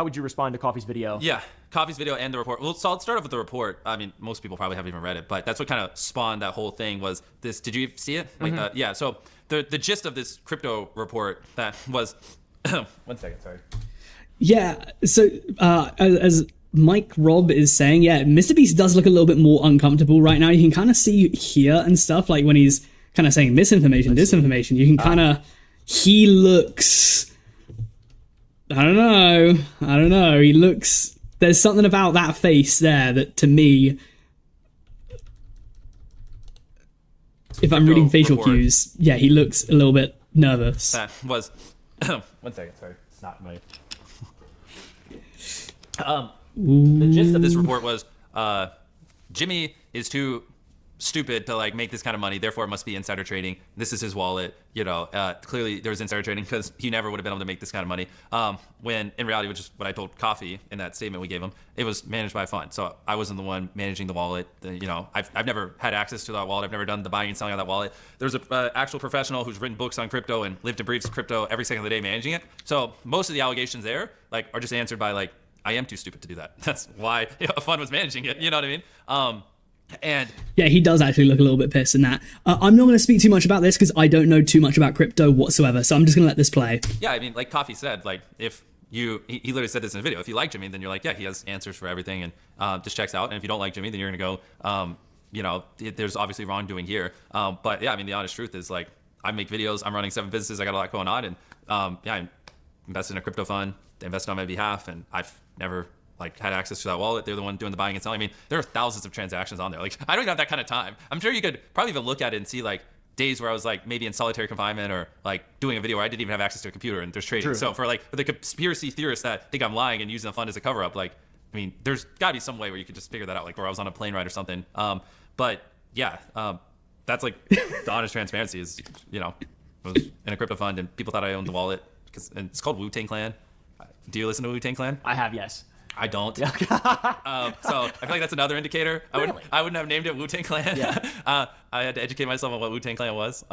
would you respond to Coffee's video? Yeah, Coffee's video and the report. Well, so I'll start off with the report. I mean, most people probably haven't even read it, but that's what kind of spawned that whole thing was this. Did you see it? Yeah, so the gist of this crypto report that was... 1 second, sorry. Yeah, so as Mike Robb is saying, MrBeast does look a little bit more uncomfortable right now. You can kind of see here and stuff, when he's kind of saying misinformation, disinformation. You can kind of... He looks... I don't know. He looks There's something about that face there that, to me, if I'm reading facial cues, yeah, he looks a little bit nervous. That was 1 second, sorry. It's not my. The gist of this report was Jimmy is too stupid to like make this kind of money, therefore it must be insider trading. This is his wallet, you know. Clearly there was insider trading because he never would have been able to make this kind of money, when in reality, which is what I told Coffee in that statement we gave him, it was managed by a fund. So I wasn't the one managing the wallet. You know, I've never had access to that wallet. I've never done the buying and selling of that wallet. There's a actual professional who's written books on crypto and lived and breathes crypto every second of the day managing it. So most of the allegations there like are just answered by like, I am too stupid to do that. That's why a fund was managing it, you know what I mean? And yeah, he does actually look a little bit pissed in that. I'm not going to speak too much about this because I don't know too much about crypto whatsoever, so I'm just going to let this play. Yeah, I mean, like Coffee said, like if he literally said this in a video, if you like Jimmy, then you're like, yeah, he has answers for everything and just checks out. And if you don't like Jimmy, then you're going to go, you know, there's obviously wrongdoing here. But yeah, I mean, the honest truth is like, I make videos, I'm running 7 businesses, I got a lot going on. And yeah, I invested in a crypto fund, they invested on my behalf, and I've never like had access to that wallet. They're the one doing the buying and selling. I mean, there are thousands of transactions on there. Like, I don't even have that kind of time. I'm sure you could probably even look at it and see like days where I was like maybe in solitary confinement or like doing a video where I didn't even have access to a computer and there's trading. True. So for the conspiracy theorists that think I'm lying and using the fund as a cover up, like, I mean, there's gotta be some way where you could just figure that out, like where I was on a plane ride or something. But yeah, that's like the honest transparency is, you know, I was in a crypto fund and people thought I owned the wallet and it's called Wu-Tang Clan. Do you listen to Wu-Tang Clan? I have, yes. I don't. So I feel like that's another indicator. Really? I wouldn't have named it Wu-Tang Clan. Yeah. I had to educate myself on what Wu-Tang Clan was.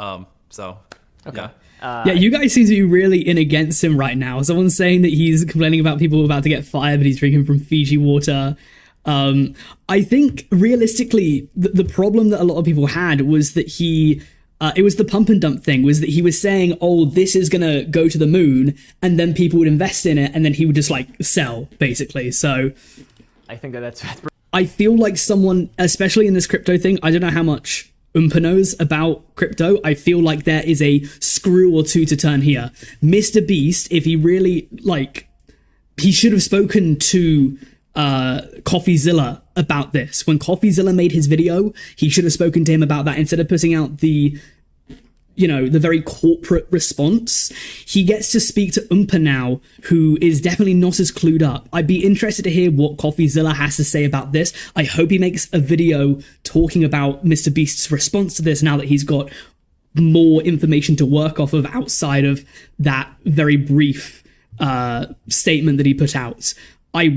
So okay. Yeah. You guys seem to be really in against him right now. Someone's saying that he's complaining about people about to get fired, but he's drinking from Fiji water. I think realistically, the problem that a lot of people had was that it was the pump and dump thing, was that he was saying, oh, this is going to go to the moon, and then people would invest in it, and then he would just, like, sell, basically. So I think that's I feel like someone, especially in this crypto thing, I don't know how much Oompa knows about crypto. I feel like there is a screw or two to turn here. MrBeast, if he really, like, he should have spoken to CoffeeZilla about this. When CoffeeZilla made his video, he should have spoken to him about that instead of putting out the very corporate response. He gets to speak to Oompa now, who is definitely not as clued up. I'd be interested to hear what CoffeeZilla has to say about this. I hope he makes a video talking about MrBeast's response to this now that he's got more information to work off of outside of that very brief statement that he put out. I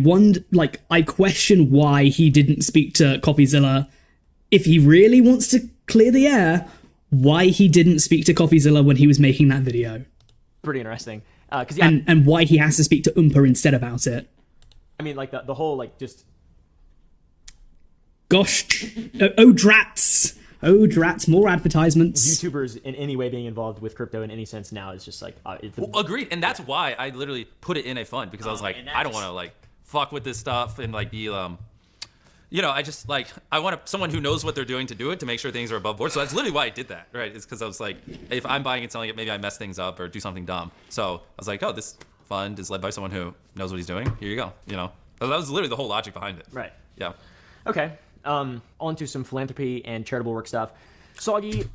question why he didn't speak to CoffeeZilla. If he really wants to clear the air, why he didn't speak to CoffeeZilla when he was making that video. Pretty interesting. And why he has to speak to Oompa instead about it. I mean, like the whole, like, just... Gosh. Oh, drats. Oh, drats. More advertisements. YouTubers in any way being involved with crypto in any sense now is just like... Well, agreed. And that's why I literally put it in a fund, because I was like, I don't want to, like, fuck with this stuff and, like, be... you know, I just, like, I want someone who knows what they're doing to do it, to make sure things are above board. So that's literally why I did that, right? It's because I was like, if I'm buying and selling it, maybe I mess things up or do something dumb. So I was like, oh, this fund is led by someone who knows what he's doing. Here you go, you know? So that was literally the whole logic behind it. Right. Yeah. Okay. On to some philanthropy and charitable work stuff. Soggy...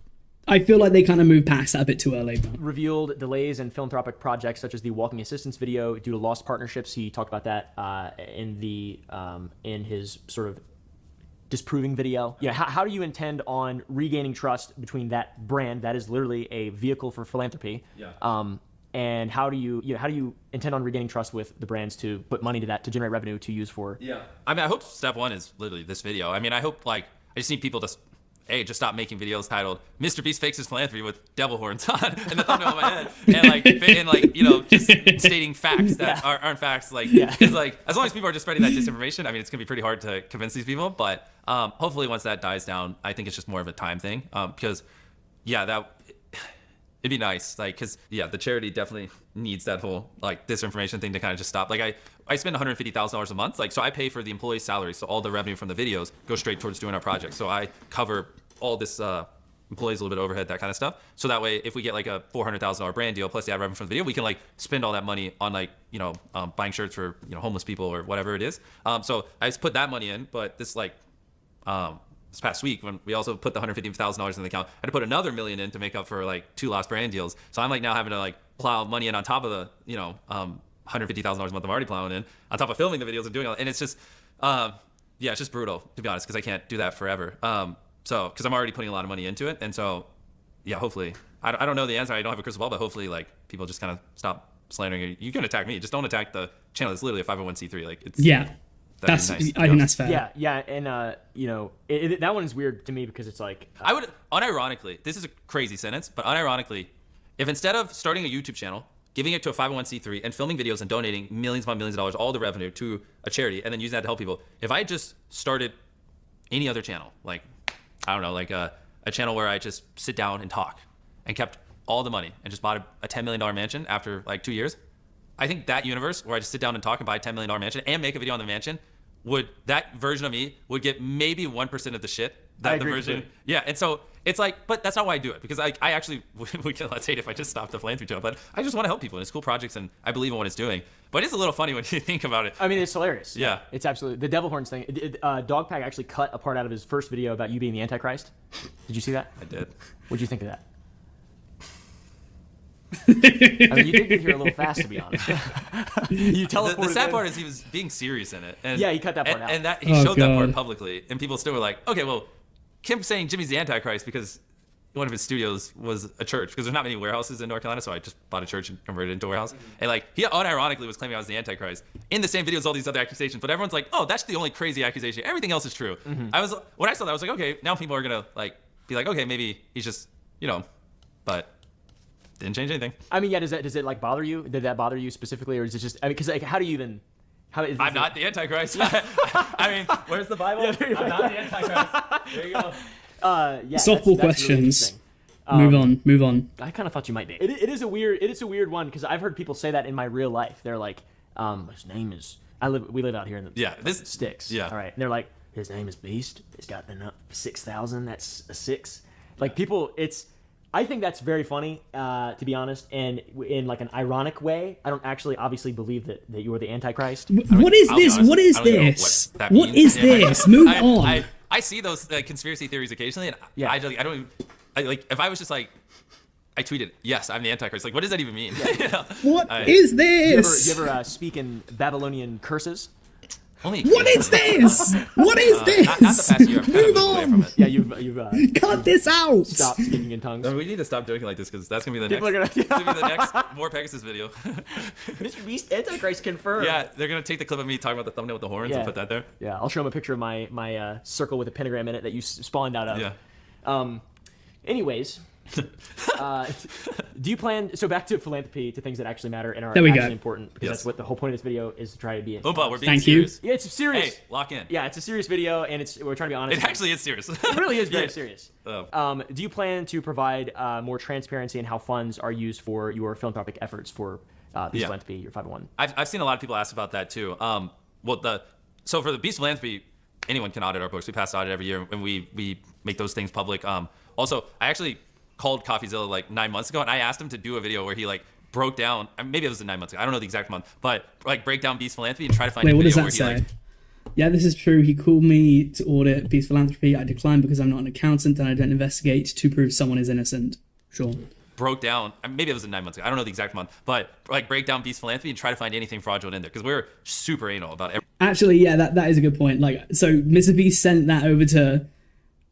I feel like they kind of moved past that a bit too early. Revealed delays in philanthropic projects such as the walking assistance video due to lost partnerships. He talked about that in his sort of disproving video. Yeah, how do you intend on regaining trust between that brand that is literally a vehicle for philanthropy? Yeah. And how do you intend on regaining trust with the brands to put money to that to generate revenue to use for? Yeah. I mean, I hope step one is literally this video. I mean, I hope I just need people to. Hey, just stop making videos titled "MrBeast fakes his philanthropy with devil horns" on in the thumbnail of my head, and you know, just stating facts that aren't facts. Because as long as people are just spreading that disinformation, I mean, it's gonna be pretty hard to convince these people. But hopefully, once that dies down, I think it's just more of a time thing. Because it'd be nice, because the charity definitely needs that whole disinformation thing to kind of just stop. I spend $150,000 a month, so I pay for the employee's salary, so all the revenue from the videos goes straight towards doing our project. So I cover all this employees, a little bit of overhead, that kind of stuff. So that way, if we get like a $400,000 brand deal plus the ad revenue from the video, we can like spend all that money on like, buying shirts for, homeless people or whatever it is. So I just put that money in, but this this past week when we also put the $150,000 in the account, I had to put another $1 million in to make up for like 2 lost brand deals. So I'm like now having to like plow money in on top of the, $150,000 a month I'm already plowing in, on top of filming the videos and doing all, and it's just, it's just brutal, to be honest, because I can't do that forever. Because I'm already putting a lot of money into it, and so, yeah, hopefully, I don't know the answer. I don't have a crystal ball, but hopefully, like, people just kind of stop slandering it. You can attack me, just don't attack the channel. It's literally a 501c3. Like, it's that's nice, I think that's fair. Yeah, and that one is weird to me because it's like I would unironically. This is a crazy sentence, but unironically, if instead of starting a YouTube channel, giving it to a 501c3 and filming videos and donating millions upon millions of dollars, all the revenue to a charity, and then using that to help people, if I just started any other channel, like, I don't know, like a channel where I just sit down and talk and kept all the money and just bought a $10 million mansion after like 2 years, I think that universe where I just sit down and talk and buy a $10 million mansion and make a video on the mansion, that version of me would get maybe 1% of the shit that the version. Yeah, and so it's like, but that's not why I do it, because I actually would get less hate if I just stopped the Philanthropy channel, but I just want to help people, and it's cool projects, and I believe in what it's doing. But it's a little funny when you think about it. I mean, it's hilarious. Yeah. It's absolutely, the devil horns thing. Dogpack actually cut a part out of his first video about you being the Antichrist. Did you see that? I did. What'd you think of that? I mean, you did get here a little fast, to be honest. You teleported. The sad part is he was being serious in it. And, yeah, he cut that part out. And that he showed that part publicly, and people still were like, okay, well, Kim's saying Jimmy's the Antichrist because one of his studios was a church, because there's not many warehouses in North Carolina, so I just bought a church and converted it into a warehouse. And like, he unironically was claiming I was the Antichrist in the same video as all these other accusations, but everyone's like, oh, that's the only crazy accusation. Everything else is true. When I saw that, I was like, okay, now people are gonna like be like, okay, maybe he's just, but didn't change anything. I mean, yeah, does it like bother you? Did that bother you specifically, or is it just? I mean, because like, how do you even? I'm not the Antichrist. I mean, where's the Bible? I'm not the Antichrist. There you go. Softball questions. Really move on. I kind of thought you might be. It is a weird one, because I've heard people say that in my real life. They're like, his name is. We live out here in the sticks. Yeah. All right. And they're like, his name is Beast. He's got enough 6,000. That's a 6. Like people, I think that's very funny, to be honest, and in like an ironic way. I don't actually obviously believe that you are the Antichrist. What is this? What is this? What is this? Move on. I see those conspiracy theories occasionally, and I don't even, like, if I was just like, I tweeted, yes, I'm the Antichrist. Like, what does that even mean? What is this? You ever speak in Babylonian curses? What is this? What is this? Not the past year. Move on. Yeah, you've cut this out. Stop speaking in tongues. No, we need to stop joking like this, because that's gonna be the next More Pegasus video. MrBeast Antichrist confirmed. Yeah, they're gonna take the clip of me talking about the thumbnail with the horns and put that there. Yeah, I'll show them a picture of my circle with a pentagram in it that you spawned out of. Yeah. Anyways. Do you plan? So back to philanthropy, to things that actually matter and are there we actually go. important, because that's what the whole point of this video is, to try to be. Oompa, we're being Thank serious. you. Yeah, it's serious. Hey, lock in. Yeah, it's a serious video, and we're trying to be honest. It actually is serious. It really is very serious. Oh. Do you plan to provide more transparency in how funds are used for your philanthropic efforts for Beast Philanthropy, your 501? I've seen a lot of people ask about that too. So for the Beast Philanthropy, anyone can audit our books. We pass the audit every year, and we make those things public. Also, I actually called CoffeeZilla like 9 months ago, and I asked him to do a video where he like broke down. Maybe it was 9 months ago. I don't know the exact month, but like break down Beast Philanthropy and try to find. Wait, a what video does that where say? He, Yeah, this is true. He called me to audit Beast Philanthropy. I declined because I'm not an accountant and I don't investigate to prove someone is innocent. Sure. Broke down. Maybe it was 9 months ago. I don't know the exact month, but like break down Beast Philanthropy and try to find anything fraudulent in there, because we're super anal about everything. Actually, yeah, that is a good point. Like, so MrBeast sent that over to,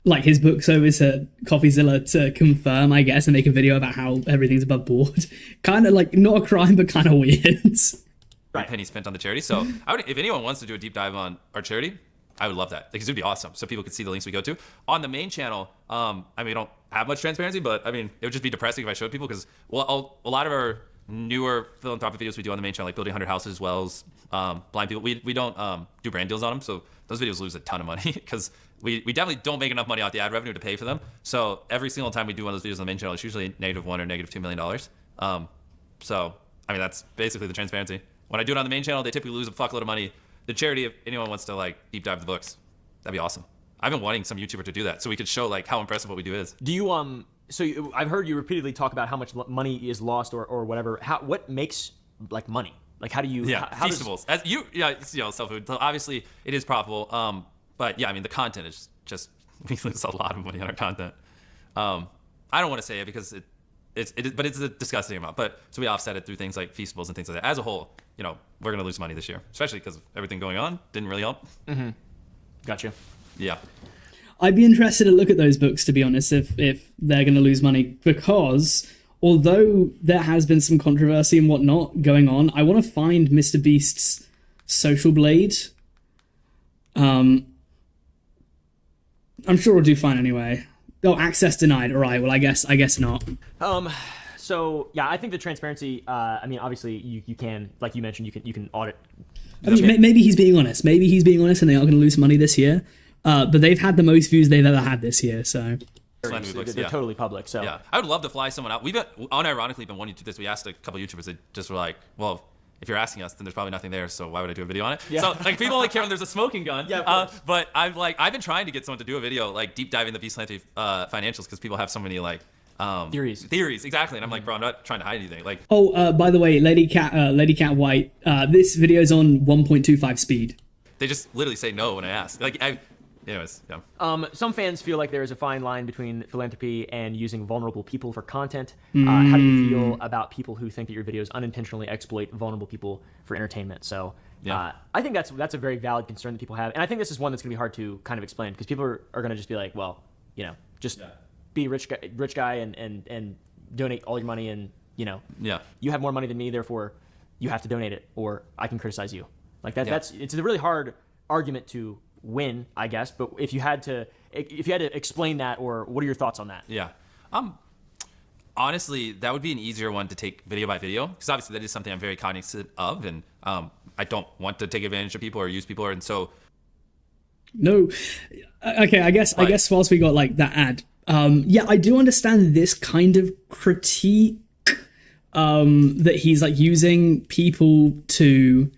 like, his books over to CoffeeZilla to confirm, I guess, and make a video about how everything's above board. Kind of like, not a crime, but kind of weird. Right. Penny spent on the charity. So if anyone wants to do a deep dive on our charity, I would love that, because it would be awesome. So people could see the links we go to on the main channel. I mean, we don't have much transparency, but I mean, it would just be depressing if I showed people, because a lot of our newer philanthropic videos we do on the main channel, like building 100 houses, wells, blind people, we don't do brand deals on them. So those videos lose a ton of money, because we definitely don't make enough money off the ad revenue to pay for them. So every single time we do one of those videos on the main channel, it's usually -1 or -2 million dollars. So I mean, that's basically the transparency. When I do it on the main channel, they typically lose a fuckload of money. The charity, if anyone wants to like deep dive the books, that'd be awesome. I've been wanting some YouTuber to do that so we could show like how impressive what we do is. Do you I've heard you repeatedly talk about how much money is lost or whatever. What makes like money? Like how do you? Yeah, how Feastables. As you know, self-food. So obviously it is profitable. But yeah, I mean the content is just we lose a lot of money on our content. I don't want to say it because but it's a disgusting amount. But so we offset it through things like Feastables and things like that. As a whole, you know, we're gonna lose money this year, especially because of everything going on. Didn't really help. Mm-hmm. Gotcha. Yeah. I'd be interested to look at those books, to be honest, if they're going to lose money, because although there has been some controversy and whatnot going on, I want to find MrBeast's Social Blade. I'm sure we'll do fine anyway. Oh, access denied. All right. Well, I guess not. So yeah, I think the transparency. I mean, obviously, you can, like you mentioned, you can audit. I mean, maybe he's being honest. Maybe he's being honest, and they are going to lose money this year. But they've had the most views they've ever had this year, so They're totally public. So yeah, I would love to fly someone out. We've unironically been wanting to do this. We asked a couple YouTubers that just were like, well, if you're asking us, then there's probably nothing there, so why would I do a video on it? Yeah. So like people only care when there's a smoking gun. Yeah. But I've been trying to get someone to do a video like deep diving the Philanthropy financials because people have so many like theories exactly, and I'm like, bro, I'm not trying to hide anything. Like, by the way, Lady Cat White, this video's on 1.25 speed. They just literally say no when I ask. Anyways, yeah. Some fans feel like there is a fine line between philanthropy and using vulnerable people for content. How do you feel about people who think that your videos unintentionally exploit vulnerable people for entertainment? So Yeah. I think that's a very valid concern that people have, and I think this is one that's going to be hard to kind of explain because people are going to just be like, well, you know, just be a rich guy and donate all your money, and you know, you have more money than me, therefore you have to donate it, or I can criticize you. Like that. It's a really hard argument to win, I guess. But if you had to explain that, or what are your thoughts on that? Yeah. Honestly, that would be an easier one to take video by video, because obviously that is something I'm very cognizant of, and I don't want to take advantage of people or use people, and so. No, okay. I guess whilst we got like that ad, I do understand this kind of critique, that he's like using people to.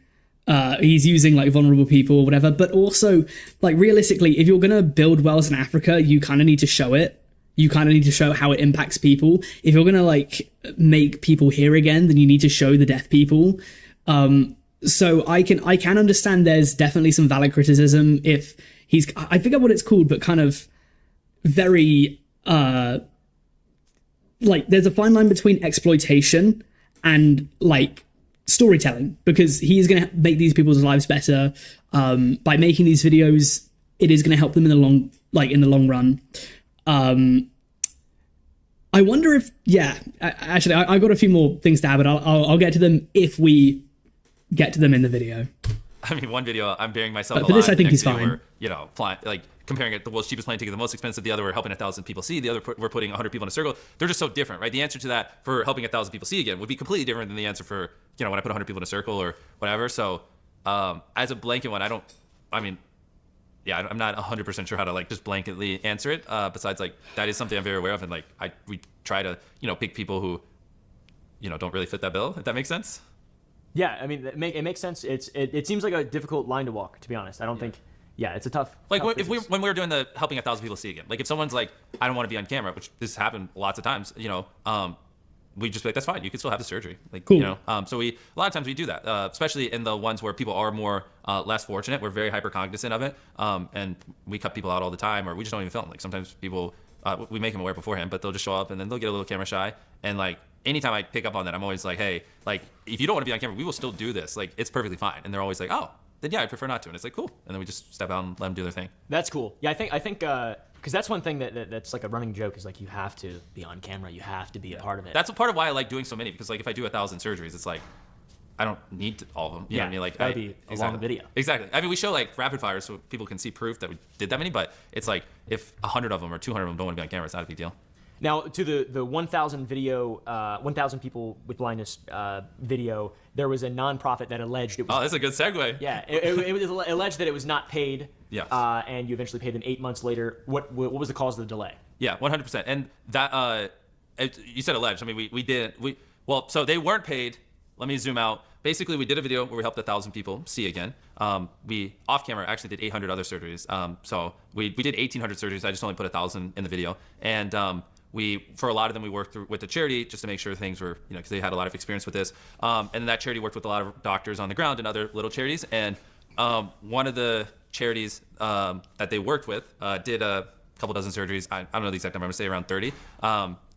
He's using like vulnerable people or whatever, but also like realistically, if you're gonna build wells in Africa, you kind of need to show it. You kind of need to show how it impacts people. If you're gonna like make people hear again, then you need to show the deaf people. So I can understand there's definitely some valid criticism if he's, I forget what it's called, but kind of very like there's a fine line between exploitation and like storytelling, because he is going to make these people's lives better by making these videos. It is going to help them in the long run. I wonder if actually I got a few more things to add, but I'll get to them if we get to them in the video. I mean, one video I'm burying myself but a for lot. this I think he's Next video fine. we're, you know, flying, like comparing it, the world's cheapest plane ticket, the most expensive. The other, we're helping 1,000 people see. The other, we're putting 100 people in a circle. They're just so different, right? The answer to that for helping 1,000 people see again would be completely different than the answer for, you know, when I put 100 people in a circle or whatever. So as a blanket one, I'm not 100% sure how to like just blanketly answer it. Besides, like that is something I'm very aware of, and like we try to, you know, pick people who, you know, don't really fit that bill. If that makes sense. Yeah, I mean, it makes sense. It seems like a difficult line to walk, to be honest. I don't think. Yeah, it's a tough. Like tough when we were doing the helping 1,000 people see again. Like if someone's like, I don't want to be on camera, which this happened lots of times. You know, we just be like, that's fine. You can still have the surgery. Like cool. You know, so a lot of times we do that, especially in the ones where people are more less fortunate. We're very hyper cognizant of it, and we cut people out all the time, or we just don't even film. Like sometimes people, we make them aware beforehand, but they'll just show up and then they'll get a little camera shy, and like. Anytime I pick up on that, I'm always like, hey, like, if you don't want to be on camera, we will still do this. Like, it's perfectly fine. And they're always like, oh, then yeah, I'd prefer not to. And it's like, cool. And then we just step out and let them do their thing. That's cool. Yeah, I think, because that's one thing that's like a running joke is like you have to be on camera. You have to be a part of it. That's a part of why I like doing so many, because like if I do 1,000 surgeries, it's like, I don't need all of them. You know what I mean? Like, that'd be a long video. Exactly. I mean, we show like rapid fire so people can see proof that we did that many, but it's like if 100 of them or 200 of them don't want to be on camera, it's not a big deal. Now, to the 1,000 video, 1,000 people with blindness video, there was a nonprofit that alleged it was. Oh, that's a good segue. Yeah, it was alleged that it was not paid. Yes. And you eventually paid them 8 months later. What was the cause of the delay? Yeah, 100%. And that you said alleged. I mean, we didn't. So they weren't paid let me zoom out. Basically, we did a video where we helped 1,000 people see again. We, off camera, actually did 800 other surgeries. So we did 1,800 surgeries. I just only put 1,000 in the video. And for a lot of them, we worked through with the charity just to make sure things were, because they had a lot of experience with this. And that charity worked with a lot of doctors on the ground and other little charities. And one of the charities that they worked with did a couple dozen surgeries. I don't know the exact number. I'm gonna say around 30.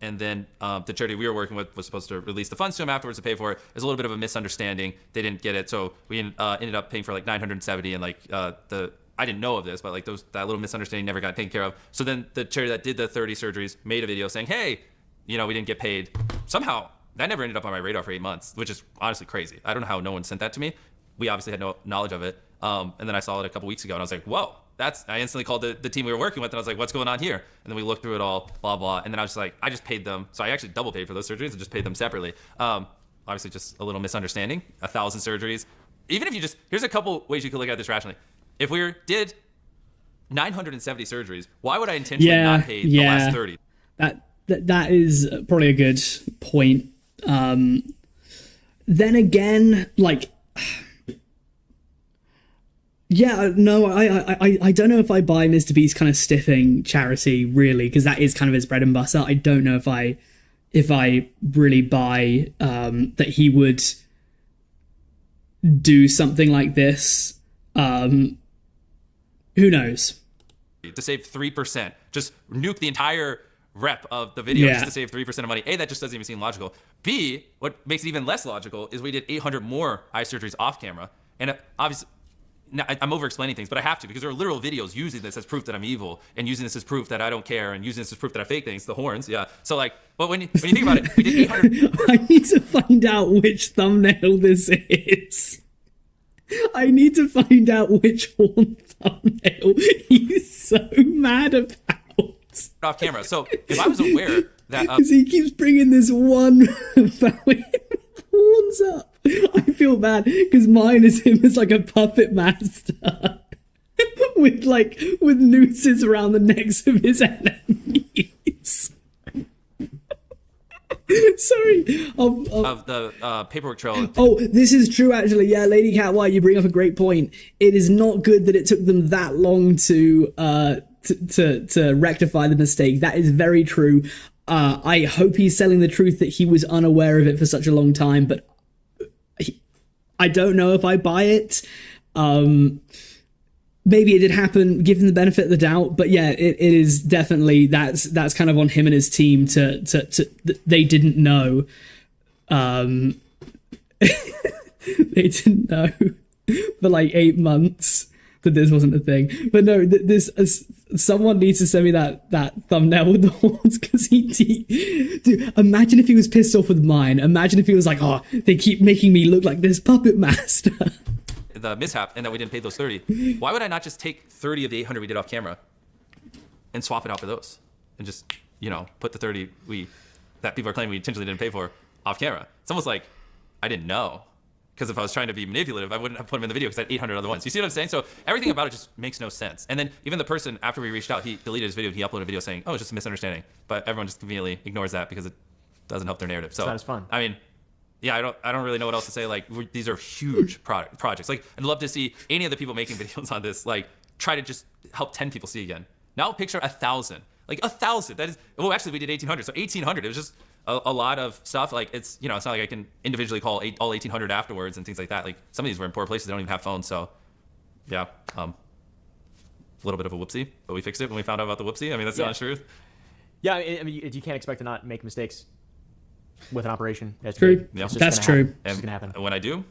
And then the charity we were working with was supposed to release the funds to them afterwards to pay for it. There's a little bit of a misunderstanding. They didn't get it, so we ended up paying for like 970, and like I didn't know of this, but like that little misunderstanding never got taken care of. So then the charity that did the 30 surgeries made a video saying, hey, we didn't get paid. Somehow that never ended up on my radar for 8 months, which is honestly crazy. I don't know how no one sent that to me. We obviously had no knowledge of it. And then I saw it a couple weeks ago, and I was like, whoa. I instantly called the team we were working with, and I was like, what's going on here? And then we looked through it all, blah, blah. And then I was just like, I just paid them. So I actually double paid for those surgeries and just paid them separately. Obviously, just a little misunderstanding. 1,000 surgeries. Even if you here's a couple ways you could look at this rationally. If we did 970 surgeries, why would I intentionally not pay the last 30? That is probably a good point. Then again, like... Yeah, no, I don't know if I buy MrBeast kind of stiffing charity, really, because that is kind of his bread and butter. I don't know if I really buy that he would do something like this. Who knows? To save 3%, just nuke the entire rep of the video just to save 3% of money. A, that just doesn't even seem logical. B, what makes it even less logical is we did 800 more eye surgeries off camera, and obviously. Now, I'm over-explaining things, but I have to, because there are literal videos using this as proof that I'm evil, and using this as proof that I don't care, and using this as proof that I fake things, the horns, yeah. So, like, but when you think about it, we did 800... I need to find out which thumbnail this is. I need to find out which horn thumbnail he's so mad about. Off camera. So, if I was aware that... Because he keeps bringing this one horns up. I feel bad because mine is him as like a puppet master with nooses around the necks of his enemies. Sorry. Of the paperwork trail. Oh, this is true actually. Yeah, Lady Cat White, you bring up a great point. It is not good that it took them that long to rectify the mistake. That is very true. I hope he's telling the truth that he was unaware of it for such a long time, but I don't know if I buy it. Maybe it did happen, give him the benefit of the doubt, but yeah, it is definitely that's kind of on him and his team to they didn't know. They didn't know for like 8 months that this wasn't a thing. But no, someone needs to send me that thumbnail with the horns, because dude, imagine if he was pissed off with mine. Imagine if he was like, oh, they keep making me look like this puppet master. The mishap, and that we didn't pay those 30. Why would I not just take 30 of the 800 we did off camera and swap it out for those, and just put the 30 that people are claiming we intentionally didn't pay for off camera? It's almost like I didn't know. Because if I was trying to be manipulative, I wouldn't have put him in the video, because I had 800 other ones. You see what I'm saying? So everything about it just makes no sense. And then even the person, after we reached out, he deleted his video. He uploaded a video saying, oh, it's just a misunderstanding. But everyone just conveniently ignores that because it doesn't help their narrative. So it's not as fun. I mean, yeah, I don't really know what else to say. Like, these are huge projects. Like, I'd love to see any of the people making videos on this, like, try to just help 10 people see again. Now picture 1,000. Like 1,000. That is, well, actually we did 1,800. So 1,800. It was just a lot of stuff. Like, it's, it's not like I can individually call all 1,800 afterwards and things like that. Like, some of these were in poor places. They don't even have phones. So yeah, a little bit of a whoopsie, but we fixed it when we found out about the whoopsie. I mean, that's the honest truth. Yeah, I mean, you can't expect to not make mistakes with an operation. That's true. Yeah. That's true. It's gonna happen. When I do,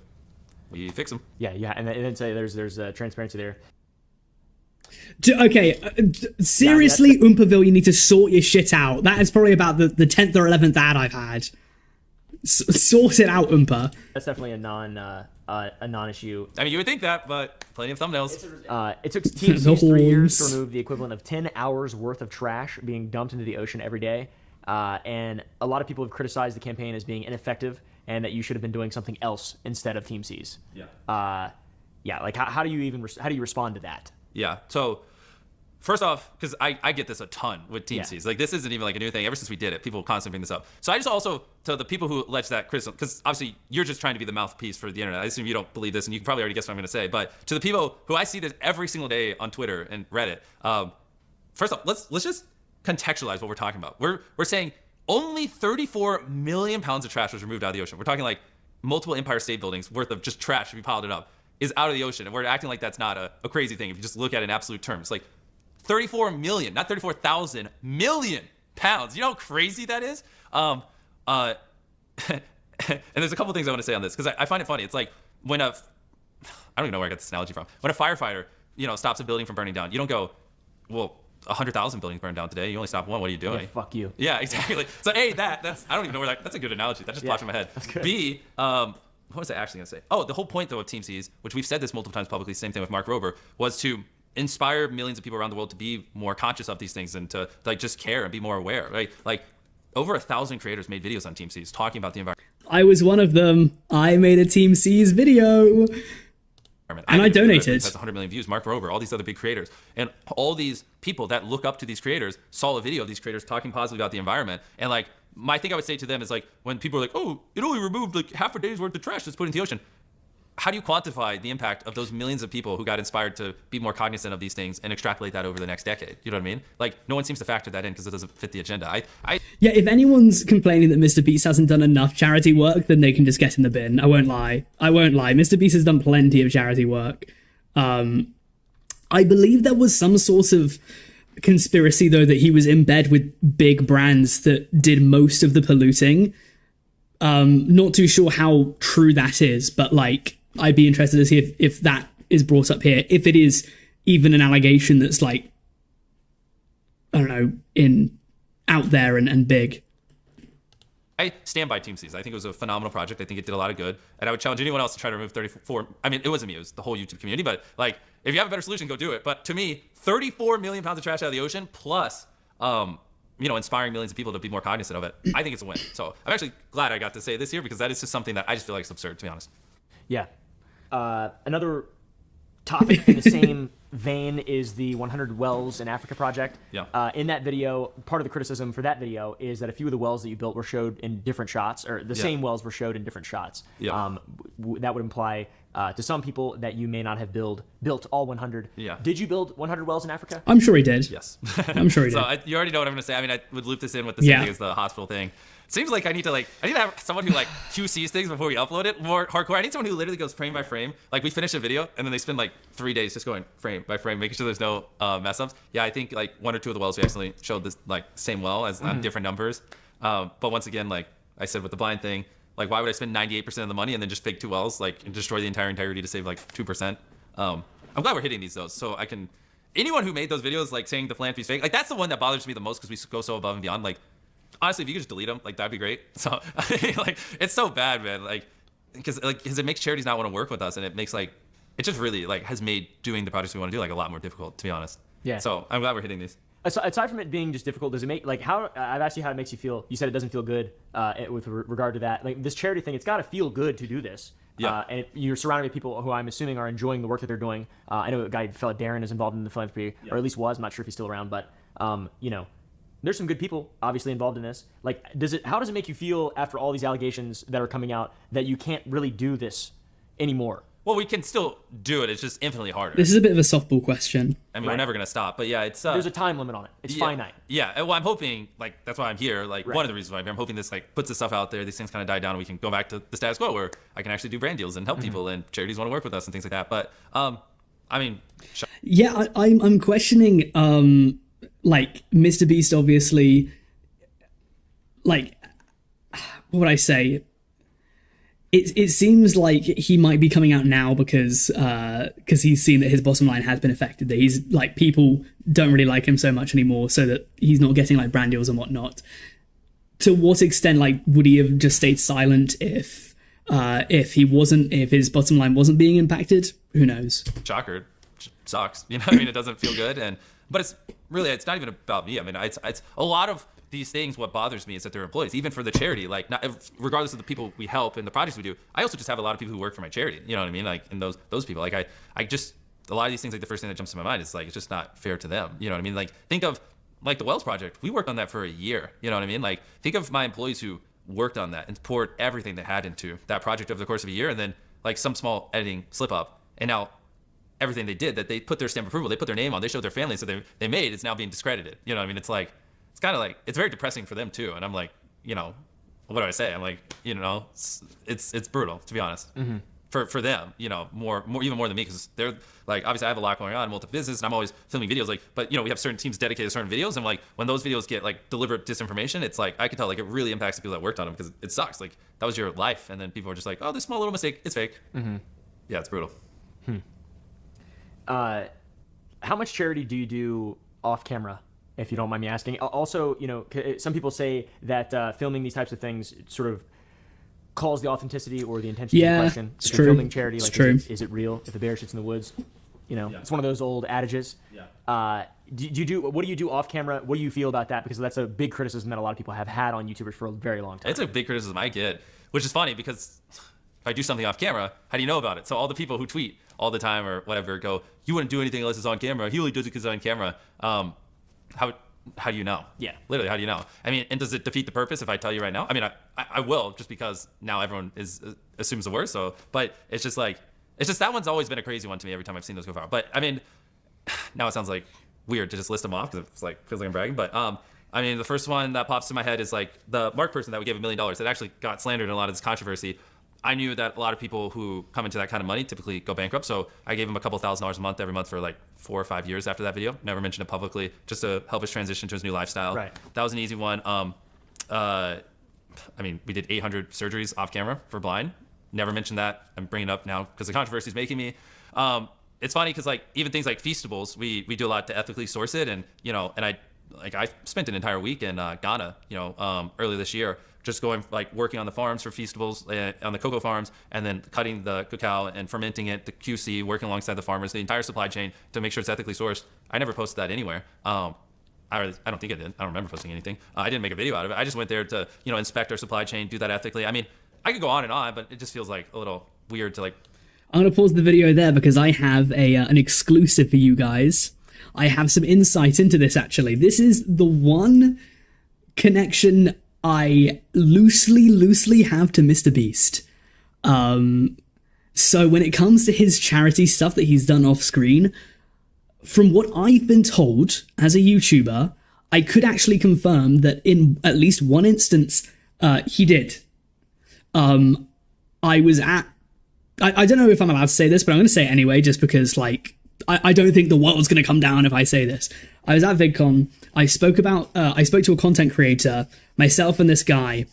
we fix them. Yeah, and then say there's transparency there. Okay, seriously, Oompaville, you need to sort your shit out. That is probably about the 10th or 11th ad I've had. Sort it out, Oompa. That's definitely a non-issue. I mean, you would think that, but plenty of thumbnails. It took TMC's 3 years to remove the equivalent of 10 hours worth of trash being dumped into the ocean every day. And a lot of people have criticized the campaign as being ineffective and that you should have been doing something else instead of Team C's. Yeah. Like how do you respond to that? Yeah. So First off, because I get this a ton with Team C's. Like, this isn't even like a new thing. Ever since we did it, people constantly bring this up. So I just also, to the people who allege that criticism, because obviously you're just trying to be the mouthpiece for the internet. I assume you don't believe this, and you can probably already guess what I'm going to say. But to the people who I see this every single day on Twitter and Reddit, first off, let's just contextualize what we're talking about. We're saying only 34 million pounds of trash was removed out of the ocean. We're talking like multiple Empire State Buildings worth of just trash, if you piled it up, is out of the ocean. And we're acting like that's not a crazy thing if you just look at it in absolute terms. Like, 34 million, not 34,000 million pounds. You know how crazy that is? And there's a couple things I want to say on this, because I find it funny. It's like when I don't even know where I got this analogy from. When a firefighter, stops a building from burning down, you don't go, well, 100,000 buildings burned down today. You only stop one. What are you doing? Yeah, fuck you. Yeah, exactly. So A, that's I don't even know where that's a good analogy. That just popped in my head. That's good. B, what was I actually going to say? Oh, the whole point, though, of Team C's, which we've said this multiple times publicly, same thing with Mark Rober, was to inspire millions of people around the world to be more conscious of these things and to like just care and be more aware, right? Like over 1,000 creators made videos on Team C's talking about the environment. I was one of them. I made a Team C's video. And I donated. That's 100 million views. Mark Rober, all these other big creators, and all these people that look up to these creators saw a video of these creators talking positively about the environment. And like, my thing I would say to them is like, when people are like, "Oh, it only removed like half a day's worth of trash that's put into the ocean." How do you quantify the impact of those millions of people who got inspired to be more cognizant of these things and extrapolate that over the next decade? You know what I mean? Like, no one seems to factor that in because it doesn't fit the agenda. Yeah, if anyone's complaining that MrBeast hasn't done enough charity work, then they can just get in the bin. I won't lie. MrBeast has done plenty of charity work. I believe there was some sort of conspiracy, though, that he was in bed with big brands that did most of the polluting. Not too sure how true that is, but like, I'd be interested to see if that is brought up here. If it is even an allegation that's like, I don't know, out there and big. I stand by Team C's. I think it was a phenomenal project. I think it did a lot of good. And I would challenge anyone else to try to remove 34. I mean, it wasn't me. It was the whole YouTube community. But like, if you have a better solution, go do it. But to me, 34 million pounds of trash out of the ocean plus, inspiring millions of people to be more cognizant of it, I think it's a win. So I'm actually glad I got to say this here, because that is just something that I just feel like is absurd, to be honest. Yeah. Another topic in the same vein is the 100 Wells in Africa project. Yeah. In that video, part of the criticism for that video is that a few of the wells that you built were showed in different shots, or the same wells were showed in different shots. Yeah. That would imply to some people that you may not have built all 100. Yeah. Did you build 100 wells in Africa? I'm sure he did. Yes. I'm sure he did. So you already know what I'm going to say. I mean, I would loop this in with the same thing as the hospital thing. Seems like I need to have someone who like QCs things before we upload it more hardcore. I need someone who literally goes frame by frame. Like, we finish a video and then they spend like 3 days just going frame by frame, making sure there's no mess ups. Yeah, I think like one or two of the wells we accidentally showed this like same well as on different numbers. But once again, like I said with the blind thing, like, why would I spend 98% of the money and then just fake 2 wells, like, and destroy the entire integrity to save like 2%? I'm glad we're hitting these though, so I can. Anyone who made those videos like saying the philanthropy's fake, like, that's the one that bothers me the most, because we go so above and beyond. Like, honestly, if you could just delete them, like, that'd be great. So like, it's so bad, man. Like, because it makes charities not want to work with us, and it makes like, it just really like has made doing the projects we want to do like a lot more difficult, to be honest. Yeah. So I'm glad we're hitting these. Aside from it being just difficult, does it make, like, how, I've asked you how it makes you feel. You said it doesn't feel good with regard to that. Like, this charity thing, it's got to feel good to do this. Yeah. And you're surrounded by people who I'm assuming are enjoying the work that they're doing. I know a guy, fella Darren, is involved in the philanthropy, or at least was. I'm not sure if he's still around, but, there's some good people obviously involved in this. Like, how does it make you feel after all these allegations that are coming out that you can't really do this anymore? Well, we can still do it. It's just infinitely harder. This is a bit of a softball question. I mean, we're never going to stop. But yeah, it's... there's a time limit on it. It's finite. Yeah. Well, I'm hoping, like, that's why I'm here. Like, one of the reasons why I'm here, I'm hoping this, like, puts this stuff out there. These things kind of die down, and we can go back to the status quo where I can actually do brand deals and help people, and charities want to work with us and things like that. But, I mean... Yeah, I'm questioning, like, MrBeast obviously... Like, what would I say? It seems like he might be coming out now because he's seen that his bottom line has been affected. That he's like, people don't really like him so much anymore, so that he's not getting like brand deals and whatnot. To what extent, like, would he have just stayed silent if his bottom line wasn't being impacted? Who knows? Shocker, sucks. You know, I mean, it doesn't feel good, but it's not even about me. I mean, it's a lot of these things. What bothers me is that they're employees, even for the charity. Like, not regardless of the people we help and the projects we do. I also just have a lot of people who work for my charity. You know what I mean? Like, and those people. Like, I just a lot of these things, like the first thing that jumps to my mind is like, it's just not fair to them. You know what I mean? Like, think of like the Wells Project. We worked on that for a year. You know what I mean? Like, think of my employees who worked on that and poured everything they had into that project over the course of a year, and then like some small editing slip up, and now everything they did that they put their stamp of approval, they put their name on, they showed their family, so they made, it's now being discredited. You know what I mean? It's like, it's kind of like, it's very depressing for them too. And I'm like, you know, what do I say? I'm like, you know, it's brutal, to be honest. For them, you know, even more than me, because they're like, obviously I have a lot going on, multi-business, and I'm always filming videos, like, but you know, we have certain teams dedicated to certain videos, and like when those videos get like deliberate disinformation, it's like, I can tell like it really impacts the people that worked on them, because it sucks. Like, that was your life, and then people are just like, oh, this small little mistake, it's fake. Yeah, it's brutal. How much charity do you do off camera, if you don't mind me asking? Also, you know, some people say that filming these types of things sort of calls the authenticity or the intention into question. It's if you're true. filming charity, like, It's true. is it real? If the bear shits in the woods, you know, it's one of those old adages. Do you do? What do you do off camera? What do you feel about that? Because that's a big criticism that a lot of people have had on YouTubers for a very long time. It's a big criticism I get, which is funny because if I do something off camera, how do you know about it? So all the people who tweet all the time or whatever go, you wouldn't do anything unless it's on camera. He only does it because it's on camera. How do you know? Yeah. Literally, how do you know? I mean, and does it defeat the purpose if I tell you right now? I mean, I will, just because now everyone assumes the worst. So, but it's just that one's always been a crazy one to me every time I've seen those go viral. But I mean, now it sounds like weird to just list them off because it's like, feels like I'm bragging. But I mean, the first one that pops to my head is like the Mark person that we gave $1 million that actually got slandered in a lot of this controversy. I knew that a lot of people who come into that kind of money typically go bankrupt, so I gave him a couple $1,000s a month every month for like 4 or 5 years after that video. Never mentioned it publicly, just to help us transition to his new lifestyle. Right. That was an easy one. I mean, we did 800 surgeries off camera for blind. Never mentioned that. I'm bringing it up now because the controversy is making me. It's funny because like even things like Feastables, we do a lot to ethically source it, and you know, and I spent an entire week in Ghana, you know, early this year, just going like working on the farms for Feastables, on the cocoa farms, and then cutting the cacao and fermenting it, the QC, working alongside the farmers, the entire supply chain to make sure it's ethically sourced. I never posted that anywhere. I don't think I did. I don't remember posting anything. I didn't make a video out of it. I just went there to, you know, inspect our supply chain, do that ethically. I mean, I could go on and on, but it just feels like a little weird to like. I'm going to pause the video there because I have an exclusive for you guys. I have some insight into this, actually. This is the one connection I loosely have to MrBeast. So when it comes to his charity stuff that he's done off screen, from what I've been told as a YouTuber, I could actually confirm that in at least one instance, he did. I was at... I don't know if I'm allowed to say this, but I'm going to say it anyway, just because, like, I don't think the world's going to come down if I say this. I was at VidCon. I spoke to a content creator, myself and this guy.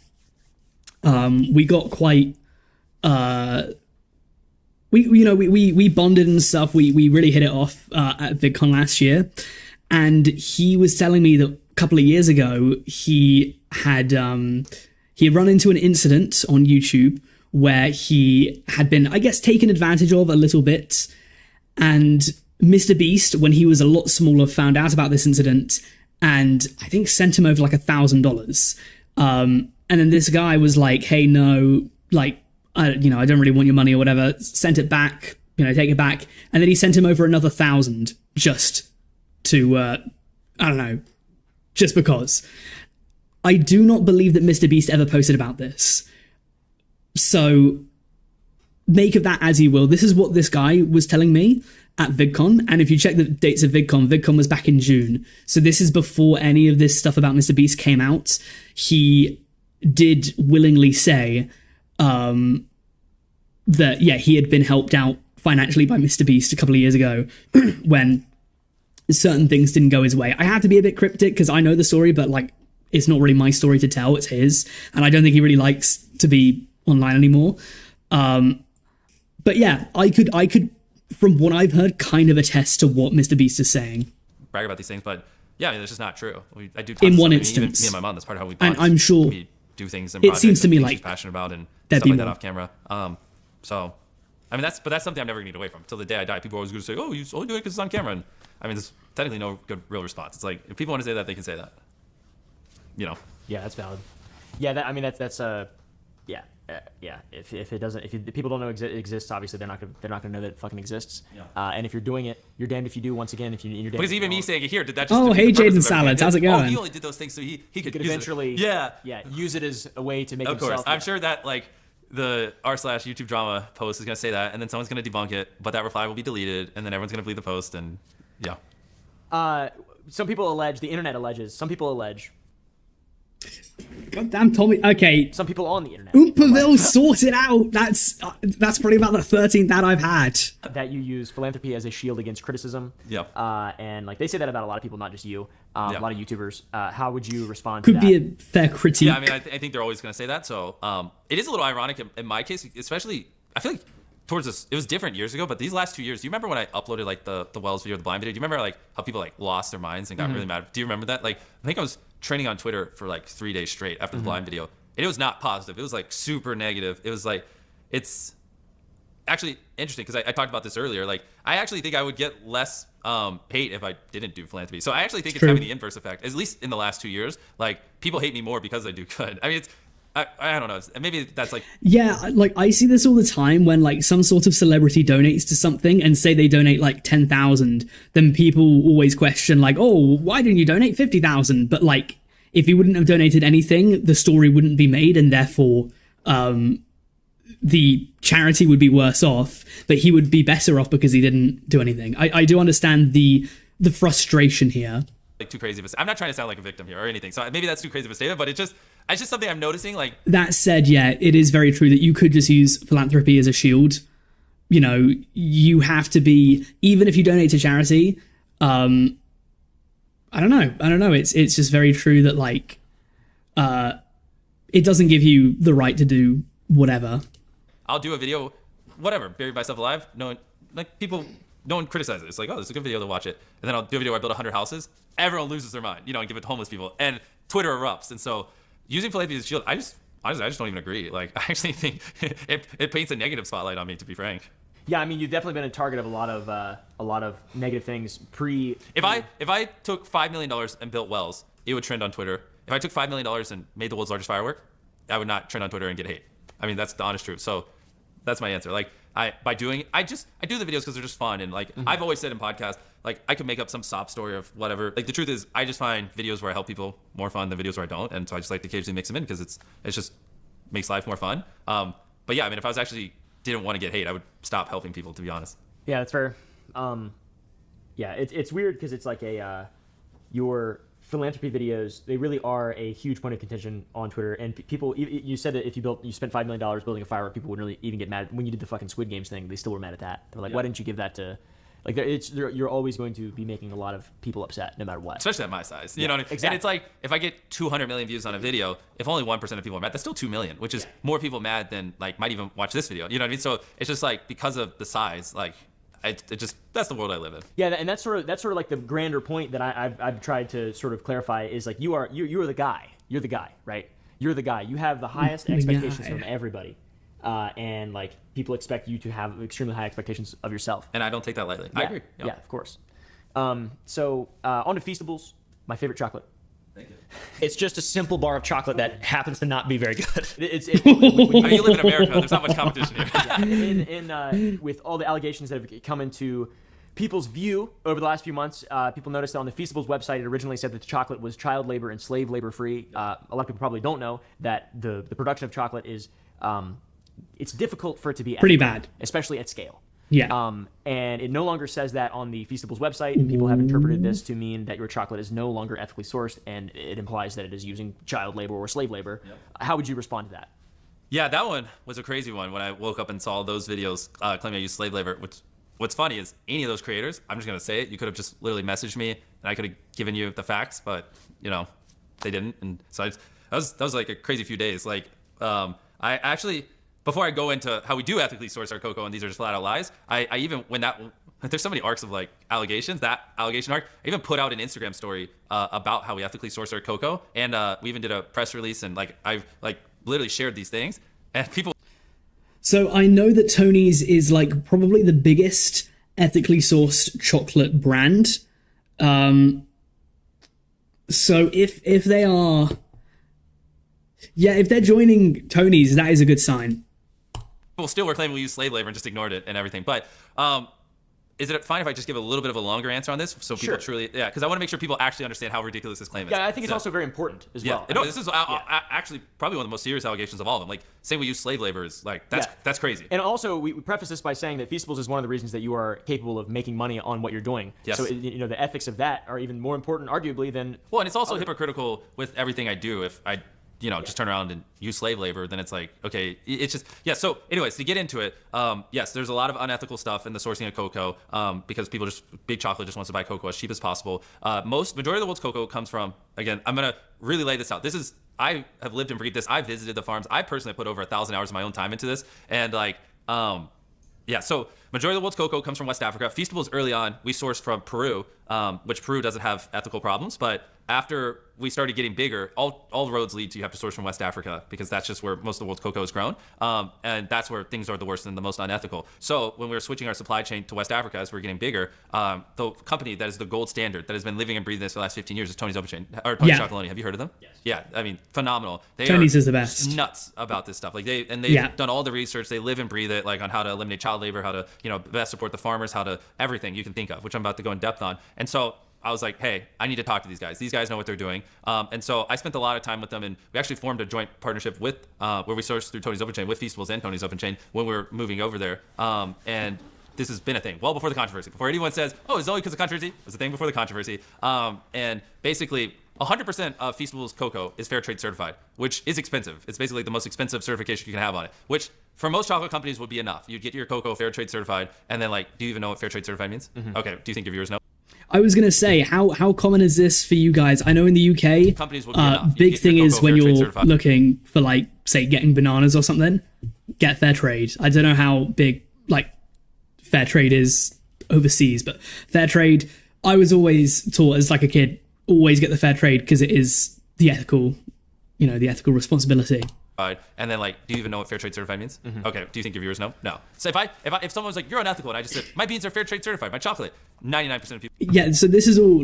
We got quite, we bonded and stuff. We really hit it off at VidCon last year. And he was telling me that a couple of years ago, he had run into an incident on YouTube where he had been, I guess, taken advantage of a little bit. And MrBeast, when he was a lot smaller, found out about this incident and I think sent him over like $1,000. And then this guy was like, hey, no, like, I don't really want your money or whatever. Sent it back, take it back. And then he sent him over another 1,000 just to, I don't know, just because. I do not believe that MrBeast ever posted about this. So make of that as you will. This is what this guy was telling me at VidCon, and if you check the dates of VidCon was back in June. So this is before any of this stuff about MrBeast came out. He did willingly say that, yeah, he had been helped out financially by MrBeast a couple of years ago when certain things didn't go his way. I had to be a bit cryptic because I know the story, but like, it's not really my story to tell, it's his, and I don't think he really likes to be online anymore. But yeah, I could, from what I've heard, kind of attest to what MrBeast is saying. Brag about these things, but yeah, I mean, it's just not true. I do in one even instance. me and my mom, that's part of how we bond. And I'm sure we do things and it seems to me like she's passionate about and stuff like that off camera. So I mean, that's something I'm never gonna get away from till the day I die. People are always gonna say, "Oh, you only do it because it's on camera." And I mean, there's technically no good real response. It's like if people want to say that, they can say that. Yeah, that's valid. Yeah, that's yeah. if it doesn't, if people don't know it exists, obviously they're not gonna know that it fucking exists. Yeah. And if you're doing it, you're damned if you do. Once again, if you're damned. Because if even you me don't. saying it here, did that just Oh, defeat hey, the purpose Jaden of Salads, everything? how's it Oh, going? he only did those things so he could could use it. eventually, Yeah. use it as a way to make Of course. himself. I'm sure that like the r/YouTube drama post is gonna say that, and then someone's gonna debunk it, but that reply will be deleted, and then everyone's gonna believe the post, and yeah. Some people allege, the internet alleges, some people allege, Goddamn Tommy. Okay, some people on the internet Oompaville, sort it out. That's probably about the 13th ad I've had. that you use philanthropy as a shield against criticism. Yeah. And like they say that about a lot of people, not just you. Yeah. A lot of YouTubers. How would you respond to Could that? be a fair critique. Yeah, I mean, I think they're always going to say that. So it is a little ironic in my case, especially, I feel like towards this, it was different years ago, but these last 2 years, do you remember when I uploaded like the Wells video, the blind video? Do you remember like how people like lost their minds and got really mad? Do you remember that? Like, I think I was trending on Twitter for like 3 days straight after the blind video. And it was not positive. It was like super negative. It was like, it's actually interesting because I talked about this earlier. Like, I actually think I would get less hate if I didn't do philanthropy. So I actually think it's having the inverse effect, at least in the last 2 years. Like, people hate me more because I do good. I mean, it's, I don't know. Maybe that's like... Yeah, like I see this all the time when like some sort of celebrity donates to something and say they donate like 10,000, then people always question like, oh, why didn't you donate 50,000? But like, if he wouldn't have donated anything, the story wouldn't be made, and therefore the charity would be worse off, but he would be better off because he didn't do anything. I do understand the frustration here. Like too crazy of a... I'm not trying to sound like a victim here or anything, so maybe that's too crazy of a statement, but it's just something I'm noticing. Like, that said, yeah, it is very true that you could just use philanthropy as a shield. You know, you have to be, even if you donate to charity, I don't know. It's just very true that like it doesn't give you the right to do whatever. I'll do a video, whatever, buried myself alive. No one criticizes it. It's like, oh, this is a good video to watch it. And then I'll do a video where I build 100 houses. Everyone loses their mind, and give it to homeless people. And Twitter erupts. And so using philanthropy as a shield, I just don't even agree. Like, I actually think it paints a negative spotlight on me, to be frank. Yeah, I mean, you've definitely been a target of a lot of negative things If I took $5 million and built wells, it would trend on Twitter. If I took $5 million and made the world's largest firework, I would not trend on Twitter and get hate. I mean, that's the honest truth. So that's my answer. Like, I do the videos because they're just fun. And like, I've always said in podcasts, like, I could make up some sob story of whatever. Like, the truth is, I just find videos where I help people more fun than videos where I don't. And so I just like to occasionally mix them in because it's just makes life more fun. But yeah, I mean, if I was actually didn't want to get hate, I would stop helping people, to be honest. Yeah, that's fair. Yeah, it's weird because it's like your philanthropy videos, they really are a huge point of contention on Twitter. And people, you said that if you spent $5 million building a firework, people wouldn't really even get mad. When you did the fucking Squid Games thing, they still were mad at that. They're like, why didn't you give that to... Like, you're always going to be making a lot of people upset, no matter what. Especially at my size. You know what I mean? Exactly. And it's like, if I get 200 million views on a video, if only 1% of people are mad, that's still 2 million, which is more people mad than, like, might even watch this video. You know what I mean? So it's just like, because of the size, like, that's the world I live in. Yeah, and that's sort of like the grander point that I've tried to sort of clarify is like, you are the guy. You're the guy, right? You're the guy. You have the highest expectations from everybody. And like, people expect you to have extremely high expectations of yourself. And I don't take that lightly. Yeah, I agree. Yeah, of course. So on to Feastables, my favorite chocolate. Thank you. It's just a simple bar of chocolate that happens to not be very good. I mean, you live in America. There's not much competition here. With all the allegations that have come into people's view over the last few months, people noticed that on the Feastables website, it originally said that the chocolate was child labor and slave labor free. A lot of people probably don't know that the production of chocolate is it's difficult for it to be Pretty ethical, bad. especially at scale. Yeah. And it no longer says that on the Feastables website. People have interpreted this to mean that your chocolate is no longer ethically sourced, and it implies that it is using child labor or slave labor. Yep. How would you respond to that? Yeah, that one was a crazy one when I woke up and saw those videos claiming I used slave labor. What's funny is any of those creators, I'm just going to say it, you could have just literally messaged me and I could have given you the facts, but, they didn't. And so that was like a crazy few days. Like, I actually... Before I go into how we do ethically source our cocoa, and these are just flat out lies, I even, there's so many arcs of like allegations, that allegation arc, I even put out an Instagram story about how we ethically source our cocoa, and we even did a press release, and like I've like literally shared these things, and people. So I know that Tony's is like probably the biggest ethically sourced chocolate brand. So if they are Yeah, if they're joining Tony's, that is a good sign. People still were claiming we used slave labor and just ignored it and everything. But is it fine if I just give a little bit of a longer answer on this so people truly, because I want to make sure people actually understand how ridiculous this claim is. Yeah, I think it's also very important as well. No, this is actually probably one of the most serious allegations of all of them. Like saying we use slave labor is like, that's crazy. And also, we preface this by saying that Feastables is one of the reasons that you are capable of making money on what you're doing. Yes. So, the ethics of that are even more important, arguably, than... Well, and it's also hypocritical with everything I do. If I just turn around and use slave labor, then it's like, okay, it's just, so anyways, to get into it, yes, there's a lot of unethical stuff in the sourcing of cocoa, because people big chocolate just wants to buy cocoa as cheap as possible. Majority of the world's cocoa comes from, again, I'm going to really lay this out. I have lived and breathed this. I visited the farms. I personally put over 1,000 hours of my own time into this. And so majority of the world's cocoa comes from West Africa. Feastables early on, we sourced from Peru, which Peru doesn't have ethical problems, but after we started getting bigger, all roads lead to you have to source from West Africa because that's just where most of the world's cocoa is grown. And that's where things are the worst and the most unethical. So when we were switching our supply chain to West Africa as we we're getting bigger, the company that is the gold standard that has been living and breathing this for the last 15 years is Tony's Open Chain, or Tony's Chocolonely. Have you heard of them? Yes. Yeah, I mean, phenomenal. Tony's is the best. Nuts about this stuff. Like they've done all the research. They live and breathe it, like on how to eliminate child labor, how to best support the farmers, how to everything you can think of, which I'm about to go in depth on. And so I was like, hey, I need to talk to these guys. These guys know what they're doing. And so I spent a lot of time with them, and we actually formed a joint partnership with where we sourced through Tony's Open Chain with Feastables and Tony's Open Chain when we were moving over there. And this has been a thing well before the controversy. Before anyone says, oh, it's only because of controversy, it was a thing before the controversy. And basically, 100% of Feastables cocoa is fair trade certified, which is expensive. It's basically the most expensive certification you can have on it, which for most chocolate companies would be enough. You'd get your cocoa fair trade certified, and then do you even know what fair trade certified means? Mm-hmm. Okay, do you think your viewers know? I was going to say, how common is this for you guys? I know in the UK, companies will be enough. Big thing is when you're looking for, say, getting bananas or something, get fair trade. I don't know how big, fair trade is overseas, but fair trade, I was always taught as, a kid, always get the fair trade because it is the ethical responsibility. And then do you even know what fair trade certified means? Mm-hmm. Okay, do you think your viewers know? No. So if someone was like, you're unethical, and I just said, my beans are fair trade certified, my chocolate, 99% of people. Yeah, so this is all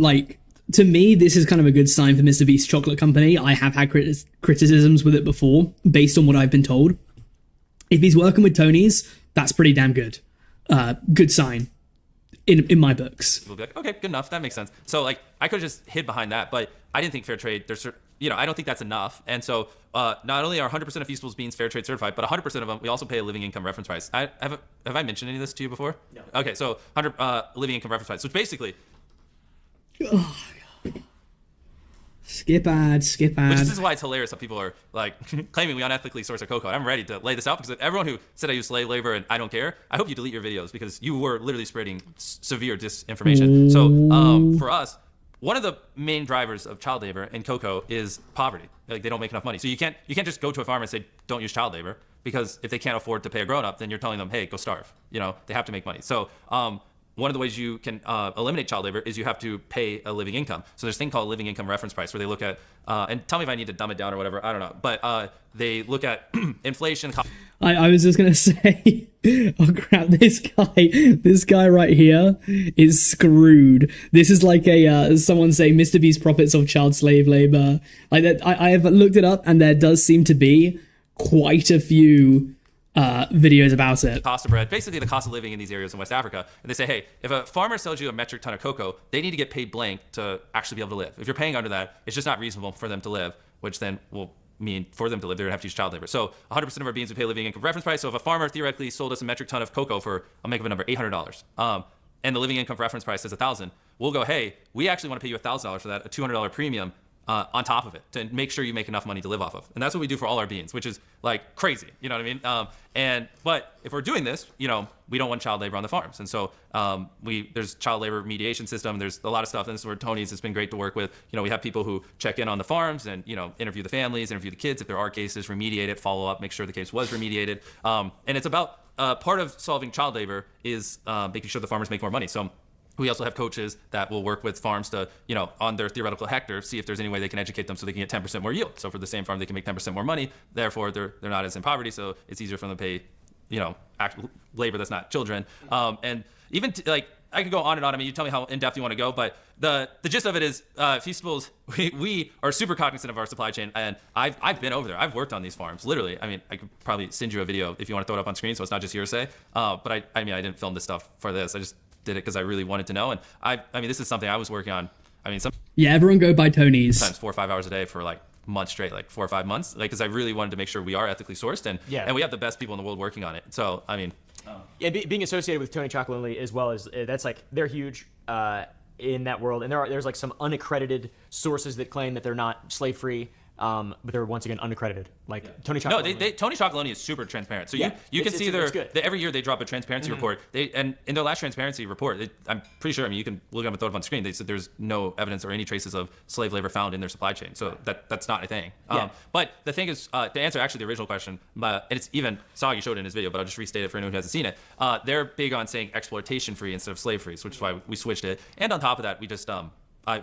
to me, this is kind of a good sign for MrBeast Chocolate Company. I have had criticisms with it before, based on what I've been told. If he's working with Tony's, that's pretty damn good. Good sign in my books. People will be like, okay, good enough, that makes sense. So I could have just hid behind that, but I didn't think fair trade, I don't think that's enough. And so not only are 100% of Feastables beans fair trade certified, but 100% of them, we also pay a living income reference price. Have I mentioned any of this to you before? No. Okay, so 100 living income reference price, which basically... Oh, God. Skip ad. Which is why it's hilarious that people are claiming we unethically source our cocoa. I'm ready to lay this out because everyone who said I use slave labor and I don't care, I hope you delete your videos because you were literally spreading severe disinformation. So for us, one of the main drivers of child labor in cocoa is poverty. They don't make enough money. So you can't just go to a farmer and say, don't use child labor, because if they can't afford to pay a grown-up, then you're telling them, hey, go starve. They have to make money. So one of the ways you can eliminate child labor is you have to pay a living income. So there's a thing called living income reference price where they look at, and tell me if I need to dumb it down or whatever, I don't know. But they look at inflation. I was just going to say, oh crap, this guy right here is screwed. This is like someone saying MrBeast profits of child slave labor. I have looked it up and there does seem to be quite a few videos about it. Cost of bread, basically the cost of living in these areas in West Africa. And they say, hey, if a farmer sells you a metric ton of cocoa, they need to get paid blank to actually be able to live. If you're paying under that, it's just not reasonable for them to live, which then will mean for them to live, they're gonna have to use child labor. So 100% of our beans we pay living income reference price. So if a farmer theoretically sold us a metric ton of cocoa for, I'll make up a number, $800, and the living income reference price is $1,000, we'll go, hey, we actually want to pay you $1,000 for that, a $200 premium on top of it to make sure you make enough money to live off of. And that's what we do for all our beans, which is crazy, you know what I mean? But if we're doing this, we don't want child labor on the farms. And so there's child labor mediation system. There's a lot of stuff. And this is where Tony's has been great to work with. We have people who check in on the farms and, interview the families, interview the kids. If there are cases, remediate it, follow up, make sure the case was remediated. And it's about part of solving child labor is making sure the farmers make more money. So we also have coaches that will work with farms to, on their theoretical hectare, see if there's any way they can educate them so they can get 10% more yield. So for the same farm, they can make 10% more money. Therefore, they're not as in poverty. So it's easier for them to pay, labor that's not children. And even I could go on and on. I mean, you tell me how in depth you want to go, but the gist of it is, Feastables, we are super cognizant of our supply chain, and I've been over there. I've worked on these farms, literally. I mean, I could probably send you a video if you want to throw it up on screen, so it's not just hearsay. But I mean, I didn't film this stuff for this. I just did it because I really wanted to know, and I mean, this is something I was working on. I mean, Yeah, everyone go buy Tony's. sometimes 4 or 5 hours a day for like months straight, like 4 or 5 months, like because I really wanted to make sure we are ethically sourced, and we have the best people in the world working on it. So I mean. Yeah, being associated with Tony Chocolonely as well as that's like they're huge in that world, and there's like some unaccredited sources that claim that they're not slave free, but they're once again unaccredited. Like Tony Chocolonely. No, Tony Chocolonely is super transparent. So you can see every year they drop a transparency report. And in their last transparency report, I'm pretty sure. I mean, you can look up and throw it up on screen. They said there's no evidence or any traces of slave labor found in their supply chain. So that's not a thing. But the thing is, to answer actually the original question, and it's even Sagi showed it in his video, but I'll just restate it for anyone who hasn't seen it. They're big on saying exploitation free instead of slave free, which is why we switched it. And on top of that, we just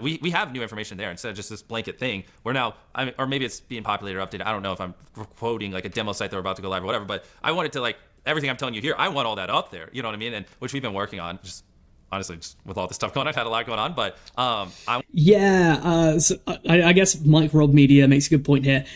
we have new information there instead of just this blanket thing. We're now, or maybe it's being populated or updated. I don't know if I'm quoting like a demo site that we're about to go live or whatever, but I wanted to like, everything I'm telling you here, I want all that up there. You know what I mean? And which we've been working on, just honestly, just with all this stuff going on. I've had a lot going on, but so I guess Mike Rob Media makes a good point here.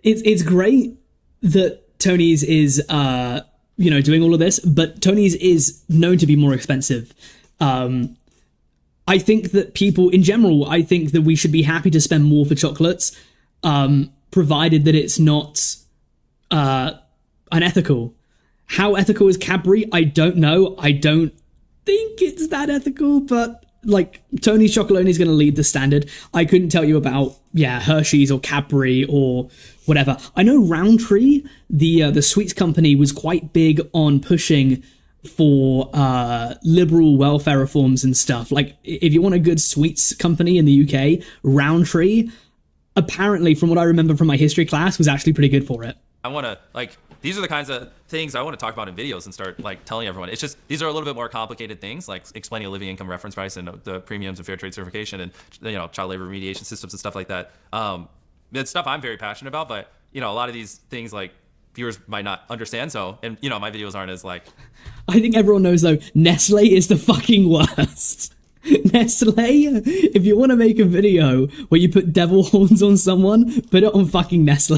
It's great that Tony's is doing all of this, but Tony's is known to be more expensive. I think that people in general, I think that we should be happy to spend more for chocolates, provided that it's not unethical. How ethical is Cadbury? I don't know. I don't think it's that ethical, but like Tony's Chocolonely is going to lead the standard. I couldn't tell you about Hershey's or Cadbury or whatever. I know Roundtree, the sweets company, was quite big on pushing for liberal welfare reforms and stuff. Like, if you want a good sweets company in the UK, Roundtree, apparently, from what I remember from my history class, was actually pretty good for it. I want to, like, these are the kinds of things I want to talk about in videos and start, like, telling everyone. It's just, these are a little bit more complicated things, like explaining a living income reference price and the premiums and fair trade certification and, child labor remediation systems and stuff like that. It's stuff I'm very passionate about, but, a lot of these things, like, viewers might not understand. So, and my videos aren't as like. I think everyone knows though, Nestle is the fucking worst. Nestle, if you want to make a video where you put devil horns on someone, put it on fucking Nestle.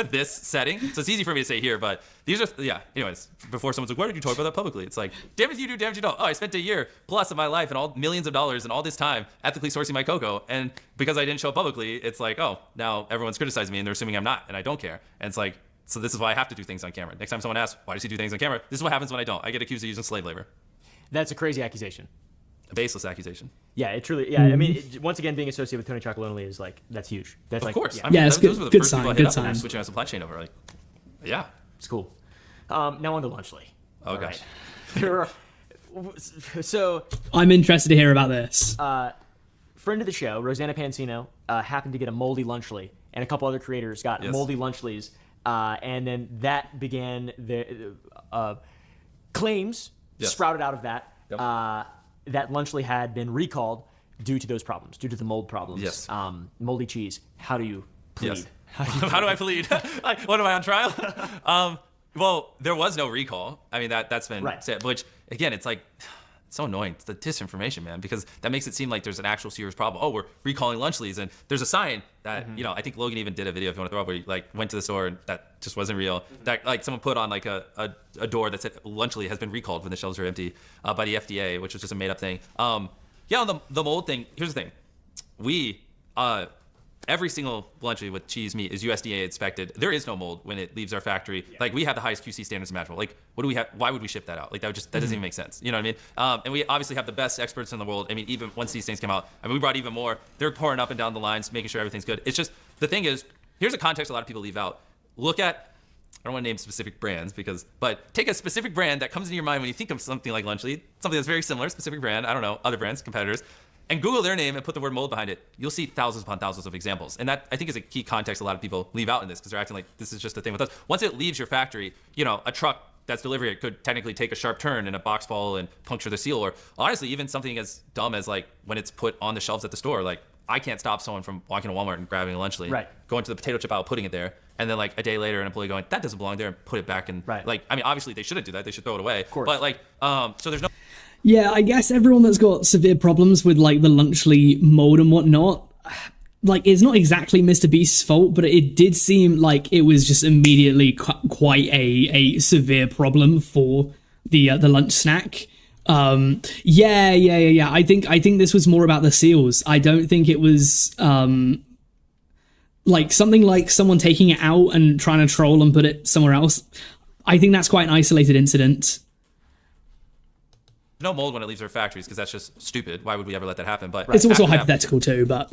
This setting. So it's easy for me to say here, but these are, anyways, before someone's like, why did you talk about that publicly? It's like, damn if you do, damn if you don't. Oh, I spent a year plus of my life and all millions of dollars and all this time ethically sourcing my cocoa. And because I didn't show it publicly, it's like, oh, now everyone's criticizing me and they're assuming I'm not, and I don't care. And it's like, so this is why I have to do things on camera. Next time someone asks, why does he do things on camera? This is what happens when I don't. I get accused of using slave labor. That's a crazy accusation. A baseless accusation. Yeah, it truly, I mean, once again, being associated with Tony Chocolonely is like, that's huge. That's of course. Yeah, I mean, it's those were the good first sign, people I good hit up when sign. switching our supply chain over. Like, yeah. It's cool. Now on to Lunchly. Oh, gosh. So I'm interested to hear about this. Friend of the show, Rosanna Pansino, happened to get a moldy Lunchly, and a couple other creators got moldy Lunchlys, and then that began the claims sprouted out of that. Yep. That Lunchly had been recalled due to those problems, due to the mold problems. Yes. Moldy cheese. How do you plead? Yes. How do I plead? Like, what am I on trial? Well, there was no recall. I mean, that's been said, which again, it's like, it's so annoying. It's the disinformation, man, because that makes it seem like there's an actual serious problem. Oh, we're recalling Lunchlys, and there's a sign that, I think Logan even did a video, if you want to throw up, where he like went to the store and that just wasn't real. That like someone put on like a door that said Lunchly has been recalled when the shelves are empty by the FDA, which was just a made up thing. On the mold thing, here's the thing. We, every single Lunchly with cheese meat is USDA inspected. There is no mold when it leaves our factory. Yeah. Like, we have the highest QC standards imaginable. Like, what do we have? Why would we ship that out? Like, that doesn't even make sense. You know what I mean? And we obviously have the best experts in the world. I mean, even once these things come out, I mean, we brought even more. They're pouring up and down the lines, making sure everything's good. It's just, the thing is, here's a context a lot of people leave out. Look at, I don't want to name specific brands but take a specific brand that comes into your mind when you think of something like Lunchly, something that's very similar, specific brand, I don't know, other brands, competitors, and Google their name and put the word mold behind it. You'll see thousands upon thousands of examples. And that, I think, is a key context a lot of people leave out in this, because they're acting like this is just a thing with us. Once it leaves your factory, a truck that's delivering it could technically take a sharp turn in a box fall and puncture the seal. Or honestly, even something as dumb as like when it's put on the shelves at the store, like, I can't stop someone from walking to Walmart and grabbing a Lunchly, going to the potato chip aisle, putting it there, and then like a day later an employee going, that doesn't belong there, and put it back in. Right. Like, I mean, obviously they shouldn't do that. They should throw it away. Of course. But like, so there's no. Yeah, I guess everyone that's got severe problems with like the Lunchly mold and whatnot, like it's not exactly MrBeast's fault, but it did seem like it was just immediately quite a severe problem for the lunch snack. Yeah. I think this was more about the seals. I don't think it was like something like someone taking it out and trying to troll and put it somewhere else. I think that's quite an isolated incident. No mold when it leaves our factories, because that's just stupid. Why would we ever let that happen? But It's also after that hypothetical too, but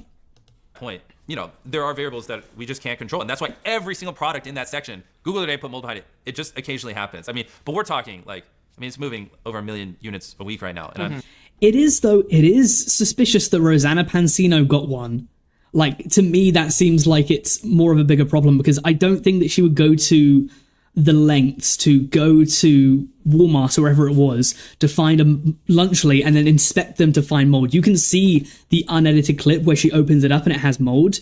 point, you know, there are variables that we just can't control, and that's why every single product in that section, Google today put mold behind it. It just occasionally happens. I mean, but we're talking like, I mean, it's moving over 1 million units a week right now, and it is suspicious that Rosanna Pansino got one. Like, to me, that seems like it's more of a bigger problem, because I don't think that she would go to the lengths to go to Walmart or wherever it was to find a Lunchly and then inspect them to find mold. You can see the unedited clip where she opens it up and it has mold.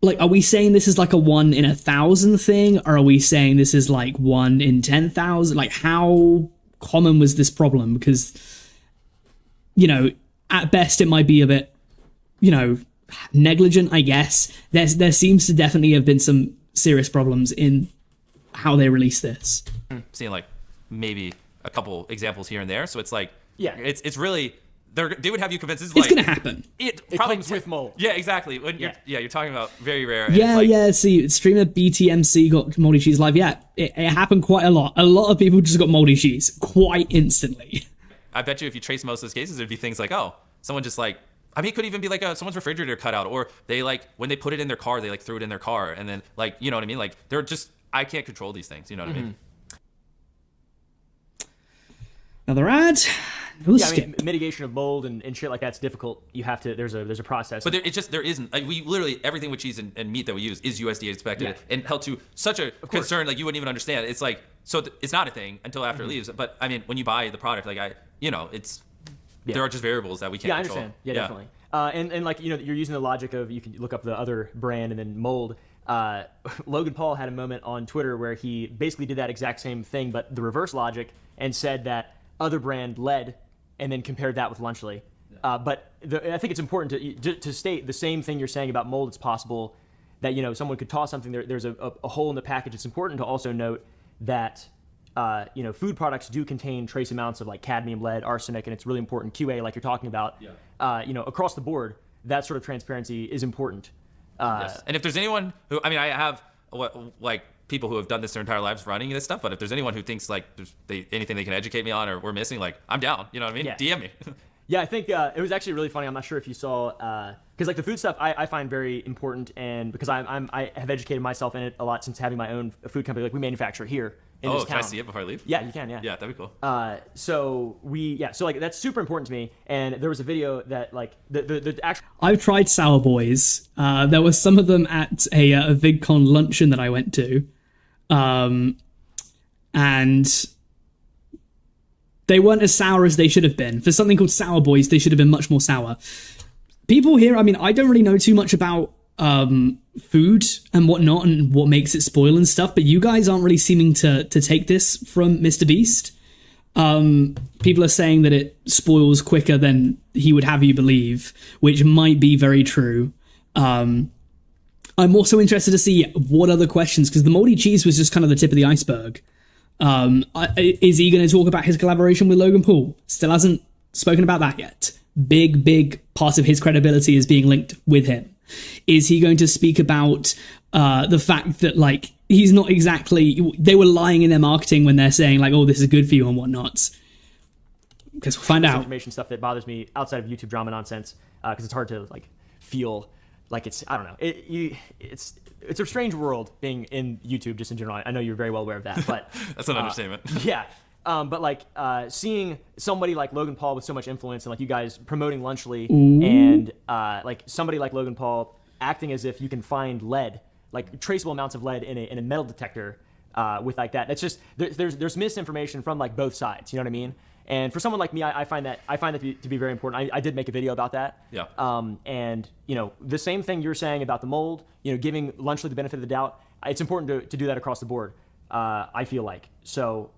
Like, are we saying this is like a 1 in 1,000 thing, or are we saying this is like 1 in 10,000? Like, how common was this problem? Because, you know, at best it might be a bit, you know, negligent, I guess. There seems to definitely have been some serious problems in how they release this. seeing like maybe a couple examples here and there. So it's like, Yeah. it's really, they would have you convinced. This is It's like, gonna happen. It It probably comes with mold. Yeah, exactly. When you're talking about very rare. and Yeah, it's like, see, streamer BTMC got moldy cheese live. Yeah, it happened quite a lot. A lot of people just got moldy cheese quite instantly. I bet you if you trace most of those cases, it'd be things like, oh, someone just like, I mean, it could even be like someone's refrigerator cut out, or they like, when they put it in their car, they like threw it in their car, and then like, you know what I mean? Like, they're just, I can't control these things, you know what I mean? Another ad. We'll Yeah, I skip. mean, mitigation of mold and shit like that's difficult. You have to. There's a process. But there isn't. Like, we literally, everything with cheese and meat that we use is USDA inspected and held to such a concern, like you wouldn't even understand. It's like, so it's not a thing until after it leaves. But I mean, when you buy the product, like it's, there are just variables that we can't Yeah, I control. understand. Yeah, definitely. And like, you know, you're using the logic of, you can look up the other brand and then mold. Logan Paul had a moment on Twitter where he basically did that exact same thing, but the reverse logic, and said that other brand led, and then compared that with Lunchly. But I think it's important to state the same thing you're saying about mold. It's possible that, you know, someone could toss something, there's a hole in the package. It's important to also note that you know, food products do contain trace amounts of like cadmium, lead, arsenic, and it's really important. QA, like you're talking about, you know, across the board, that sort of transparency is important. Yes. And if there's anyone who, I mean, I have like people who have done this their entire lives running this stuff, but if there's anyone who thinks like anything they can educate me on or we're missing, like, I'm down. You know what I mean? Yeah. DM me. Yeah, I think it was actually really funny. I'm not sure if you saw, because like the food stuff I find very important, and because I have educated myself in it a lot since having my own food company. Like, we manufacture here in this town. Can I see it before I leave? Yeah, you can. Yeah. Yeah, that'd be cool. So like that's super important to me. And there was a video that like the actual. I've tried Sour Boys. There were some of them at a VidCon luncheon that I went to. And they weren't as sour as they should have been. For something called Sour Boys, they should have been much more sour. People here, I mean, I don't really know too much about food and whatnot and what makes it spoil and stuff, but you guys aren't really seeming to take this from MrBeast. People are saying that it spoils quicker than he would have you believe, which might be very true. I'm also interested to see what other questions, because the moldy cheese was just kind of the tip of the iceberg. Is he going to talk about his collaboration with Logan Paul? Still hasn't spoken about that yet. Big part of his credibility is being linked with him. Is he going to speak about the fact that, like, he's not exactly... They were lying in their marketing when they're saying, like, oh, this is good for you and whatnot. Because we'll find out. Information stuff that bothers me outside of YouTube drama nonsense, because it's hard to, like, feel like it's... I don't know. It's a strange world being in YouTube just in general. I know you're very well aware of that, but... That's an understatement. Yeah. But like seeing somebody like Logan Paul with so much influence, and like you guys promoting Lunchly, and like somebody like Logan Paul acting as if you can find lead, like traceable amounts of lead in a metal detector with like that. That's just there's misinformation from like both sides. You know what I mean? And for someone like me, I find that to be very important. I did make a video about that. Yeah. And the same thing you're saying about the mold, giving Lunchly the benefit of the doubt. It's important to do that across the board. I feel like so.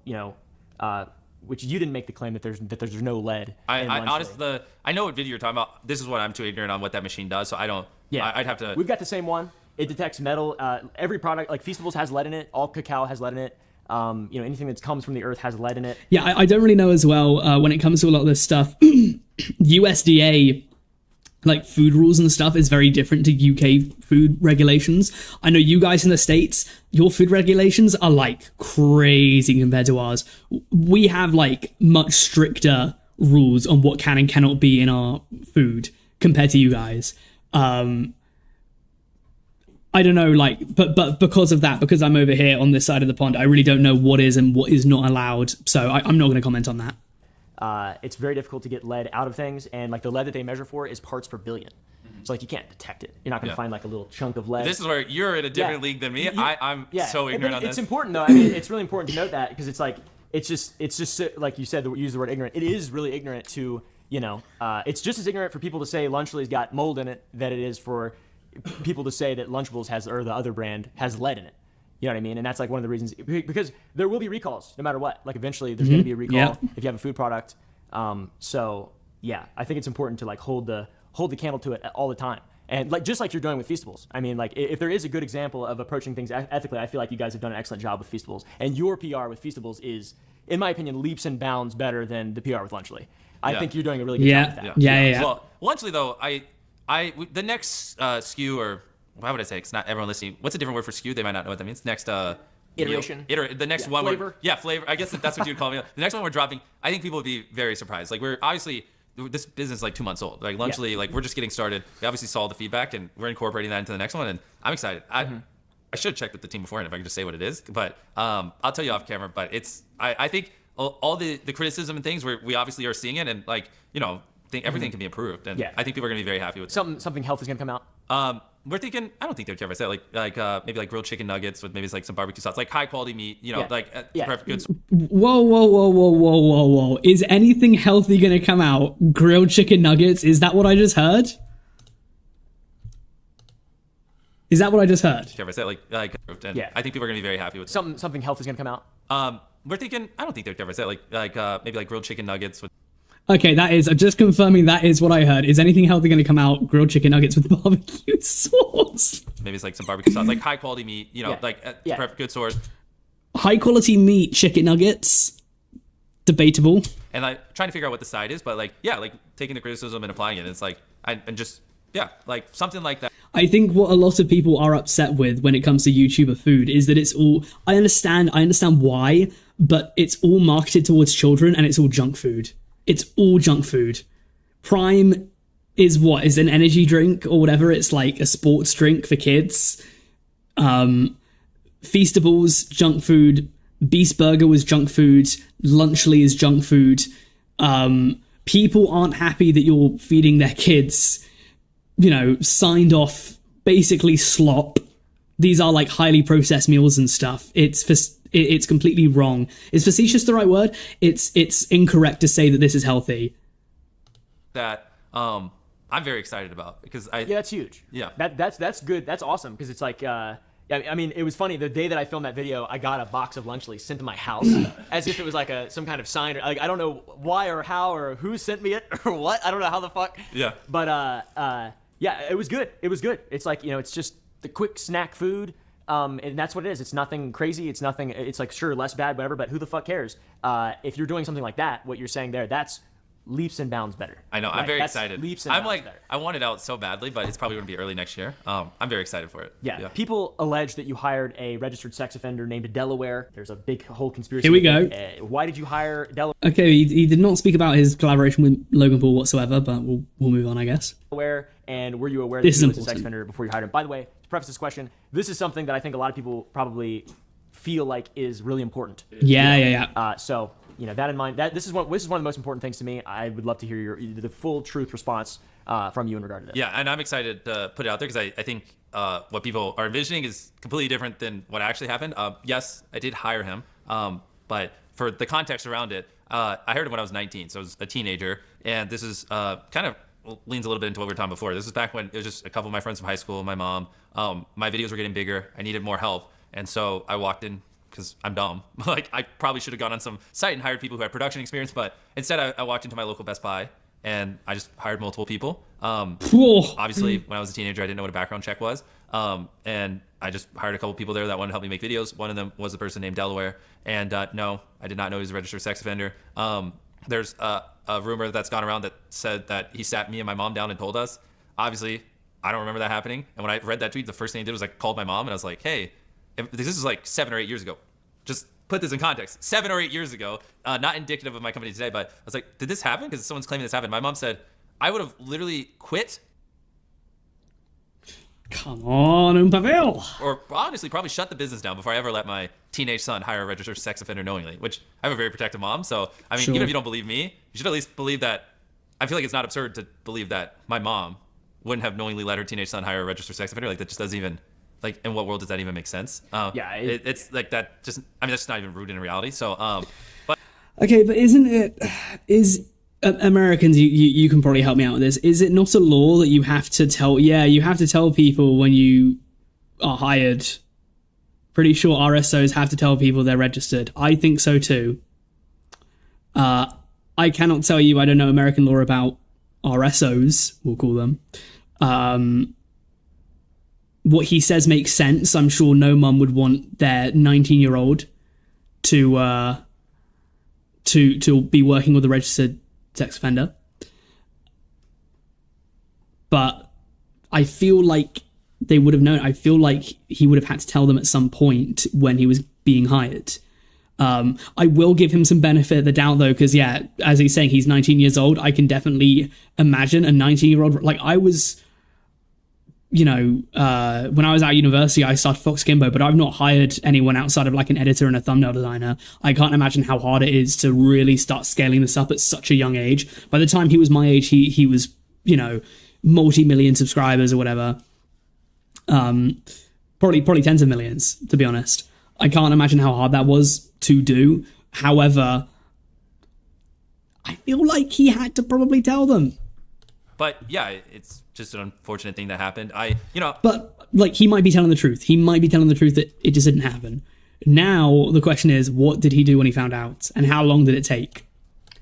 Which you didn't make the claim that there's no lead. I honestly, I know what video you're talking about. This is what I'm too ignorant on what that machine does, so I don't. Yeah, I'd have to. We've got the same one. It detects metal. Every product, like Feastables, has lead in it. All cacao has lead in it. Anything that comes from the earth has lead in it. Yeah, I don't really know as well when it comes to a lot of this stuff. USDA, like food rules and stuff, is very different to UK food regulations. I know you guys in the States, your food regulations are like crazy compared to ours. We have like much stricter rules on what can and cannot be in our food compared to you guys. I don't know, like, but because of that, because I'm over here on this side of the pond, I really don't know what is and what is not allowed. So I'm not going to comment on that. It's very difficult to get lead out of things, and like the lead that they measure for is parts per billion. So like you can't detect it. You're not going to find like a little chunk of lead. This is where you're in a different league than me. I'm so ignorant on this. It's important though. I mean, it's really important to note that because it's like it's just like you said, use the word ignorant. It is really ignorant to it's just as ignorant for people to say Lunchly's got mold in it that it is for people to say that Lunchables or the other brand has lead in it. You know what I mean? And that's like one of the reasons, because there will be recalls no matter what. Like eventually there's going to be a recall if you have a food product. So yeah, I think it's important to like hold the candle to it all the time. And like just like you're doing with Feastables. I mean, like if there is a good example of approaching things ethically, I feel like you guys have done an excellent job with Feastables. And your PR with Feastables is, in my opinion, leaps and bounds better than the PR with Lunchly. I think you're doing a really good job with that. Yeah. Well, Lunchly though, the next SKU, or why would I say? It's not everyone listening. What's a different word for SKU? They might not know what that means. Next iteration. The next one. Flavor. Flavor. I guess that's what you'd call me. The next one we're dropping. I think people would be very surprised. Like we're obviously, this business is like 2 months old. Like Lunchly, like we're just getting started. We obviously saw the feedback and we're incorporating that into the next one. And I'm excited. I should have checked with the team beforehand if I could just say what it is. But I'll tell you off camera. But I think all the criticism and things we obviously are seeing it, and like think everything can be improved, and I think people are going to be very happy with it. Something healthy is going to come out. We're thinking, I don't think they would care if I say like maybe like grilled chicken nuggets with maybe like some barbecue sauce, like high quality meat, perfect good. Whoa. Is anything healthy going to come out? Grilled chicken nuggets? Is that what I just heard? Is that what I just heard? Care if I say like I think people are going to be very happy with it. Something healthy is going to come out. We're thinking, I don't think they would care if I say like maybe like grilled chicken nuggets with. Okay, I'm just confirming that is what I heard. Is anything healthy going to come out? Grilled chicken nuggets with barbecue sauce. Maybe it's like some barbecue sauce, like high quality meat, perfect good source. High quality meat chicken nuggets. Debatable. And like trying to figure out what the side is, but like taking the criticism and applying it. It's like like something like that. I think what a lot of people are upset with when it comes to YouTuber food is that it's all. I understand why, but it's all marketed towards children and it's all junk food. It's all junk food. Prime is an energy drink or whatever. It's like a sports drink for kids. Feastables, junk food. Beast Burger was junk food. Lunchly is junk food. People aren't happy that you're feeding their kids, signed off, basically slop. These are like highly processed meals and stuff. It's completely wrong. Is facetious the right word? It's incorrect to say that this is healthy. That I'm very excited about because that's huge. Yeah, that's good. That's awesome because it's like I mean it was funny the day that I filmed that video I got a box of Lunchly sent to my house as if it was like some kind of sign or like I don't know why or how or who sent me it or what I don't know how the fuck. Yeah. But it was good. It was good. It's like it's just the quick snack food. And that's what it is. It's nothing crazy. It's nothing. It's like sure less bad, whatever. But who the fuck cares? If you're doing something like that, what you're saying there, that's leaps and bounds better. I know. I'm very excited. Leaps and bounds better. I want it out so badly, but it's probably going to be early next year. I'm very excited for it. Yeah. People allege that you hired a registered sex offender named Delaware. There's a big whole conspiracy. Here we go. Why did you hire Delaware? Okay, he did not speak about his collaboration with Logan Paul whatsoever, but we'll move on, I guess. And were you aware that he was a sex offender before you hired him? By the way, to preface this question, this is something that I think a lot of people probably feel like is really important. Yeah. So that in mind, this is one of the most important things to me. I would love to hear the full truth response from you in regard to this. Yeah, and I'm excited to put it out there because I think what people are envisioning is completely different than what actually happened. Yes, I did hire him, but for the context around it, I heard it when I was 19, so I was a teenager, and this is kind of leans a little bit into what we were talking before. This is back when it was just a couple of my friends from high school, my mom. My videos were getting bigger. I needed more help, and so I walked in because I'm dumb. Like, I probably should have gone on some site and hired people who had production experience, but instead I walked into my local Best Buy, and I just hired multiple people. Obviously, when I was a teenager, I didn't know what a background check was, and I just hired a couple people there that wanted to help me make videos. One of them was a person named Delaware, and no, I did not know he was a registered sex offender. There's a rumor that's gone around that said that he sat me and my mom down and told us. Obviously, I don't remember that happening. And when I read that tweet, the first thing I did was I called my mom and I was like, hey, this is like 7 or 8 years ago. Just put this in context. 7 or 8 years ago, not indicative of my company today, but I was like, did this happen? Because someone's claiming this happened. My mom said, I would have literally quit. Come on, Umpaville. Or honestly, probably shut the business down before I ever let my teenage son hire a registered sex offender knowingly, which I have a very protective mom. So, I mean, Sure. even if you don't believe me, you should at least believe that. I feel like it's not absurd to believe that my mom wouldn't have knowingly let her teenage son hire a registered sex offender. Like, that just doesn't even, like, in what world does that even make sense? Yeah, it's like that just, I mean, that's not even rooted in reality. So, but Okay, but is Americans, you can probably help me out with this. Is it not a law that you have to tell? Yeah, you have to tell people when you are hired. Pretty sure RSOs have to tell people they're registered. I think so too. I cannot tell you. I don't know American law about RSOs. We'll call them. What he says makes sense. I'm sure no mum would want their 19-year-old to be working with a registered sex offender. But I feel like they would have known. I feel like he would have had to tell them at some point when he was being hired. I will give him some benefit of the doubt, though, because, yeah, as he's saying, he's 19 years old. I can definitely imagine a 19-year-old. Like, I was, when I was at university, I started FoxAkimbo, but I've not hired anyone outside of, like, an editor and a thumbnail designer. I can't imagine how hard it is to really start scaling this up at such a young age. By the time he was my age, he was, multi-million subscribers or whatever. Probably tens of millions, to be honest. I can't imagine how hard that was to do. However, I feel like he had to probably tell them. But yeah, it's just an unfortunate thing that happened. But like, he might be telling the truth. He might be telling the truth that it just didn't happen. Now the question is, what did he do when he found out, and how long did it take?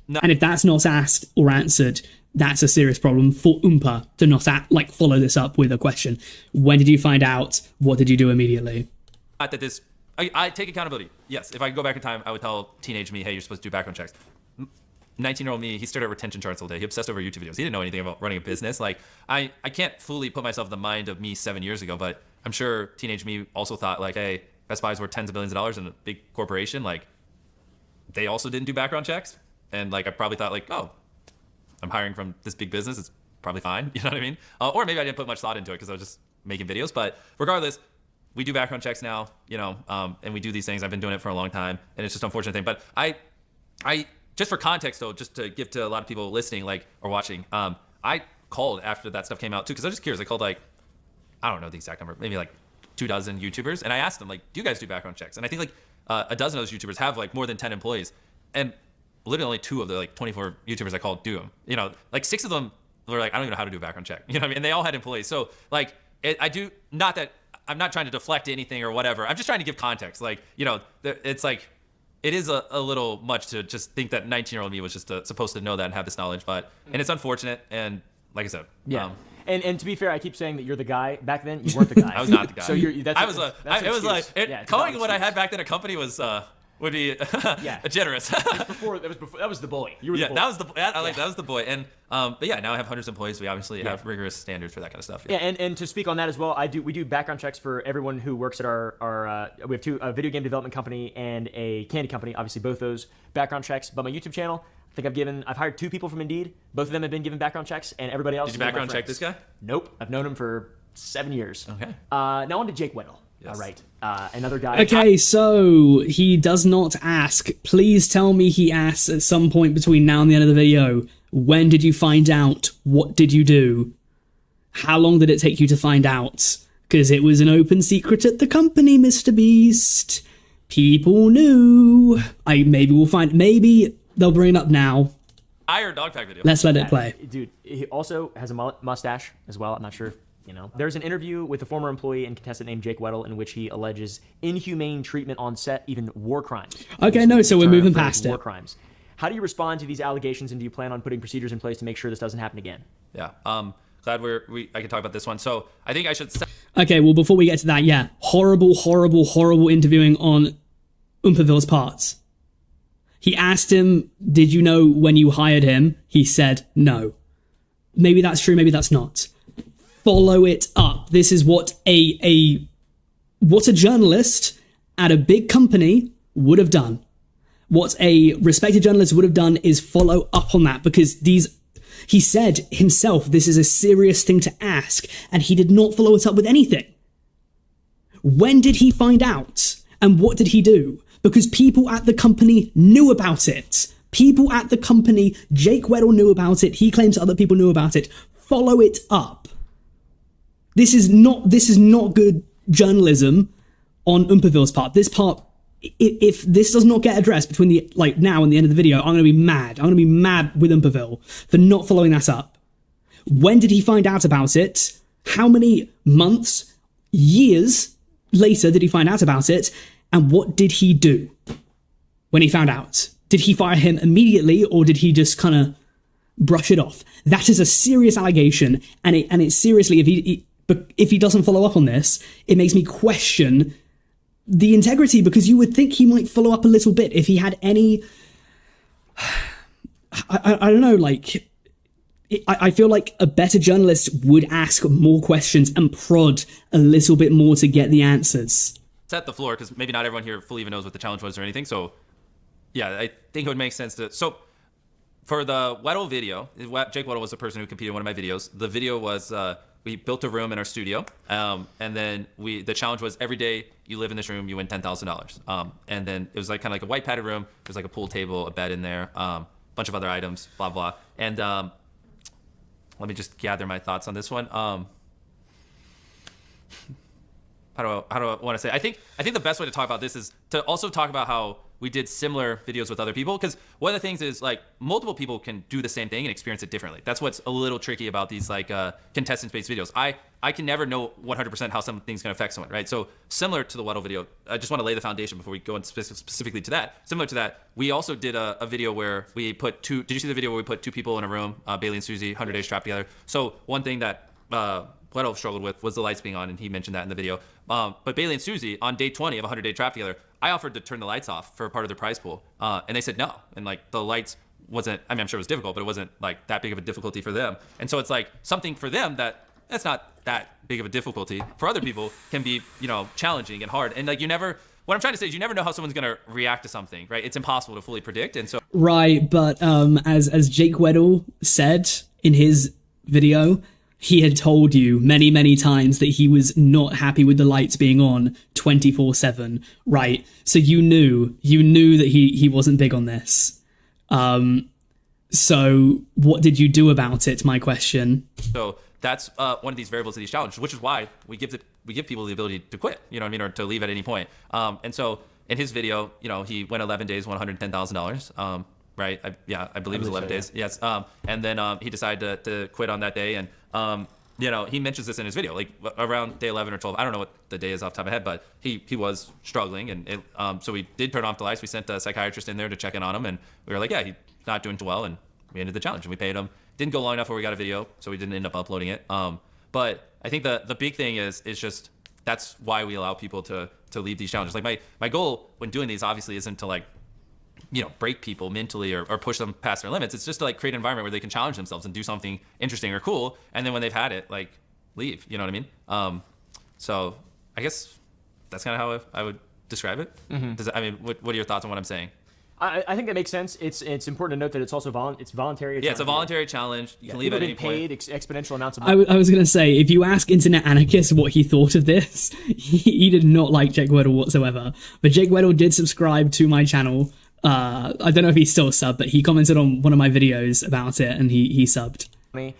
No. And if that's not asked or answered, that's a serious problem for Oompa to not follow this up with a question. When did you find out? What did you do immediately? Not that this, I take accountability. Yes, if I could go back in time, I would tell teenage me, hey, you're supposed to do background checks. 19-year-old me, he stared at retention charts all day. He obsessed over YouTube videos. He didn't know anything about running a business. Like, I can't fully put myself in the mind of me 7 years ago, but I'm sure teenage me also thought, like, hey, Best Buy's worth tens of billions of dollars in a big corporation. Like, they also didn't do background checks. And, like, I probably thought, like, oh, I'm hiring from this big business. It's probably fine. You know what I mean? Or maybe I didn't put much thought into it because I was just making videos. But regardless, we do background checks now, and we do these things. I've been doing it for a long time, and it's just an unfortunate thing. But I just for context, though, just to give to a lot of people listening, like, or watching, I called after that stuff came out, too, because I was just curious. I called, like, I don't know the exact number, maybe, like, 24 YouTubers, and I asked them, like, do you guys do background checks? And I think, like, a dozen of those YouTubers have, like, more than 10 employees. And literally only 2 of the, like, 24 YouTubers I called do them. Like, 6 of them were like, I don't even know how to do a background check. You know what I mean? And they all had employees. So, like, I do, not that, I'm not trying to deflect anything or whatever. I'm just trying to give context. Like, it's like, it is a little much to just think that 19-year-old me was just supposed to know that and have this knowledge. But, and it's unfortunate. And like I said, yeah. And to be fair, I keep saying that you're the guy. Back then, you weren't the guy. I was not the guy. So calling what I had back then a company was would be generous. That was the boy. You were the boy. That was the boy. And but yeah, now I have hundreds of employees. We obviously have rigorous standards for that kind of stuff. Yeah, and to speak on that as well, we do background checks for everyone who works at our we have 2, a video game development company and a candy company. Obviously, both those background checks. But my YouTube channel, I think I've hired 2 people from Indeed. Both of them have been given background checks, and everybody else. Did you background check this guy? Nope, I've known him for 7 years. Okay. Now on to Jake Weddle. Yes. All right. Another guy. Okay, so he does not ask. Please tell me he asks at some point between now and the end of the video. When did you find out? What did you do? How long did it take you to find out? Because it was an open secret at the company, MrBeast. People knew. Maybe They'll bring it up now. Higher dog pack video. Let's let it play. Dude, he also has a mustache as well. I'm not sure if you know. There's an interview with a former employee and contestant named Jake Weddle in which he alleges inhumane treatment on set, even war crimes. Okay, no, so we're moving past war it. crimes. How do you respond to these allegations, and do you plan on putting procedures in place to make sure this doesn't happen again? Yeah. Glad I can talk about this one. So I think I should. Okay, well, before we get to that, yeah, horrible interviewing on Umperville's part. He asked him, did you know when you hired him? He said no. Maybe that's true, maybe that's not. Follow it up. This is what what a journalist at a big company would have done. What a respected journalist would have done is follow up on that, because he said himself, this is a serious thing to ask, and he did not follow it up with anything. When did he find out? And what did he do? Because people at the company knew about it. People at the company, Jake Weddle knew about it. He claims other people knew about it. Follow it up. This is not good journalism on Umperville's part. This part, if this does not get addressed between now and the end of the video, I'm going to be mad. I'm going to be mad with Umperville for not following that up. When did he find out about it? How many months, years later did he find out about it? And what did he do when he found out? Did he fire him immediately, or did he just kind of brush it off? That is a serious allegation, and it's seriously, if he doesn't follow up on this, it makes me question the integrity, because you would think he might follow up a little bit if he had any, I don't know, like, I feel like a better journalist would ask more questions and prod a little bit more to get the answers. Set the floor, because maybe not everyone here fully even knows what the challenge was or anything. So yeah, I think it would make sense to. So for the Weddle video, Jake Weddle was the person who competed in one of my videos. The video was we built a room in our studio, and then the challenge was every day you live in this room, you win $10,000. And then it was like kind of like a white padded room. There's like a pool table, a bed in there, bunch of other items, blah blah. And let me just gather my thoughts on this one. How do I want to say? I think the best way to talk about this is to also talk about how we did similar videos with other people, because one of the things is like multiple people can do the same thing and experience it differently. That's what's a little tricky about these like contestant-based videos. I can never know 100% how something's going to affect someone, right? So similar to the Weddle video, I just want to lay the foundation before we go in specifically to that. Similar to that, we also did a video where we put two. Did you see the video where we put two people in a room, Bailey and Susie, 100 days trapped together? So one thing that Weddle struggled with was the lights being on, and he mentioned that in the video. But Bailey and Susie, on day 20 of 100-day trap together, I offered to turn the lights off for part of their prize pool, and they said no. And like the lights wasn't, I mean, I'm sure it was difficult, but it wasn't like that big of a difficulty for them. And so it's like something for them that's not that big of a difficulty for other people can be, challenging and hard. And like what I'm trying to say is you never know how someone's going to react to something, right? It's impossible to fully predict. And so right, but as Jake Weddle said in his video, he had told you many, many times that he was not happy with the lights being on 24/7, right? So you knew that he wasn't big on this. So what did you do about it? My question. So that's one of these variables of these challenges, which is why we give people the ability to quit, you know what I mean, or to leave at any point. And so in his video, he went 11 days, won $110,000. Right? I believe it was 11 days. Yes. And then he decided to quit on that day. And, he mentions this in his video, like around day 11 or 12. I don't know what the day is off the top of my head, but he was struggling. And so we did turn off the lights. We sent a psychiatrist in there to check in on him. And we were like, yeah, he's not doing too well. And we ended the challenge and we paid him. Didn't go long enough where we got a video, so we didn't end up uploading it. But I think the big thing is just that's why we allow people to leave these challenges. Like my goal when doing these obviously isn't to like, break people mentally or push them past their limits. It's just to like create an environment where they can challenge themselves and do something interesting or cool. And then when they've had it, like leave, you know what I mean? So I guess that's kind of how I would describe it. Mm-hmm. What are your thoughts on what I'm saying? I think that makes sense. It's important to note that it's also it's voluntary. It's a voluntary challenge. You can leave at any point. Paid exponential amounts of money. I was going to say, if you ask Internet Anarchist what he thought of this, he did not like Jake Weddle whatsoever. But Jake Weddle did subscribe to my channel. I don't know if he's still subbed, but he commented on one of my videos about it and he subbed.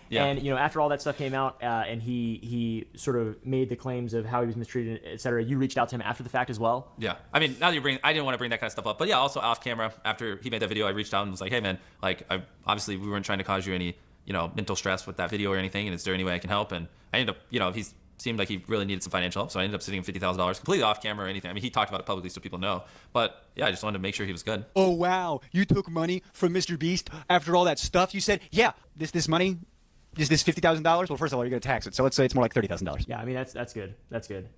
Yeah. And after all that stuff came out, and he sort of made the claims of how he was mistreated, etc. You reached out to him after the fact as well. Yeah, I mean, now that I didn't want to bring that kind of stuff up, but yeah, also off camera after he made that video, I reached out and was like, hey man, like, obviously we weren't trying to cause you any, mental stress with that video or anything, and is there any way I can help? And I ended up, he seemed like he really needed some financial help, so I ended up sending him $50,000 completely off camera or anything. I mean, he talked about it publicly so people know, but yeah, I just wanted to make sure he was good. Oh wow, you took money from MrBeast after all that stuff you said? Yeah, this money, is this $50,000? Well, first of all, you're gonna tax it, so let's say it's more like $30,000. Yeah, I mean that's good. That's good.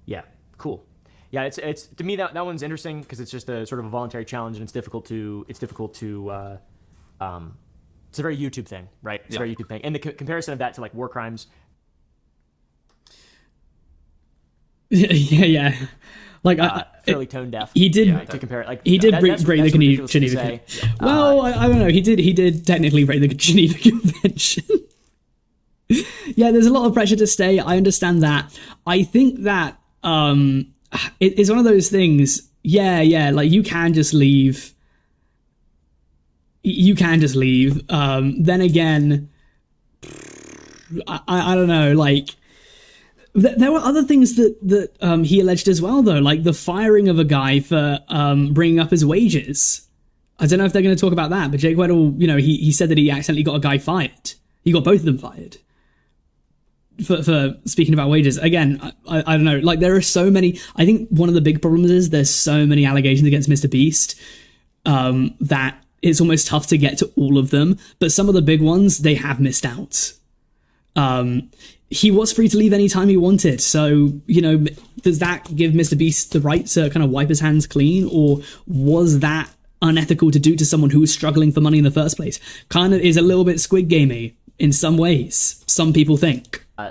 Yeah, cool. Yeah, it's to me that one's interesting because it's just a sort of a voluntary challenge, and it's difficult to it's a very YouTube thing, right? It's a very YouTube thing, and the comparison of that to like war crimes. yeah. Like fairly tone deaf. He did to compare it. Like he did break the ridiculous to Geneva say. Convention. Well, I don't know. He did technically break the Geneva Convention. Yeah, there's a lot of pressure to stay. I understand that. I think that it's one of those things. Yeah. Like you can just leave. Then again, I don't know. Like there were other things that he alleged as well, though, like the firing of a guy for bringing up his wages. I don't know if they're going to talk about that, but Jake Weddle, he said that he accidentally got a guy fired. He got both of them fired for speaking about wages. Again, I don't know. Like there are so many. I think one of the big problems is there's so many allegations against MrBeast that it's almost tough to get to all of them. But some of the big ones, they have missed out. He was free to leave anytime he wanted. So, does that give MrBeast the right to kind of wipe his hands clean? Or was that unethical to do to someone who was struggling for money in the first place? Kind of is a little bit Squid Gamey in some ways, some people think. We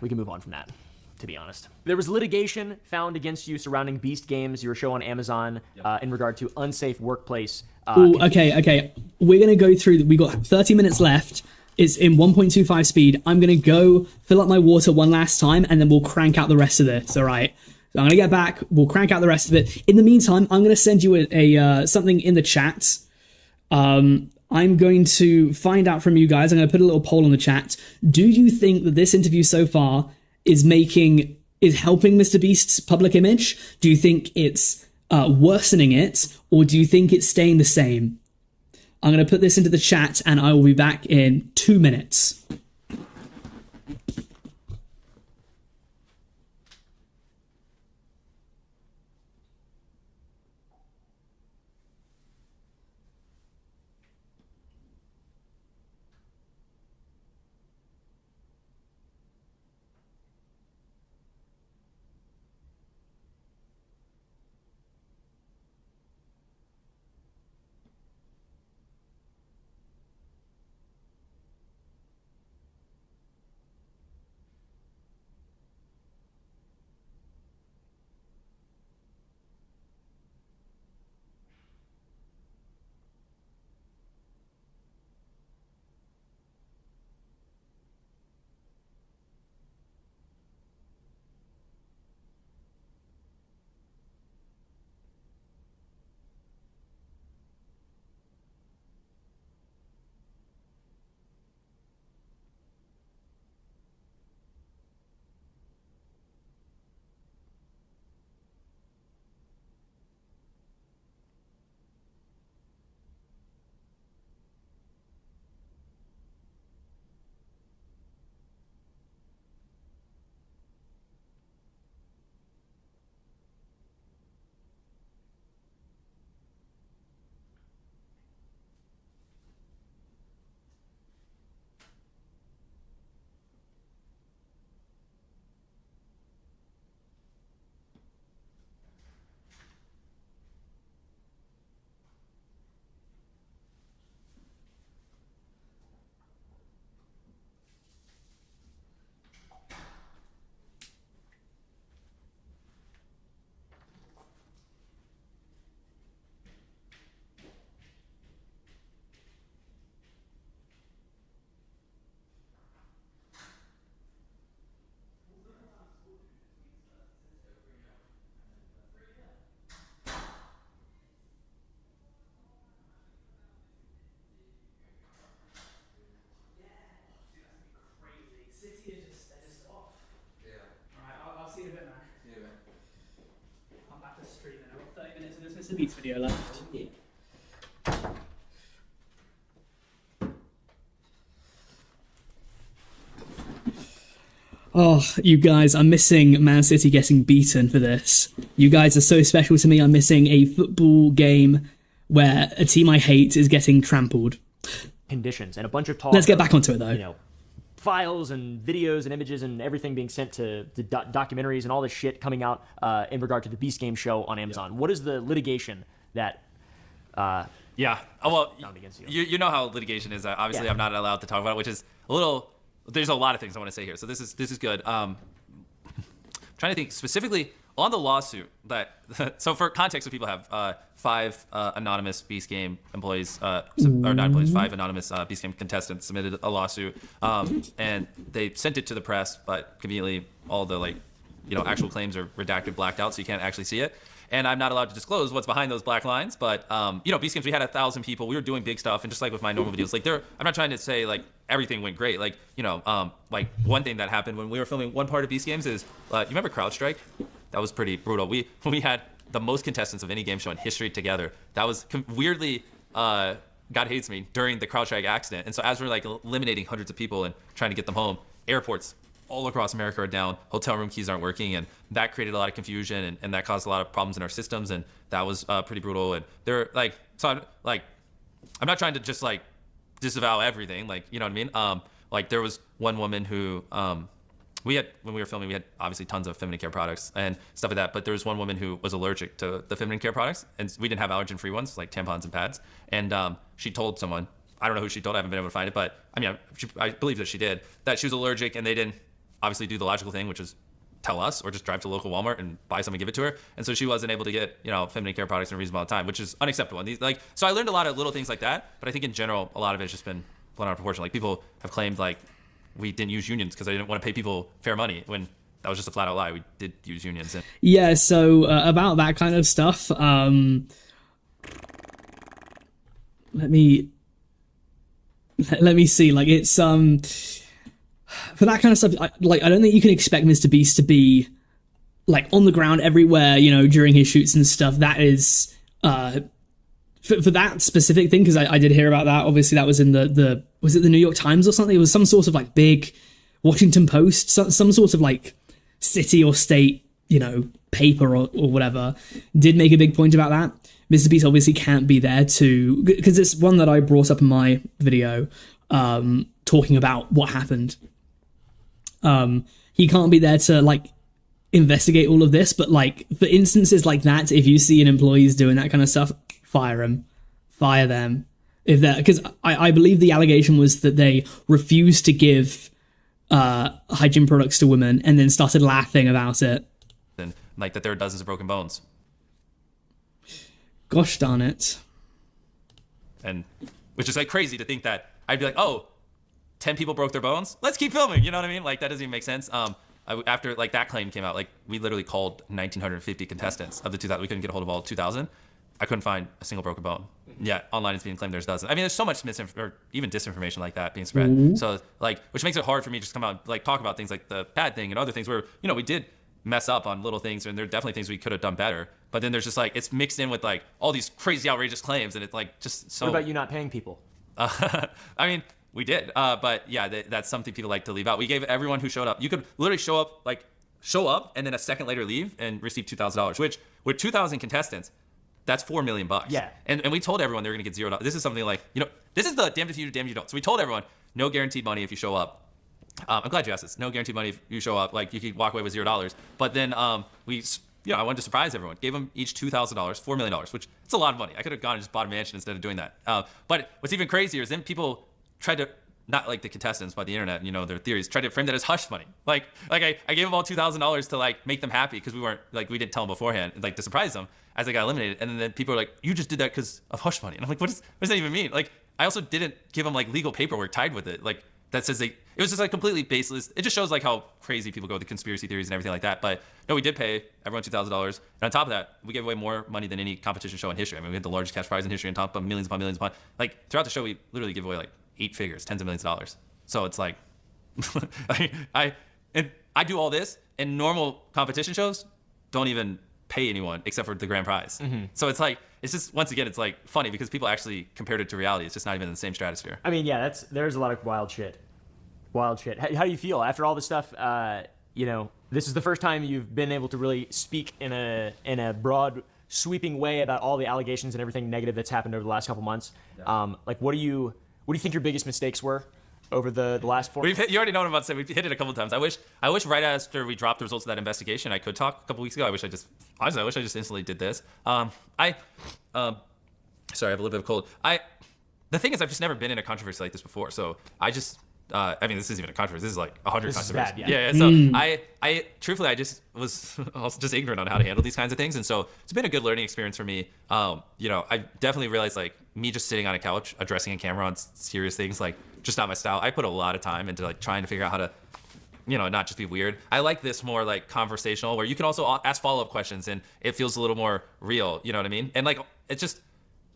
can move on from that, to be honest. There was litigation found against you surrounding Beast Games, your show on Amazon, in regard to unsafe workplace. Okay. We're going to go through, we got 30 minutes left. It's in 1.25 speed. I'm going to go fill up my water one last time, and then we'll crank out the rest of this, all right? So I'm going to get back. We'll crank out the rest of it. In the meantime, I'm going to send you a something in the chat. I'm going to find out from you guys. I'm going to put a little poll on the chat. Do you think that this interview so far is helping MrBeast's public image? Do you think it's worsening it, or do you think it's staying the same? I'm going to put this into the chat, and I will be back in 2 minutes. MrBeast video left. Oh, you guys, I'm missing Man City getting beaten for this. You guys are so special to me. I'm missing a football game where a team I hate is getting trampled. Conditions and a bunch of talk. Let's get back onto it, though. You know, files and videos and images and everything being sent to documentaries and all this shit coming out in regard to the Beast Game show on Amazon. Yeah. What is the litigation that... Yeah. Oh, well, against you know how litigation is. Obviously, I'm not allowed to talk about it, which is a little... There's a lot of things I want to say here, so this is good. Trying to think specifically on the lawsuit that. So for context, what people have 5 anonymous Beast Game employees, or not employees, 5 anonymous Beast Game contestants submitted a lawsuit, and they sent it to the press, but conveniently all the actual claims are redacted, blacked out, so you can't actually see it. And I'm not allowed to disclose what's behind those black lines, but Beast Games, we had 1,000 people. We were doing big stuff, and just like with my normal videos, I'm not trying to say everything went great. One thing that happened when we were filming one part of Beast Games is, you remember CrowdStrike? That was pretty brutal. We had the most contestants of any game show in history together. That was weirdly, God hates me, during the CrowdStrike accident. And so as we're eliminating hundreds of people and trying to get them home, airports all across America are down, hotel room keys aren't working, and that created a lot of confusion, and that caused a lot of problems in our systems, and that was pretty brutal. And they're I'm not trying to just disavow everything, you know what I mean? There was one woman who when we were filming, we had obviously tons of feminine care products and stuff like that, but there was one woman who was allergic to the feminine care products, and we didn't have allergen-free ones like tampons and pads, and she told someone, I don't know who she told, I haven't been able to find it, but I believe that she did, that she was allergic, and they didn't obviously do the logical thing, which is tell us or just drive to local Walmart and buy some and give it to her. And so she wasn't able to get, feminine care products in a reasonable amount of time, which is unacceptable. And so I learned a lot of little things like that, but I think in general, a lot of it's just been blown out of proportion. People have claimed we didn't use unions because I didn't want to pay people fair money, when that was just a flat out lie. We did use unions. Yeah. So about that kind of stuff, let me see. It's for that kind of stuff, I don't think you can expect MrBeast to be on the ground everywhere, during his shoots and stuff. That is for that specific thing, because I did hear about that. Obviously, that was in was it the New York Times or something? It was some sort of big Washington Post, some sort of city or state, paper or whatever, did make a big point about that. MrBeast obviously can't be there because it's one that I brought up in my video, talking about what happened. He can't be there to investigate all of this, but for instances like that, if you see an employee's doing that kind of stuff, fire them. If they're, because I believe the allegation was that they refused to give hygiene products to women and then started laughing about it. And that there are dozens of broken bones. Gosh darn it. And which is crazy to think that I'd be 10 people broke their bones, let's keep filming, you know what I mean? That doesn't even make sense. After that claim came out, we literally called 1,950 contestants of the 2,000. We couldn't get a hold of all 2,000. I couldn't find a single broken bone. Yeah, online it's being claimed there's dozens. I mean, there's so much or even disinformation like that being spread. Mm-hmm. So which makes it hard for me to just come out talk about things like the bad thing and other things where we did mess up on little things, and there are definitely things we could have done better. But then there's just it's mixed in with all these crazy outrageous claims, and it's just so. What about you not paying people? I mean, we did, but yeah, that's something people like to leave out. We gave everyone who showed up. You could literally show up, and then a second later leave and receive $2,000. Which with 2,000 contestants, that's $4 million. Yeah. And we told everyone they were going to get $0. This is something this is the damned if you do, damned if you don't. So we told everyone, no guaranteed money if you show up. I'm glad you asked this. No guaranteed money if you show up. You could walk away with $0. But then I wanted to surprise everyone. Gave them each $2,000, $4 million, which it's a lot of money. I could have gone and just bought a mansion instead of doing that. But what's even crazier is then people tried to, not the contestants, but the internet, their theories, tried to frame that as hush money. I gave them all $2,000 to make them happy because we weren't, we didn't tell them beforehand, to surprise them as they got eliminated. And then people were you just did that because of hush money. And I'm what does that even mean? I also didn't give them legal paperwork tied with it. That says it was just completely baseless. It just shows how crazy people go with the conspiracy theories and everything like that. But no, we did pay everyone $2,000. And on top of that, we gave away more money than any competition show in history. I mean, we had the largest cash prize in history on top of millions upon millions upon. Throughout the show, we literally give away 8 figures, tens of millions of dollars. So it's I do all this, and normal competition shows don't even pay anyone except for the grand prize. So it's like, it's just, once again, it's like funny because people actually compared it to reality. It's just not even in the same stratosphere. I mean, yeah, there's a lot of wild shit. How do you feel after all this stuff? This is the first time you've been able to really speak in a broad, sweeping way about all the allegations and everything negative that's happened over the last couple months. What do you think your biggest mistakes were over the last 4 months? You already know what I'm about to say. We've hit it a couple of times. I wish right after we dropped the results of that investigation, I could talk a couple weeks ago. I wish I just instantly did this. Sorry, I have a little bit of a cold. The thing is, I've just never been in a controversy like this before. So I just, this isn't even a controversy. This is like 100 controversies. Bad, yeah. So I truthfully, I just was also just ignorant on how to handle these kinds of things. And so it's been a good learning experience for me. I definitely realized like me just sitting on a couch, addressing a camera on serious things, like just not my style. I put a lot of time into like trying to figure out how to, not just be weird. I like this more like conversational where you can also ask follow-up questions and it feels a little more real. You know what I mean? And like, it's just,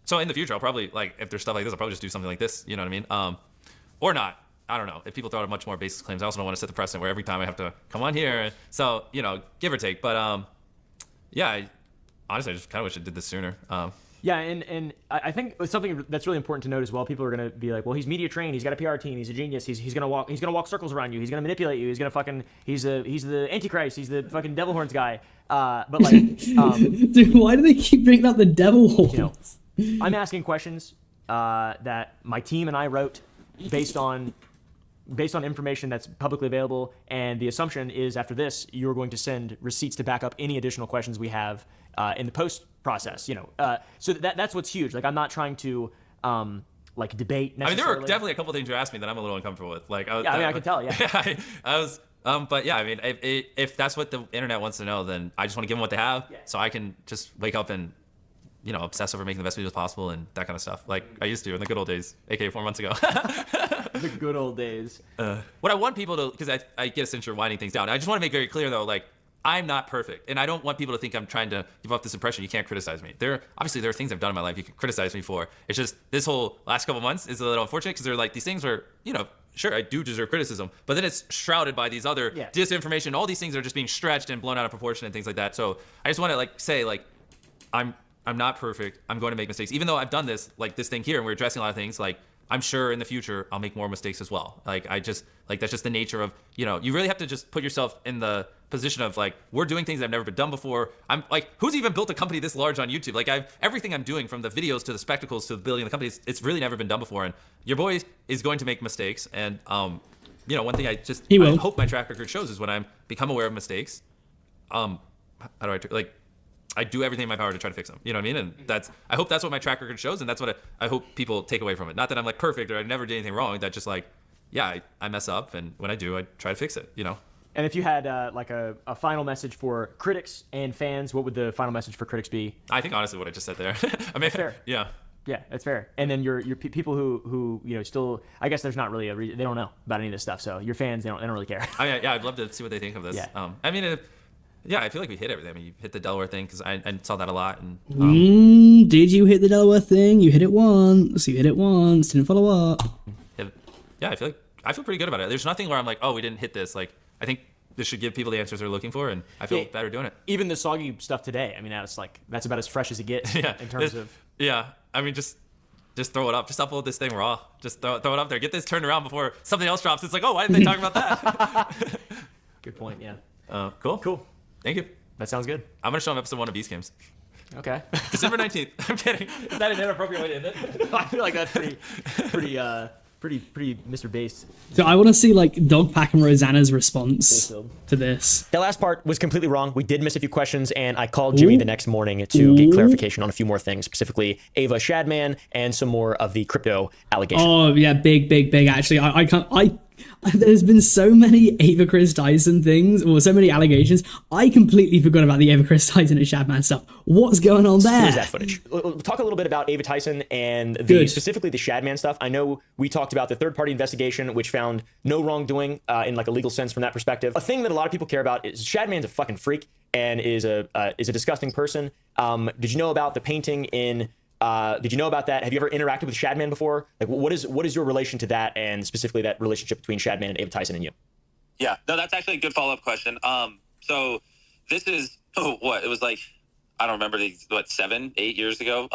so in the future, I'll probably like, if there's stuff like this, I'll probably just do something like this. You know what I mean? Or not. I don't know. If people throw out much more baseless claims, I also don't want to set the precedent where every time I have to come on here. So, give or take. But honestly, I just kind of wish I did this sooner. Yeah, and I think it's something that's really important to note as well. People are gonna be like, well, he's media trained, he's got a PR team, he's a genius, he's gonna walk circles around you, he's gonna manipulate you, he's the Antichrist, he's the fucking devil horns guy. But like, dude, why do they keep bringing up the devil horns? I'm asking questions that my team and I wrote based on information that's publicly available, and the assumption is after this, you're going to send receipts to back up any additional questions we have in the post process. So that's what's huge. Like, I'm not trying to debate necessarily. I mean, there were definitely a couple things you asked me that I'm a little uncomfortable with. Like, I can tell. Yeah, I was. But yeah, I mean, if that's what the internet wants to know, then I just want to give them what they have, so I can just wake up and obsess over making the best videos possible and that kind of stuff, like I used to in the good old days, aka 4 months ago. The good old days. What I want people to, because I get a sense you're winding things down. I just want to make very clear though, like, I'm not perfect, and I don't want people to think I'm trying to give off this impression you can't criticize me. There are things I've done in my life you can criticize me for. It's just this whole last couple months is a little unfortunate because they're like these things where sure, I do deserve criticism, but then it's shrouded by these other disinformation. All these things are just being stretched and blown out of proportion and things like that. So I just want to say I'm not perfect. I'm going to make mistakes, even though I've done this thing here and we're addressing a lot of things. Like, I'm sure in the future I'll make more mistakes as well. That's just the nature of, you really have to just put yourself in the position of like, we're doing things that have never been done before. I'm like, who's even built a company this large on YouTube? Like, everything I'm doing, from the videos to the spectacles to the building of the company, it's really never been done before. And your boy is going to make mistakes. And one thing I hope my track record shows is when I'm become aware of mistakes, I do everything in my power to try to fix them. You know what I mean? And I hope that's what my track record shows, and that's what I hope people take away from it. Not that I'm like perfect or I never did anything wrong. That just like, I mess up, and when I do, I try to fix it. And if you had a final message for critics and fans, what would the final message for critics be? I think honestly what I just said there. I mean, that's fair. Yeah. Yeah, that's fair. And then your people who still, I guess there's not really they don't know about any of this stuff. So your fans, they don't really care. I'd love to see what they think of this. Yeah. I feel like we hit everything. I mean, you hit the Delaware thing because I saw that a lot. And did you hit the Delaware thing? You hit it once. Didn't follow up. Yeah, I feel pretty good about it. There's nothing where I'm like, oh, we didn't hit this. Like, I think this should give people the answers they're looking for, and I feel better doing it. Even the soggy stuff today. I mean, that's about as fresh as it gets in terms of. Yeah, I mean, just throw it up. Just upload this thing raw. Just throw it up there. Get this turned around before something else drops. It's like, oh, why didn't they talk about that? Good point. Yeah. Cool. Thank you. That sounds good. I'm gonna show them episode 1 of Beast Games. Okay. December 19th. I'm kidding. Is that an inappropriate way to end it? I feel like that's pretty MrBeast. So I want to see like Dogpack and Rosanna's response to this. That last part was completely wrong. We did miss a few questions, and I called Jimmy the next morning to get clarification on a few more things, specifically Ava Shadman and some more of the crypto allegations. Oh yeah, big. Actually, I can't. There's been so many Ava Chris Tyson things, or so many allegations. I completely forgot about the Ava Chris Tyson and Shadman stuff. What's going on there? Here's that footage. We'll talk a little bit about Ava Tyson and specifically the Shadman stuff. I know we talked about the third-party investigation, which found no wrongdoing in like a legal sense from that perspective. A thing that a lot of people care about is Shadman's a fucking freak and is a disgusting person. Did you know about the painting in? Did you know about that? Have you ever interacted with Shadman before? Like, what is your relation to that, and specifically that relationship between Shadman and Ava Tyson and you? Yeah, no, that's actually a good follow-up question. So this is it was like I don't remember what 7, 8 years ago.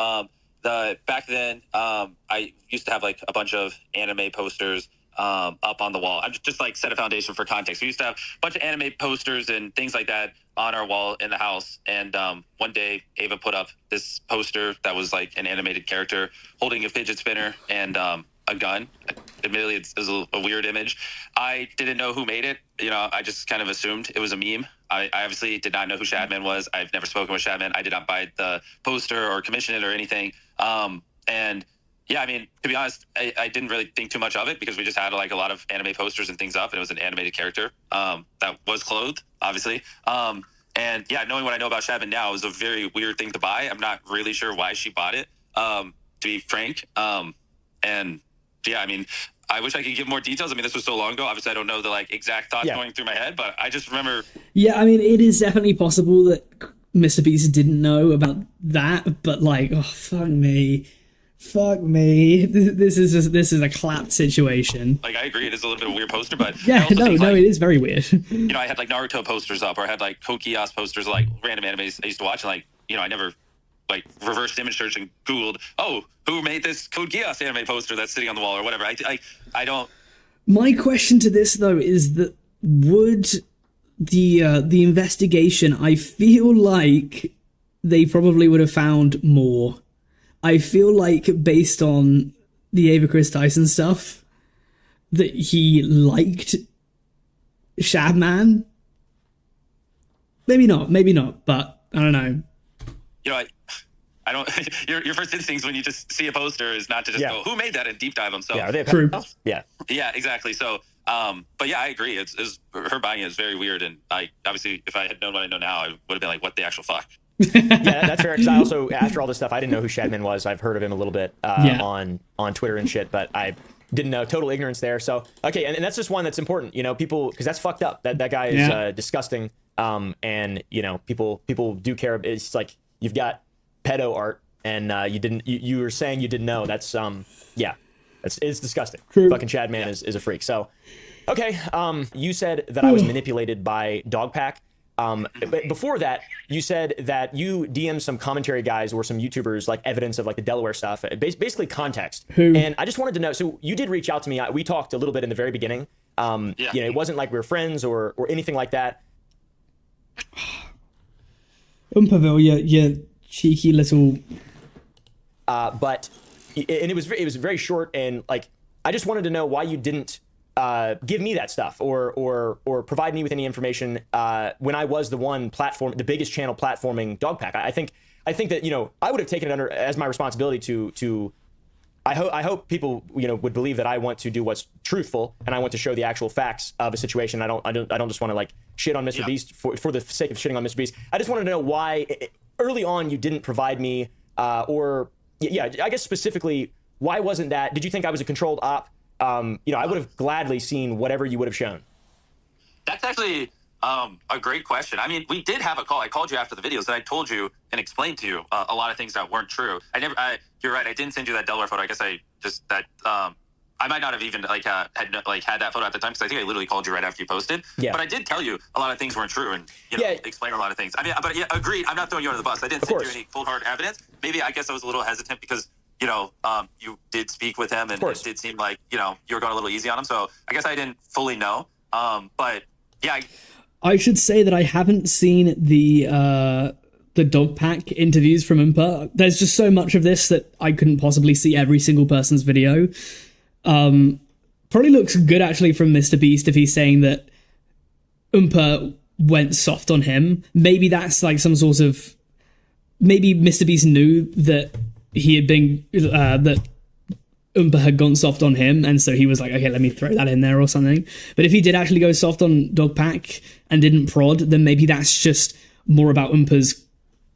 Back then, I used to have like a bunch of anime posters up on the wall. I'm just like set a foundation for context. We used to have a bunch of anime posters and things like that on our wall in the house. And one day, Ava put up this poster that was like an animated character holding a fidget spinner and a gun. Admittedly, it's a weird image. I didn't know who made it. You know, I just kind of assumed it was a meme. I obviously did not know who Shadman was. I've never spoken with Shadman. I did not buy the poster or commission it or anything. And yeah, I mean, to be honest, I didn't really think too much of it because we just had like a lot of anime posters and things up, and it was an animated character that was clothed, obviously. And yeah, knowing what I know about Shadman now, it was a very weird thing to buy. I'm not really sure why she bought it, to be frank. And yeah, I mean, I wish I could give more details. I mean, this was so long ago. Obviously, I don't know the like exact thoughts going through my head, but I just remember. Yeah, I mean, it is definitely possible that MrBeast didn't know about that, but like, oh fuck me. This is a clapped situation. Like, I agree, it is a little bit of a weird poster, but yeah, no, it is very weird. You know, I had like Naruto posters up, or I had like Code Geass posters, like random animes I used to watch, and like, you know, I never like reversed image search and Googled, oh, who made this Code Geass anime poster that's sitting on the wall or whatever. I don't. My question to this though is that would the investigation, I feel like they probably would have found more. I feel like based on the Ava Chris Tyson stuff that he liked Shadman. Maybe not, but I don't know. You know, I don't. Your first instinct when you just see a poster is not to just go, "Who made that?" and deep dive them. So yeah, are they true. Yeah, exactly. So, but yeah, I agree. It's her buying it is very weird, and I obviously, if I had known what I know now, I would have been like, "What the actual fuck." Yeah, that's fair. Because I also, after all this stuff, I didn't know who Shadman was. I've heard of him a little bit on Twitter and shit, but I didn't know. Total ignorance there. So okay, and that's just one that's important. You know, people, because that's fucked up. That guy is disgusting. And you know, people do care. It's like you've got pedo art, and you were saying you didn't know. That's it's disgusting. True. Fucking Shadman is a freak. So okay, you said that I was manipulated by Dogpack. But before that, you said that you DM'd some commentary guys or some YouTubers like evidence of like the Delaware stuff, basically context. Who? And I just wanted to know. So you did reach out to me. We talked a little bit in the very beginning. You know, it wasn't like we were friends or anything like that. Umperville, you cheeky little. But it was very short, and like I just wanted to know why you didn't give me that stuff or provide me with any information when I was the biggest channel platforming Dogpack. I think that, you know, I would have taken it as my responsibility to I hope people, you know, would believe that I want to do what's truthful and I want to show the actual facts of a situation. I don't just want to like shit on MrBeast for the sake of shitting on MrBeast. I just wanted to know why early on you didn't provide me I guess specifically, why wasn't that? Did you think I was a controlled op? You know, I would have gladly seen whatever you would have shown. That's actually a great question. I mean, we did have a call. I called you after the videos and I told you and explained to you a lot of things that weren't true. You're right. I didn't send you that Delaware photo. I guess I might not have even like had that photo at the time because I think I literally called you right after you posted. Yeah. But I did tell you a lot of things weren't true and explain a lot of things. I mean, but yeah, agreed. I'm not throwing you under the bus. I didn't send you any full hard evidence. Maybe I guess I was a little hesitant because, you know, you did speak with him and it did seem like, you know, you were going a little easy on him. So I guess I didn't fully know. But yeah. I should say that I haven't seen the Dogpack interviews from Impa. There's just so much of this that I couldn't possibly see every single person's video. Probably looks good actually from MrBeast if he's saying that Impa went soft on him. Maybe that's like some sort of... Maybe MrBeast knew that he had been... that Umpa had gone soft on him, and so he was like, okay, let me throw that in there or something. But if he did actually go soft on Dogpack and didn't prod, then maybe that's just more about Umpa's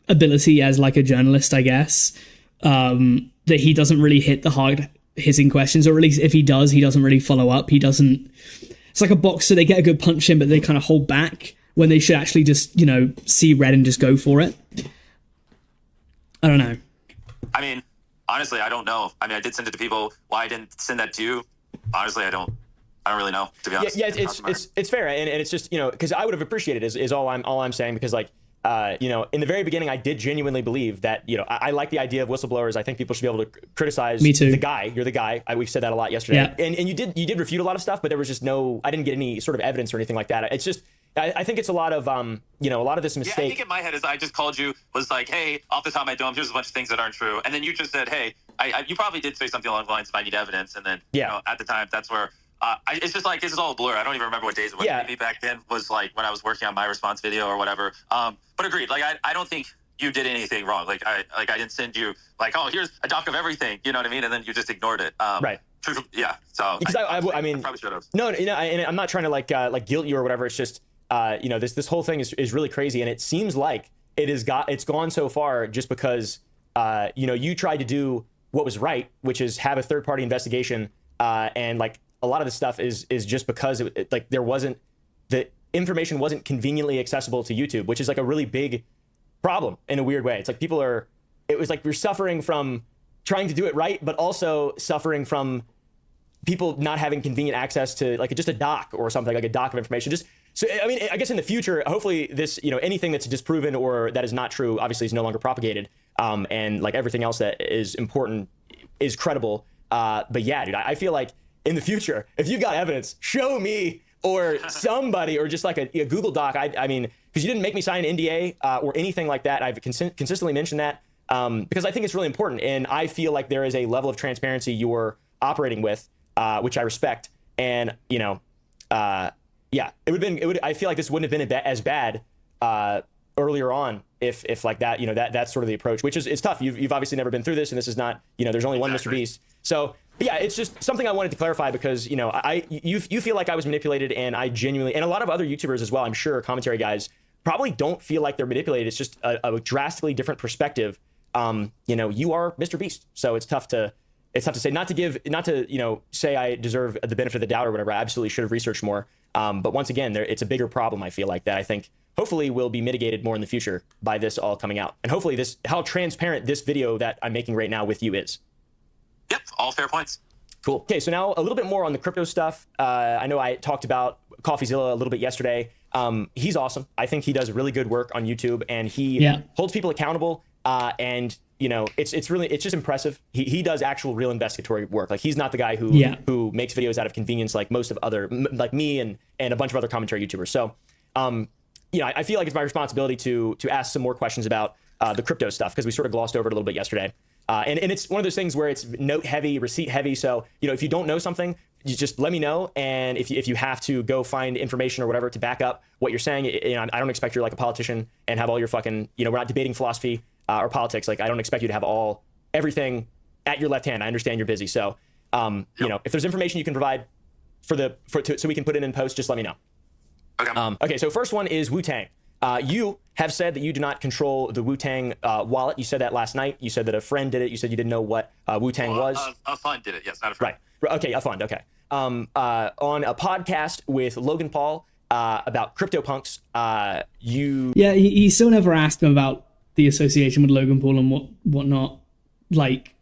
ability as like a journalist, I guess. That he doesn't really hit the hard-hitting questions, or at least if he does, he doesn't really follow up. He doesn't... It's like a boxer, they get a good punch in, but they kind of hold back when they should actually just, you know, see red and just go for it. I don't know. I mean... Honestly, I don't know. I mean, I did send it to people. Why I didn't send that to you? Honestly, I don't really know, to be honest. Yeah, it's fair, and it's just, you know, because I would have appreciated it is all I'm saying, because like you know, in the very beginning, I did genuinely believe that, you know, I like the idea of whistleblowers. I think people should be able to criticize Me too. the guy. You're the guy. We've said that a lot yesterday. Yeah. And you did refute a lot of stuff, but there was just I didn't get any sort of evidence or anything like that. It's just, I think it's a lot of, you know, a lot of this mistake. Yeah, I think in my head is I just called you, was like, hey, off the top of my dome, here's a bunch of things that aren't true. And then you just said, hey, you probably did say something along the lines of I need evidence. And then, you know, at the time, that's where, it's just like, this is all a blur. I don't even remember what days it was. Yeah. Maybe back then was like when I was working on my response video or whatever. But agreed, like, I don't think you did anything wrong. Like I didn't send you like, oh, here's a doc of everything. You know what I mean? And then you just ignored it. Right. Yeah. So because I mean, probably should have. No, you know, and I'm not trying to like guilt you or whatever. It's just, you know, this whole thing is really crazy, and it seems like it's gone so far just because, you know, you tried to do what was right, which is have a third party investigation, and like a lot of this stuff is just because like the information wasn't conveniently accessible to YouTube, which is like a really big problem in a weird way. It's like it was like we're suffering from trying to do it right, but also suffering from people not having convenient access to like just a doc or something, like a doc of information. Just so, I mean, I guess in the future, hopefully this, you know, anything that's disproven or that is not true, obviously is no longer propagated. And like everything else that is important is credible. But yeah, dude, I feel like in the future, if you've got evidence, show me or somebody, or just like a Google Doc. I mean, because you didn't make me sign an NDA or anything like that. I've consistently mentioned that because I think it's really important. And I feel like there is a level of transparency you're operating with, which I respect. And, you know, yeah, I feel like this wouldn't have been as bad earlier on if like that, you know, that's sort of the approach, which is, it's tough. You've obviously never been through this, and this is not, you know, there's only one MrBeast. So yeah, it's just something I wanted to clarify because, you know, you feel like I was manipulated, and I genuinely, and a lot of other YouTubers as well, I'm sure, commentary guys probably don't feel like they're manipulated. It's just a drastically different perspective. You know, you are MrBeast, so it's tough to say, not to, you know, say I deserve the benefit of the doubt or whatever. I absolutely should have researched more. But once again, it's a bigger problem, I feel like, that I think hopefully will be mitigated more in the future by this all coming out. And hopefully how transparent this video that I'm making right now with you is. Yep, all fair points. Cool. Okay, so now a little bit more on the crypto stuff. I know I talked about CoffeeZilla a little bit yesterday. He's awesome. I think he does really good work on YouTube, and he holds people accountable. And you know, it's just impressive. He does actual real investigatory work. Like, he's not the guy who makes videos out of convenience like most of other, like me and a bunch of other commentary YouTubers. So, you know, I feel like it's my responsibility to ask some more questions about the crypto stuff, because we sort of glossed over it a little bit yesterday. And it's one of those things where it's note heavy, receipt heavy. So, you know, if you don't know something, you just let me know. And if you have to go find information or whatever to back up what you're saying, you know, I don't expect you're like a politician and have all your fucking, you know, we're not debating philosophy or politics. Like, I don't expect you to have everything at your left hand. I understand you're busy. So, you know, if there's information you can provide so we can put it in post, just let me know. Okay. Okay. So first one is Wu-Tang. You have said that you do not control the Wu-Tang wallet. You said that last night. You said that a friend did it. You said you didn't know what Wu-Tang was. A fund did it. Yes, not a friend. Right. Okay. A fund. Okay. On a podcast with Logan Paul about CryptoPunks, you. Yeah, he still never asked him about the association with Logan Paul and whatnot. Like,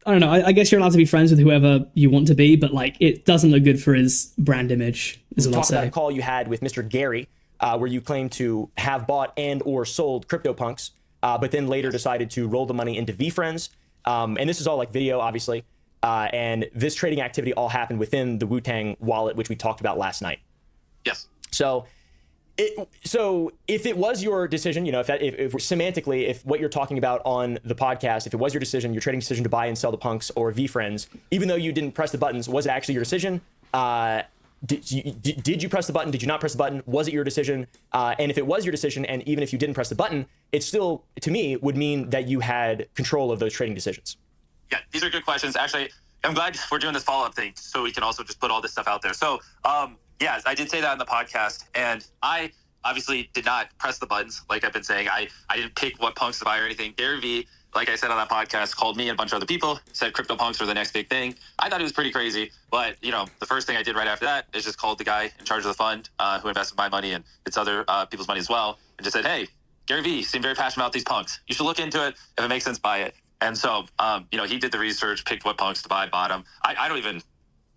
I don't know. I guess you're allowed to be friends with whoever you want to be, but like, it doesn't look good for his brand image. Is what I'll say. Talk about a call you had with Mr. Gary, where you claim to have bought and or sold CryptoPunks, but then later decided to roll the money into VFriends. And this is all like video, obviously. And this trading activity all happened within the Wu-Tang wallet, which we talked about last night. Yes. So if it was your decision, you know, if semantically, if what you're talking about on the podcast, if it was your decision, your trading decision to buy and sell the punks or VFriends, even though you didn't press the buttons, was it actually your decision? Did you press the button? Did you not press the button? Was it your decision? And if it was your decision, and even if you didn't press the button, it still, to me, would mean that you had control of those trading decisions. Yeah, these are good questions. Actually, I'm glad we're doing this follow-up thing so we can also just put all this stuff out there. So, yeah, I did say that in the podcast, and I obviously did not press the buttons. Like I've been saying, I didn't pick what punks to buy or anything. Gary Vee, like I said on that podcast, called me and a bunch of other people, said CryptoPunks were the next big thing. I thought it was pretty crazy, but you know, the first thing I did right after that is just called the guy in charge of the fund who invested my money and it's other people's money as well, and just said, hey, Gary Vee seemed very passionate about these punks. You should look into it. If it makes sense, buy it. And so, you know, he did the research, picked what punks to buy, bought them. I don't even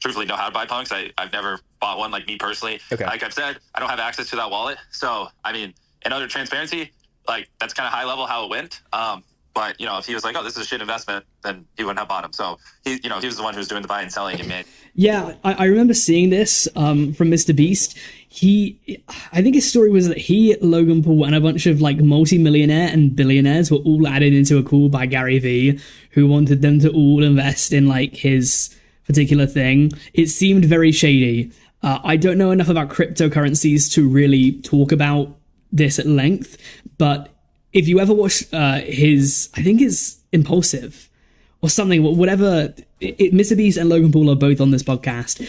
truthfully know how to buy punks. I've never bought one, like me personally. Okay. Like I've said, I don't have access to that wallet. So, I mean, and other transparency, like that's kind of high level how it went. But if he was like, oh, this is a shit investment, then he wouldn't have bought him. So he was the one who was doing the buying and selling and made. Yeah, I remember seeing this from MrBeast. I think his story was that he, Logan Paul, and a bunch of like multi-millionaire and billionaires were all added into a call by Gary Vee, who wanted them to all invest in like his particular thing. It seemed very shady. I don't know enough about cryptocurrencies to really talk about this at length, but if you ever watch his, I think it's Impulsive or something, whatever, MrBeast and Logan Paul are both on this podcast.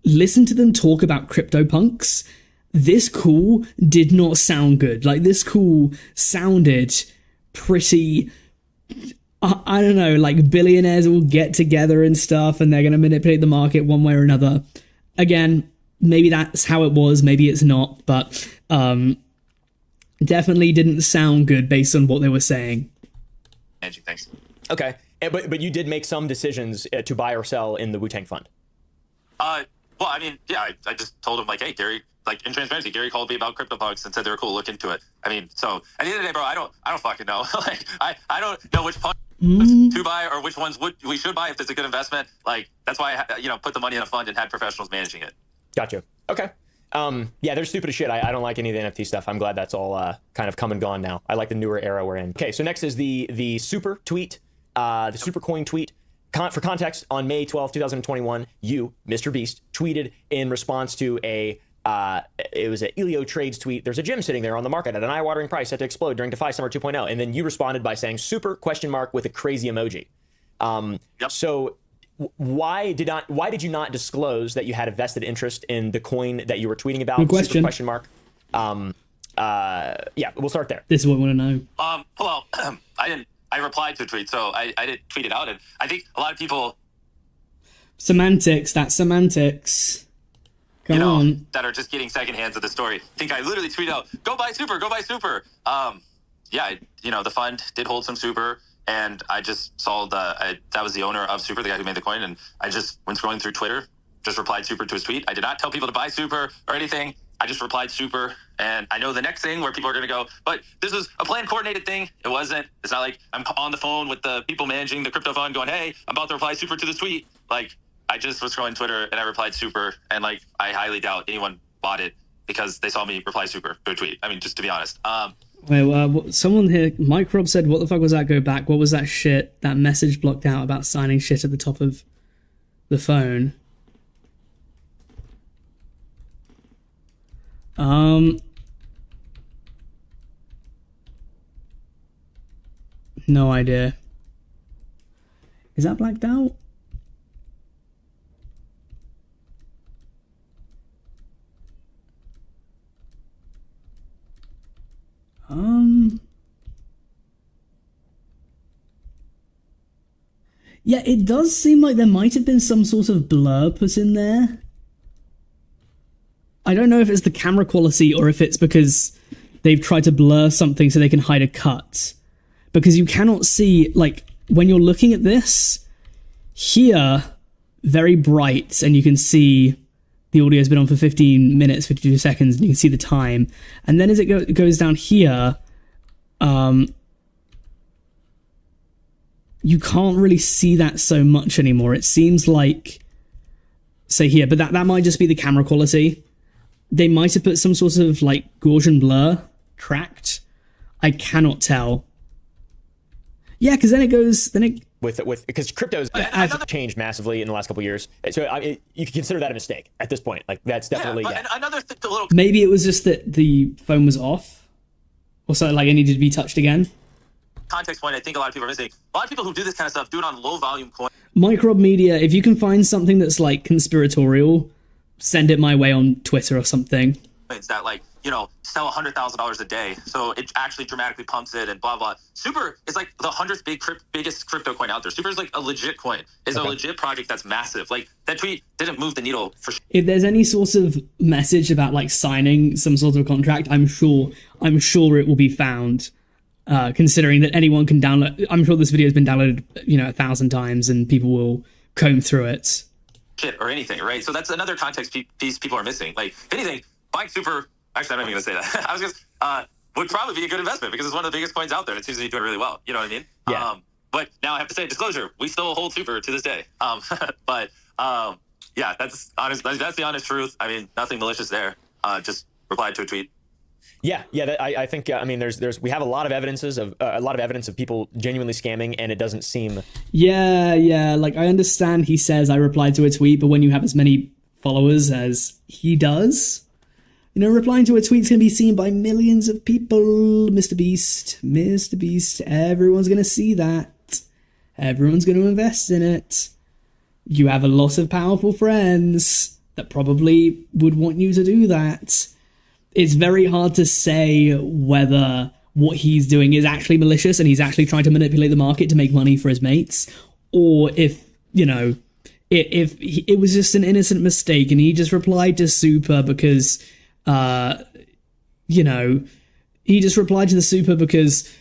Listen to them talk about CryptoPunks. This call did not sound good. Like, this call sounded pretty, I don't know, like billionaires will get together and stuff and they're going to manipulate the market one way or another. Again, maybe that's how it was, maybe it's not, but definitely didn't sound good based on what they were saying. Thanks. Okay, but you did make some decisions to buy or sell in the Wu-Tang Fund. Well, I mean, yeah, I just told him like, hey, Gary, like in transparency, Gary called me about CryptoPunks and said they were cool. Look into it. I mean, so at the end of the day, bro, I don't fucking know. Like, I don't know which punks to buy or which ones we should buy if it's a good investment. Like, that's why I put the money in a fund and had professionals managing it. Gotcha. Okay. Yeah, they're stupid as shit. I don't like any of the NFT stuff. I'm glad that's all kind of come and gone now. I like the newer era we're in. Okay, so next is the super tweet, the super coin tweet. For context, on May 12, 2021, you, MrBeast, tweeted in response to it was an Elio Trades tweet. There's a gym sitting there on the market at an eye-watering price set to explode during DeFi Summer 2.0. And then you responded by saying super ? With a crazy emoji. Yep. So why did you not disclose that you had a vested interest in the coin that you were tweeting about? Good question. Super ? Yeah, we'll start there. This is what I want to know. Well, I replied to a tweet, so I didn't tweet it out. And I think a lot of people, Semantics, that's semantics. Come on. that are just getting second hands of the story, think I literally tweeted out, go buy super, go buy super. Yeah, the fund did hold some super, and I just saw that was the owner of super, the guy who made the coin, and I just went scrolling through Twitter, just replied super to his tweet. I did not tell people to buy super or anything. I just replied super, and I know the next thing where people are going to go, but this was a planned, coordinated thing. It wasn't. It's not like I'm on the phone with the people managing the crypto fund going, hey, I'm about to reply super to this tweet. Like, I just was scrolling Twitter, and I replied super, and, like, I highly doubt anyone bought it because they saw me reply super to a tweet. I mean, just to be honest. Wait, someone here, Mike Rob said, what the fuck was that? Go back. What was that shit? That message blocked out about signing shit at the top of the phone. No idea. Is that blacked out? Yeah, it does seem like there might have been some sort of blur put in there. I don't know if it's the camera quality or if it's because they've tried to blur something so they can hide a cut. Because you cannot see, like, when you're looking at this, here, very bright, and you can see the audio's been on for 15 minutes, 52 seconds, and you can see the time. And then as it goes down here, you can't really see that so much anymore. It seems like, say here, but that might just be the camera quality. They might have put some sort of, like, Gaussian blur tracked. I cannot tell. Yeah, because then it goes... Because crypto's changed massively in the last couple of years. So you can consider that a mistake at this point. Like, that's definitely... And another thing, a little... Maybe it was just that the phone was off. Or so, like, it needed to be touched again. Context point I think a lot of people are missing. A lot of people who do this kind of stuff do it on low volume coins. Microb Media, if you can find something that's, like, conspiratorial, send it my way on Twitter or something. That, like, sell $100,000 a day. So it actually dramatically pumps it and blah, blah. Super is like the 100th biggest crypto coin out there. Super is like a legit coin. It's a legit project that's massive. Like, that tweet didn't move the needle for sure. If there's any sort of message about, like, signing some sort of contract, I'm sure it will be found. Considering that anyone can download, I'm sure this video has been downloaded, 1,000 times and people will comb through it. Shit or anything, right? So that's another context piece people are missing. Like, if anything, buying super actually, I'm not even going to say that. I was just, would probably be a good investment because it's one of the biggest coins out there. And it seems to be doing really well. You know what I mean? Yeah. But now I have to say, disclosure, we still hold Super to this day. But yeah, that's the honest truth. I mean, nothing malicious there. Just replied to a tweet. Yeah. I think I mean, we have a lot of evidence of people genuinely scamming, and it doesn't seem. Yeah. Like, I understand he says I replied to a tweet, but when you have as many followers as he does, you know, replying to a tweet's gonna be seen by millions of people. Mr. Beast, everyone's gonna see that. Everyone's gonna invest in it. You have a lot of powerful friends that probably would want you to do that. It's very hard to say whether what he's doing is actually malicious and he's actually trying to manipulate the market to make money for his mates, or if, you know, if it was just an innocent mistake and he just replied to Super because, you know, he just replied to the Super because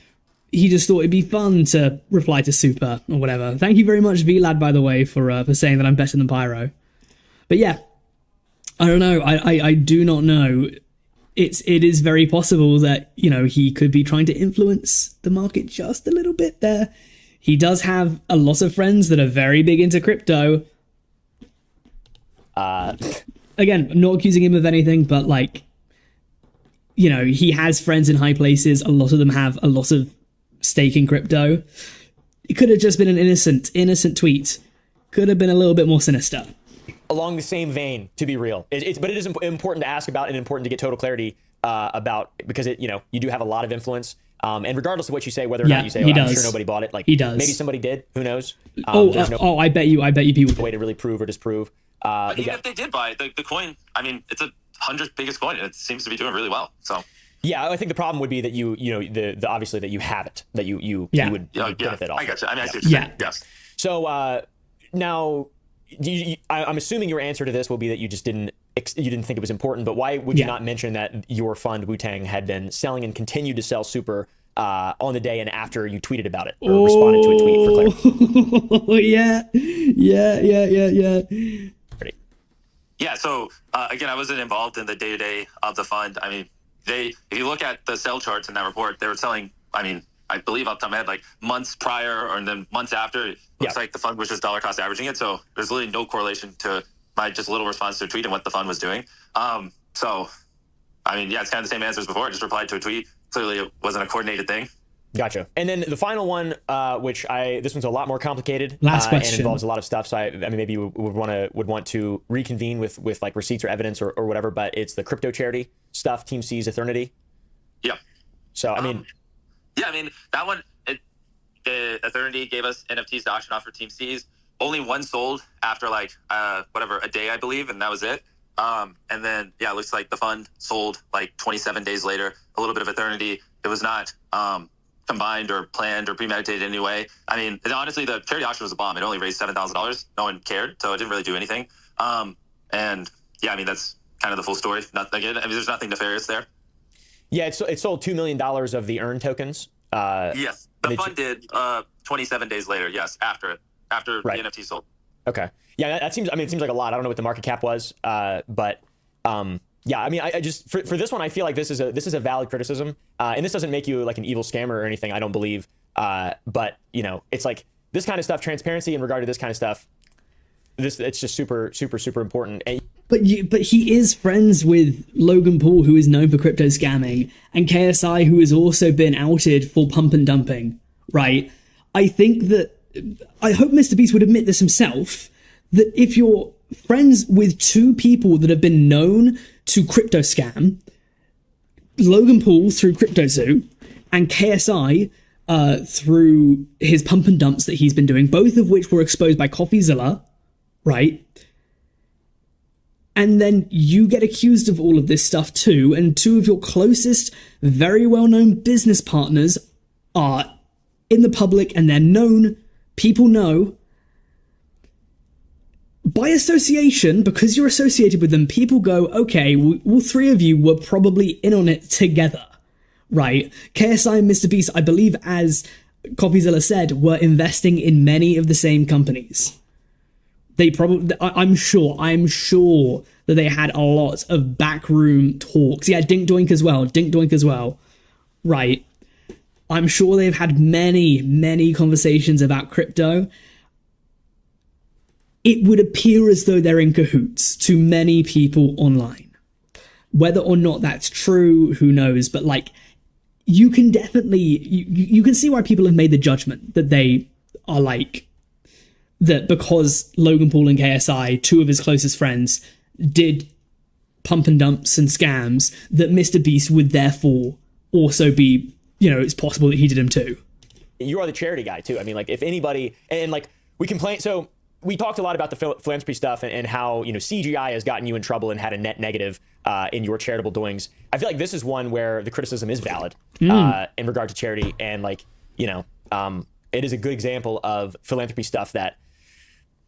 he just thought it'd be fun to reply to Super or whatever. Thank you very much, VLAD, by the way, for saying that I'm better than Pyro. But yeah, I don't know. I do not know. It is very possible that, you know, he could be trying to influence the market just a little bit there. He does have a lot of friends that are very big into crypto. Again, I'm not accusing him of anything, but, like, you know, he has friends in high places. A lot of them have a lot of stake in crypto. It could have just been an innocent tweet. Could have been a little bit more sinister. Along the same vein, to be real, but it is important to ask about and important to get total clarity about, because you know, you do have a lot of influence. And regardless of what you say, whether or not you say, I'm sure nobody bought it, like, he does. Maybe somebody did. Who knows? I bet you people. No way to really prove or disprove. But even if they did buy it, the coin, I mean, it's a 100th biggest coin, and it seems to be doing really well. So. Yeah, I think the problem would be that you know, the obviously that you have it, that you would benefit off. I got you. I mean, I see what you're saying. Yes. So now, I'm assuming your answer to this will be that you just didn't think it was important. But why would you not mention that your fund Wu-Tang had been selling and continued to sell Super on the day and after you tweeted about it or responded to a tweet for clarity? Yeah. So again, I wasn't involved in the day-to-day of the fund. I mean, if you look at the sell charts in that report, they were selling, I mean, I believe off the top of my head, like months prior or then months after, it looks like the fund was just dollar cost averaging it. So there's really no correlation to my just little response to a tweet and what the fund was doing. So, I mean, yeah, it's kind of the same answer as before. I just replied to a tweet. Clearly it wasn't a coordinated thing. Gotcha. And then the final one, which this one's a lot more complicated. Last question. And involves a lot of stuff. So I mean, maybe you would want to reconvene with like receipts or evidence or whatever. But it's the crypto charity stuff. Team C's Eternity. Yeah. So I mean, yeah, I mean that one. Eternity gave us NFTs to auction off for Team C's. Only one sold after like a day, I believe, and that was it. And then it looks like the fund sold like 27 days later. A little bit of Eternity. It was not combined or planned or premeditated in any way. I mean, honestly, the charity auction was a bomb. It only raised $7,000. No one cared, so it didn't really do anything. And yeah, I mean, that's kind of the full story. Again, I mean, there's nothing nefarious there. Yeah, it sold $2 million of the earn tokens. Yes, the fund did 27 days later. Yes, after the NFT sold. Okay, yeah, that seems. I mean, it seems like a lot. I don't know what the market cap was, but yeah, I mean, I just for this one, I feel like this is a valid criticism, and this doesn't make you like an evil scammer or anything. I don't believe, but you know, it's like this kind of stuff, transparency in regard to this kind of stuff. It's just super important. And But he is friends with Logan Paul, who is known for crypto scamming, and KSI, who has also been outed for pump and dumping, right? I think that, I hope MrBeast would admit this himself, that if you're friends with two people that have been known to crypto scam, Logan Paul through CryptoZoo, and KSI through his pump and dumps that he's been doing, both of which were exposed by CoffeeZilla, right? And then you get accused of all of this stuff too, and two of your closest, very well-known business partners are in the public and they're known, people know. By association, because you're associated with them, people go, okay, all three of you were probably in on it together, right? KSI and MrBeast, I believe, as CoffeeZilla said, were investing in many of the same companies. they probably, I'm sure that they had a lot of backroom talks. Yeah, Dink Doink as well. Right. I'm sure they've had many conversations about crypto. It would appear as though they're in cahoots to many people online. Whether or not that's true, who knows? But like, you can definitely, you can see why people have made the judgment that they are like, that because Logan Paul and KSI, two of his closest friends, did pump and dumps and scams, that MrBeast would therefore also be, it's possible that he did them too. You are the charity guy too. I mean, like, if anybody, and like, we complain, so we talked a lot about the philanthropy stuff and how, CGI has gotten you in trouble and had a net negative in your charitable doings. I feel like this is one where the criticism is valid in regard to charity. And like, it is a good example of philanthropy stuff that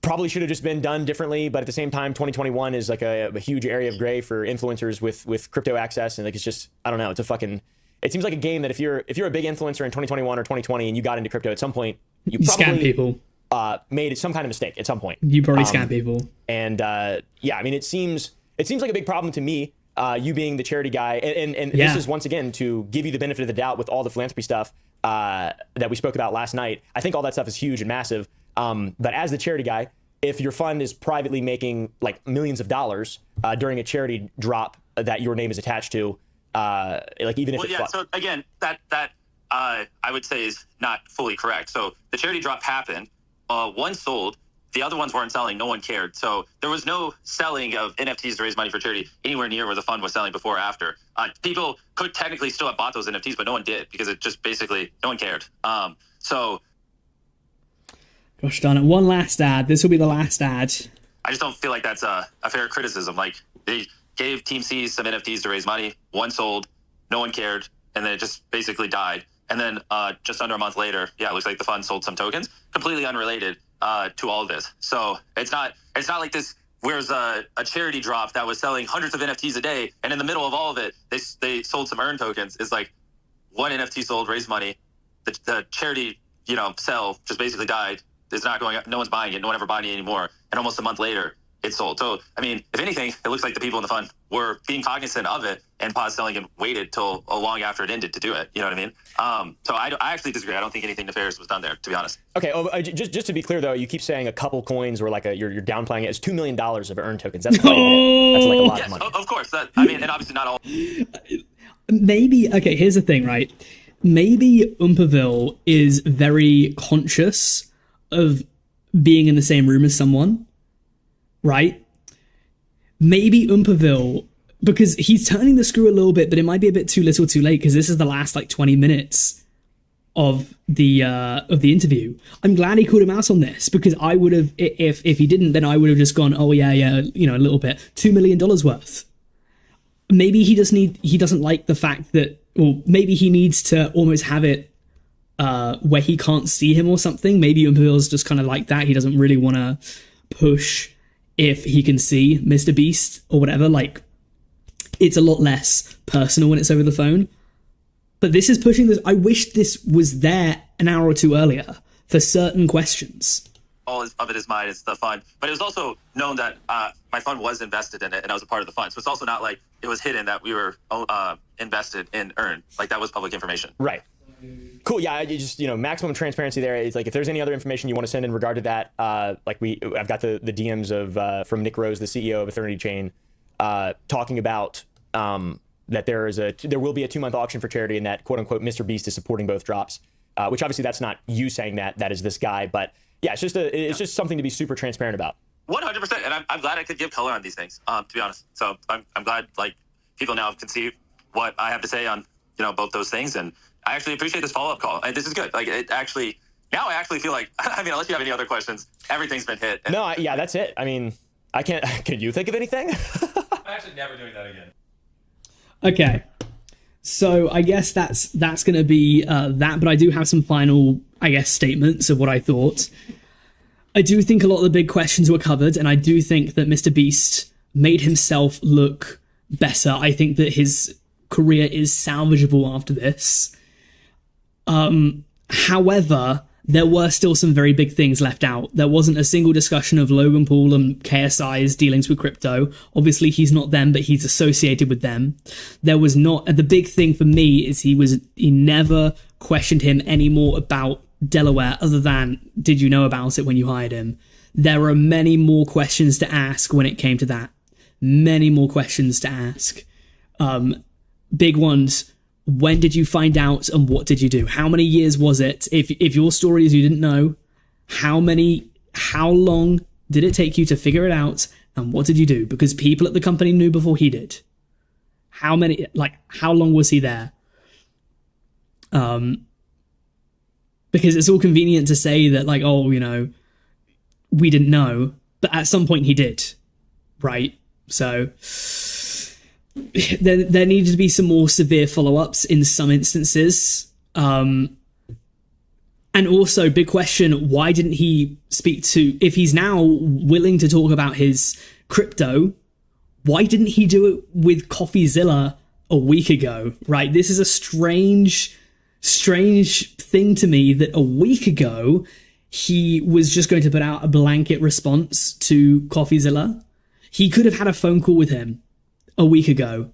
probably should have just been done differently. But at the same time, 2021 is like a huge area of gray for influencers with crypto access. And like, it's just, I don't know, it seems like a game that if you're a big influencer in 2021 or 2020 and you got into crypto at some point, you probably scam people. Made some kind of mistake at some point. You probably scam people. And yeah, I mean, it seems like a big problem to me, you being the charity guy. And Yeah. This is, once again, to give you the benefit of the doubt with all the philanthropy stuff that we spoke about last night. I think all that stuff is huge and massive. But as the charity guy, if your fund is privately making like millions of dollars during a charity drop that your name is attached to, like even if Well, yeah. So again, that I would say is not fully correct. So the charity drop happened. One sold, the other ones weren't selling. No one cared. So there was no selling of NFTs to raise money for charity anywhere near where the fund was selling before or after. People could technically still have bought those NFTs, but no one did because it just basically no one cared. So Gosh darn it. One last ad. This will be the last ad. I just don't feel like that's a fair criticism. Like, they gave Team C some NFTs to raise money. One sold, no one cared, and then it just basically died. And then just under a month later, yeah, it looks like the fund sold some tokens, completely unrelated to all of this. So it's not like this. Where's a charity drop that was selling hundreds of NFTs a day, and in the middle of all of it, they sold some earn tokens. It's like one NFT sold, raised money. The charity, sell just basically died. It's not going up. No one's buying it. No one ever buying it anymore. And almost a month later, it sold. So, I mean, if anything, it looks like the people in the fund were being cognizant of it and paused selling and waited till long after it ended to do it. You know what I mean? So I actually disagree. I don't think anything nefarious was done there, to be honest. Okay. Just to be clear, though, you keep saying a couple coins or like you're downplaying it. It's $2 million of earned tokens. That's quite a bit. That's like a lot Yes, of money. of course. And obviously not all. Maybe, okay, here's the thing, right? Maybe Umperville is very conscious of being in the same room as someone, right? Maybe Umperville, because he's turning the screw a little bit, but it might be a bit too little too late because this is the last like 20 minutes of the interview. I'm glad he called him out on this because I would have, if he didn't, then I would have just gone, oh yeah, a little bit, $2 million worth. Maybe he doesn't like the fact that, or maybe he needs to almost have it where he can't see him or something. Maybe Umperville's just kind of like that. He doesn't really want to push if he can see MrBeast or whatever. Like, it's a lot less personal when it's over the phone. But this is pushing this. I wish this was there an hour or two earlier for certain questions. All of it is mine. It's the fund. But it was also known that my fund was invested in it and I was a part of the fund. So it's also not like it was hidden that we were invested in Earn. Like, that was public information. Right. Cool. Yeah, you just, maximum transparency there. It's like, if there's any other information you want to send in regard to that, like I've got the DMs of from Nick Rose, the CEO of Eternity Chain, talking about that there will be a 2-month auction for charity and that quote unquote MrBeast is supporting both drops, which obviously that's not you saying that is this guy, but yeah, it's just something to be super transparent about. 100%. And I'm glad I could give color on these things, to be honest. So I'm glad like people now can see what I have to say on, both those things. And I actually appreciate this follow-up call. This is good. Like, I actually feel like, I mean, unless you have any other questions, everything's been hit. No, yeah, that's it. I mean, I can't, can you think of anything? I'm actually never doing that again. Okay. So I guess that's going to be that, but I do have some final, statements of what I thought. I do think a lot of the big questions were covered, and I do think that MrBeast made himself look better. I think that his career is salvageable after this. However, there were still some very big things left out. There wasn't a single discussion of Logan Paul and KSI's dealings with crypto. Obviously, he's not them, but he's associated with them. There was not... The big thing for me is he never questioned him anymore about Delaware, other than, did you know about it when you hired him? There are many more questions to ask when it came to that. Many more questions to ask. Big ones. When did you find out and what did you do? How many years was it? If your story is you didn't know, how long did it take you to figure it out and what did you do? Because people at the company knew before he did. How long was he there? Because it's all convenient to say that, like, oh, you know, we didn't know, but at some point he did, right? So there needed to be some more severe follow-ups in some instances. And also, big question, why didn't he speak to, if he's now willing to talk about his crypto, why didn't he do it with CoffeeZilla a week ago, right? This is a strange thing to me that a week ago he was just going to put out a blanket response to CoffeeZilla. He could have had a phone call with him a week ago.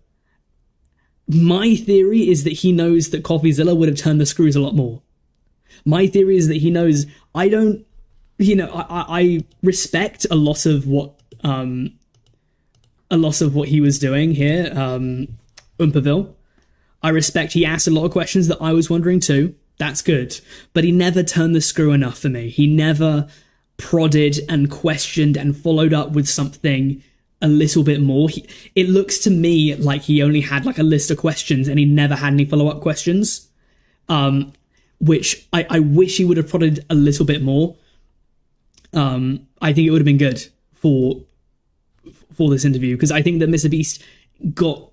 My theory is that he knows that CoffeeZilla would have turned the screws a lot more. My theory is that he knows, I respect a lot of what he was doing here, Umperville. I respect he asked a lot of questions that I was wondering too. That's good. But he never turned the screw enough for me. He never prodded and questioned and followed up with something a little bit more. It looks to me like he only had like a list of questions and he never had any follow-up questions. Which I wish he would have prodded a little bit more. I think it would have been good for this interview, because I think that MrBeast got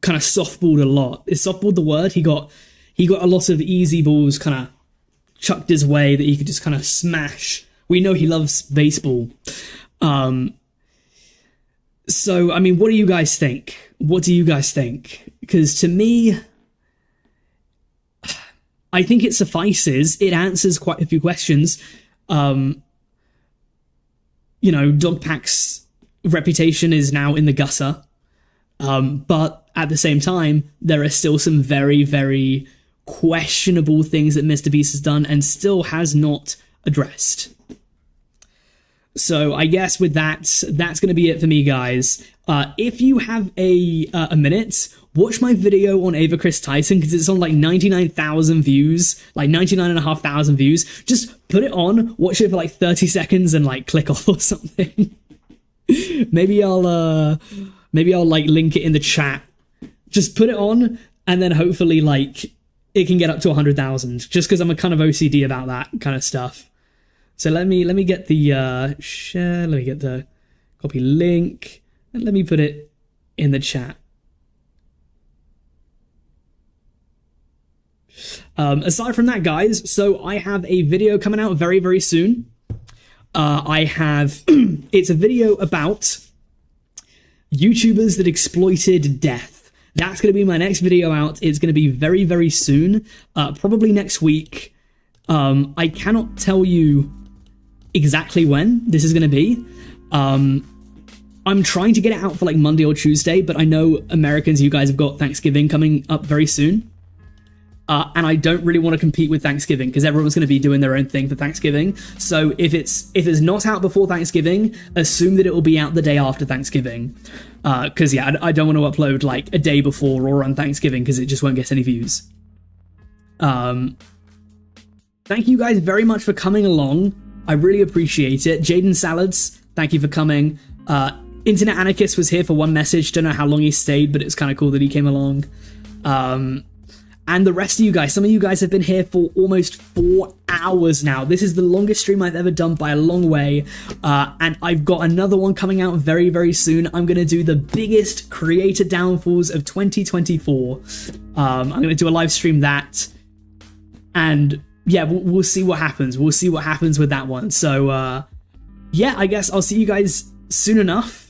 kind of softballed a lot. Is softballed the word? He got a lot of easy balls kind of chucked his way that he could just kind of smash. We know he loves baseball. So, I mean, what do you guys think? What do you guys think? Because to me, I think it suffices. It answers quite a few questions. Dogpack's reputation is now in the gutter. But at the same time, there are still some very, very questionable things that MrBeast has done and still has not addressed. So I guess with that's going to be it for me, guys. If you have a minute, watch my video on Ava Chris Tyson, because it's on like 99,000 views, like 99,500 views. Just put it on, watch it for like 30 seconds and like click off or something. Maybe I'll like link it in the chat. Just put it on, and then hopefully like it can get up to 100,000. Just because I'm a kind of OCD about that kind of stuff. So let me get the share. Let me get the copy link, and let me put it in the chat. Aside from that, guys, so I have a video coming out very, very soon. It's a video about YouTubers that exploited death. That's going to be my next video out. It's going to be very, very soon, probably next week. I cannot tell you exactly when this is going to be. I'm trying to get it out for like Monday or Tuesday, but I know Americans, you guys have got Thanksgiving coming up very soon. And I don't really want to compete with Thanksgiving, because everyone's going to be doing their own thing for Thanksgiving. So if it's not out before Thanksgiving, assume that it will be out the day after Thanksgiving. Because I don't want to upload like a day before or on Thanksgiving, because it just won't get any views. Thank you guys very much for coming along. I really appreciate it. Jaden Salads, thank you for coming. Internet Anarchist was here for one message. Don't know how long he stayed, but it's kind of cool that he came along. And the rest of you guys, some of you guys have been here for almost 4 hours now. This is the longest stream I've ever done by a long way. And I've got another one coming out very, very soon. I'm going to do the biggest creator downfalls of 2024. I'm going to do a live stream that. And yeah, we'll see what happens. We'll see what happens with that one. So yeah, I guess I'll see you guys soon enough.